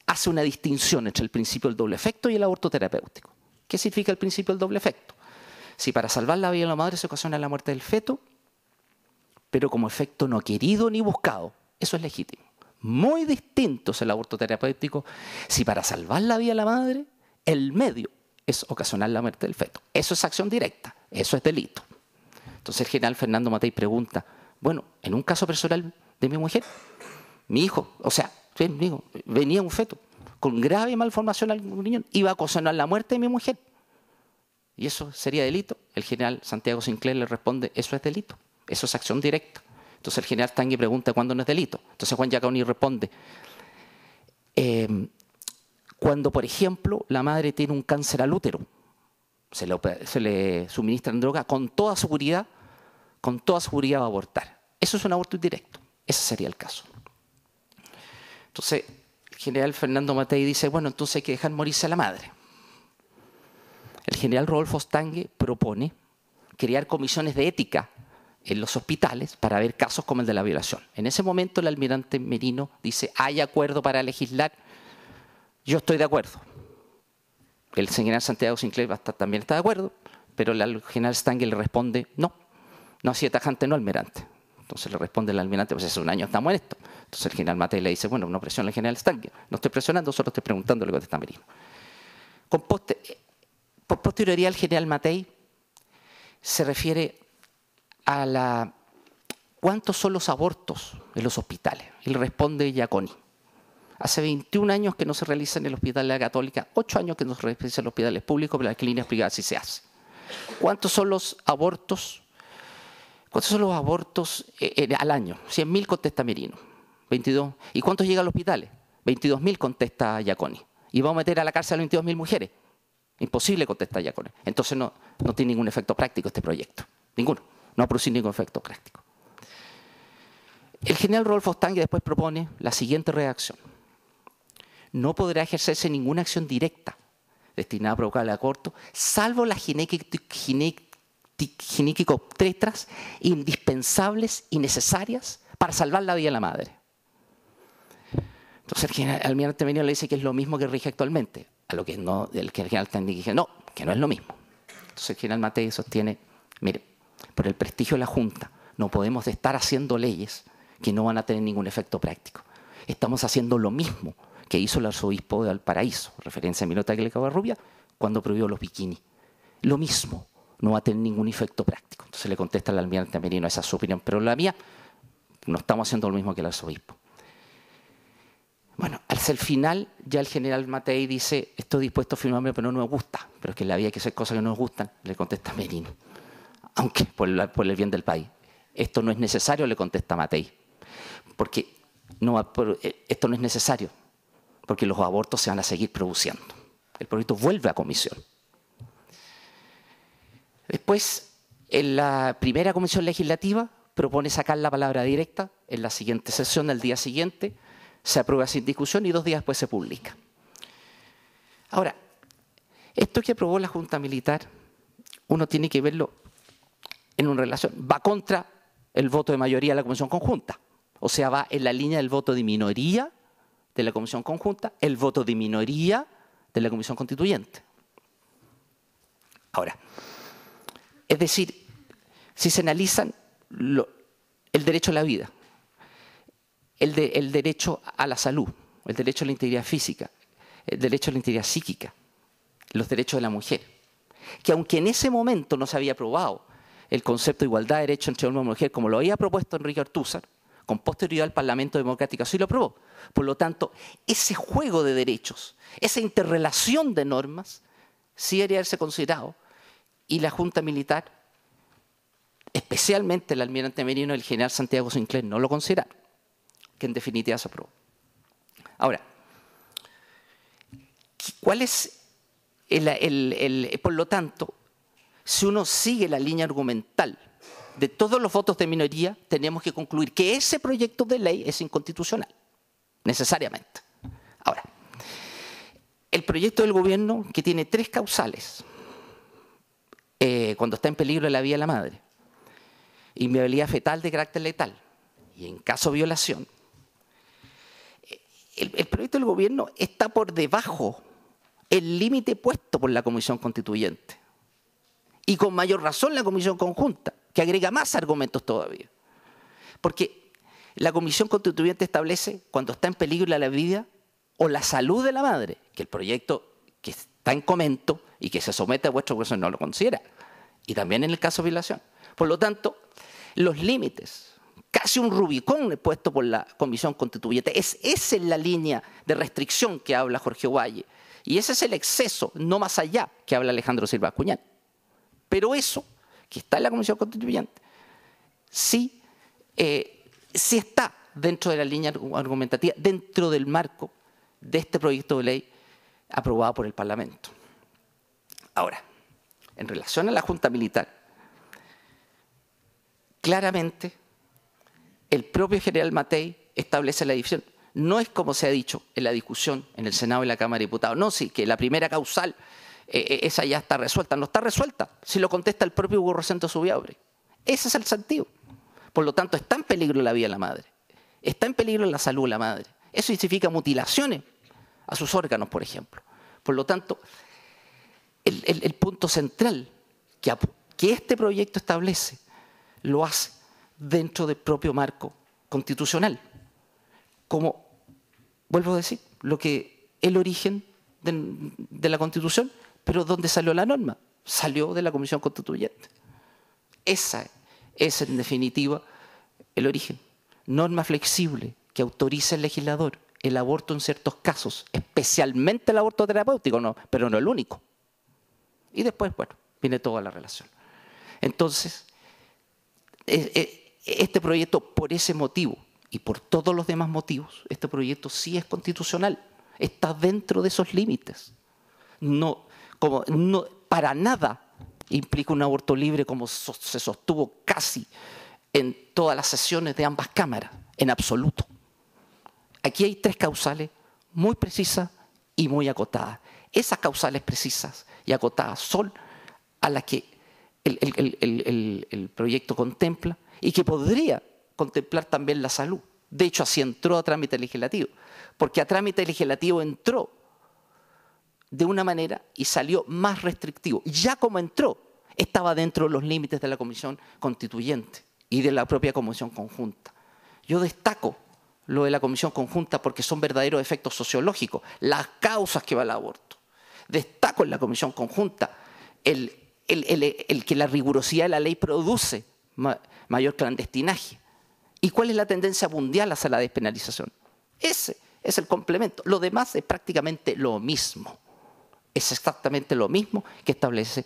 hace una distinción entre el principio del doble efecto y el aborto terapéutico. ¿Qué significa el principio del doble efecto? Si para salvar la vida de la madre se ocasiona la muerte del feto, pero como efecto no querido ni buscado, eso es legítimo. Muy distinto es el aborto terapéutico si para salvar la vida de la madre, el medio es ocasionar la muerte del feto. Eso es acción directa, eso es delito. Entonces el general Fernando Matei pregunta: bueno, en un caso personal de mi mujer, mi hijo, o sea, venía un feto con grave malformación al riñón, iba a ocasionar la muerte de mi mujer. ¿Y eso sería delito? El general Santiago Sinclair le responde: eso es delito, eso es acción directa. Entonces el general Stange pregunta: ¿cuándo no es delito? Entonces Juan Giaconi responde: cuando, por ejemplo, la madre tiene un cáncer al útero, se le suministran droga, con toda seguridad va a abortar. Eso es un aborto indirecto. Ese sería el caso. Entonces, el general Fernando Matei dice: bueno, entonces hay que dejar morirse a la madre. El general Rodolfo Stange propone crear comisiones de ética en los hospitales para ver casos como el de la violación. En ese momento el almirante Merino dice: ¿hay acuerdo para legislar? Yo estoy de acuerdo. El general Santiago Sinclair también está de acuerdo, pero el general Stange le responde: no así de tajante, no, almirante. Entonces le responde el almirante: pues hace un año estamos en esto. Entonces el general Matei le dice: bueno, no presiona al general Stange. No estoy presionando, solo estoy preguntando, le contesta Merino. Por posterioridad, el general Matei se refiere a ¿cuántos son los abortos en los hospitales? Y le responde Giaconi: hace 21 años que no se realiza en el Hospital de la Católica, 8 años que no se realiza en los hospitales públicos, pero en las clínicas privadas sí se hace. ¿Cuántos son los abortos? Al año? 100.000 contesta Merino. 22. ¿Y cuántos llegan a los hospitales? 22.000 contesta Giaconi. ¿Y vamos a meter a la cárcel a 22.000 mujeres? Imposible contestar ya con él. Entonces no tiene ningún efecto práctico este proyecto. Ninguno. No va a producir ningún efecto práctico. El general Rodolfo Stange después propone la siguiente redacción. No podrá ejercerse ninguna acción directa destinada a provocar el aborto, salvo las ginequicobstetras indispensables y necesarias para salvar la vida de la madre. Entonces el almirante Merino le dice que es lo mismo que rige actualmente, a lo que no, el general Stange dice no, que no es lo mismo. Entonces el general Matei sostiene, mire, por el prestigio de la Junta no podemos estar haciendo leyes que no van a tener ningún efecto práctico. Estamos haciendo lo mismo que hizo el arzobispo de Valparaíso, referencia a Milota Covarrubia, cuando prohibió los bikinis. Lo mismo, no va a tener ningún efecto práctico. Entonces le contesta al almirante Merino, esa es su opinión, pero la mía, no estamos haciendo lo mismo que el arzobispo. Bueno, hacia el final ya el general Matei dice, estoy dispuesto a firmarme, pero no me gusta, pero es que en la vida hay que hacer cosas que no nos gustan, le contesta Merino, aunque por el bien del país. Esto no es necesario, le contesta Matei, porque esto no es necesario, porque los abortos se van a seguir produciendo. El proyecto vuelve a comisión. Después, en la primera comisión legislativa, propone sacar la palabra directa. En la siguiente sesión, el día siguiente, se aprueba sin discusión y 2 días después se publica. Ahora, esto que aprobó la Junta Militar, uno tiene que verlo en una relación. Va contra el voto de mayoría de la Comisión Conjunta. O sea, va en la línea del voto de minoría de la Comisión Conjunta, el voto de minoría de la Comisión Constituyente. Ahora, es decir, si se analizan el derecho a la vida, el derecho a la salud, el derecho a la integridad física, el derecho a la integridad psíquica, los derechos de la mujer, que aunque en ese momento no se había aprobado el concepto de igualdad de derechos entre hombre y mujer, como lo había propuesto Enrique Ortúzar, con posterioridad al Parlamento Democrático así lo aprobó. Por lo tanto, ese juego de derechos, esa interrelación de normas, sí debería haberse considerado. Y la Junta Militar, especialmente el almirante Merino y el general Santiago Sinclair, no lo consideraron, que en definitiva se aprobó. Ahora, ¿cuál es por lo tanto, si uno sigue la línea argumental de todos los votos de minoría, tenemos que concluir que ese proyecto de ley es inconstitucional, necesariamente. Ahora, el proyecto del gobierno, que tiene 3 causales, cuando está en peligro la vida de la madre, inviabilidad fetal de carácter letal y en caso de violación, el proyecto del gobierno está por debajo el límite puesto por la Comisión Constituyente. Y con mayor razón la Comisión Conjunta, que agrega más argumentos todavía. Porque la Comisión Constituyente establece cuando está en peligro la vida o la salud de la madre, que el proyecto que está en comento y que se somete a vuestro proceso no lo considera. Y también en el caso de violación. Por lo tanto, los límites, casi un Rubicón puesto por la Comisión Constituyente, esa es la línea de restricción que habla Jorge Valle. Y ese es el exceso, no más allá, que habla Alejandro Silva Acuñán. Pero eso, que está en la Comisión Constituyente, sí está dentro de la línea argumentativa, dentro del marco de este proyecto de ley aprobado por el Parlamento. Ahora, en relación a la Junta Militar, claramente el propio general Matei establece la división. No es como se ha dicho en la discusión en el Senado y la Cámara de Diputados. No, sí, que la primera causal, esa ya está resuelta. No está resuelta, si lo contesta el propio Hugo Rosendo Zubiabre. Ese es el sentido. Por lo tanto, está en peligro la vida de la madre. Está en peligro la salud de la madre. Eso significa mutilaciones a sus órganos, por ejemplo. Por lo tanto, el punto central que este proyecto establece lo hace dentro del propio marco constitucional. Como, vuelvo a decir, lo que el origen de la Constitución, pero ¿dónde salió la norma? Salió de la Comisión Constituyente. Esa es, en definitiva, el origen. Norma flexible que autoriza al legislador el aborto en ciertos casos, especialmente el aborto terapéutico, no, pero no el único. Y después, bueno, viene toda la relación. Entonces, este proyecto, por ese motivo y por todos los demás motivos, este proyecto sí es constitucional, está dentro de esos límites. No, como no, para nada implica un aborto libre como se sostuvo casi en todas las sesiones de ambas cámaras, en absoluto. Aquí hay 3 causales muy precisas y muy acotadas. Esas causales precisas y acotadas son a las que el proyecto contempla y que podría contemplar también la salud. De hecho, así entró a trámite legislativo, porque a trámite legislativo entró de una manera y salió más restrictivo. Ya como entró, estaba dentro de los límites de la Comisión Constituyente y de la propia Comisión Conjunta. Yo destaco lo de la Comisión Conjunta porque son verdaderos efectos sociológicos, las causas que va al aborto. Destaco en la Comisión Conjunta el que la rigurosidad de la ley produce mayor clandestinaje. ¿Y cuál es la tendencia mundial hacia la despenalización? Ese es el complemento. Lo demás es prácticamente lo mismo. Es exactamente lo mismo que establece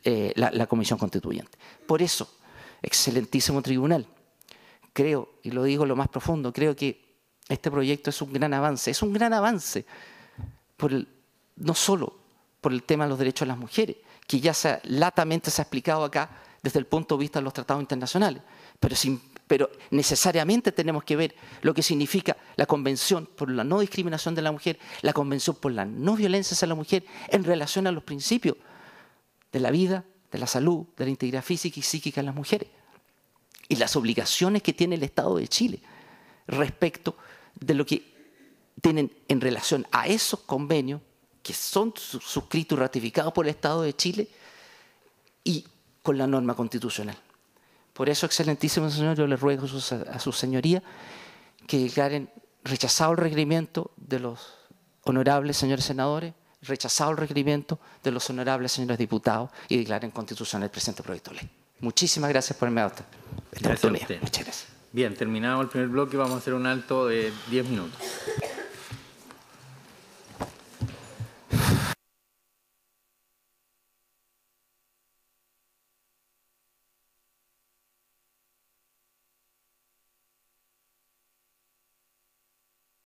la Comisión Constituyente. Por eso, excelentísimo tribunal, creo, y lo digo lo más profundo, creo que este proyecto es un gran avance. Es un gran avance no solo por el tema de los derechos de las mujeres, que ya latamente se ha explicado acá desde el punto de vista de los tratados internacionales, pero necesariamente tenemos que ver lo que significa la Convención por la no discriminación de la mujer, la Convención por la no violencia hacia la mujer en relación a los principios de la vida, de la salud, de la integridad física y psíquica de las mujeres y las obligaciones que tiene el Estado de Chile respecto de lo que tienen en relación a esos convenios que son suscritos y ratificados por el Estado de Chile y con la norma constitucional. Por eso, excelentísimo señor, yo le ruego a su señoría que declaren rechazado el requerimiento de los honorables señores senadores, rechazado el requerimiento de los honorables señores diputados y declaren constitucional el presente proyecto de ley. Muchísimas gracias por esta oportunidad. Muchas gracias. Bien, terminado el primer bloque, vamos a hacer un alto de 10 minutos.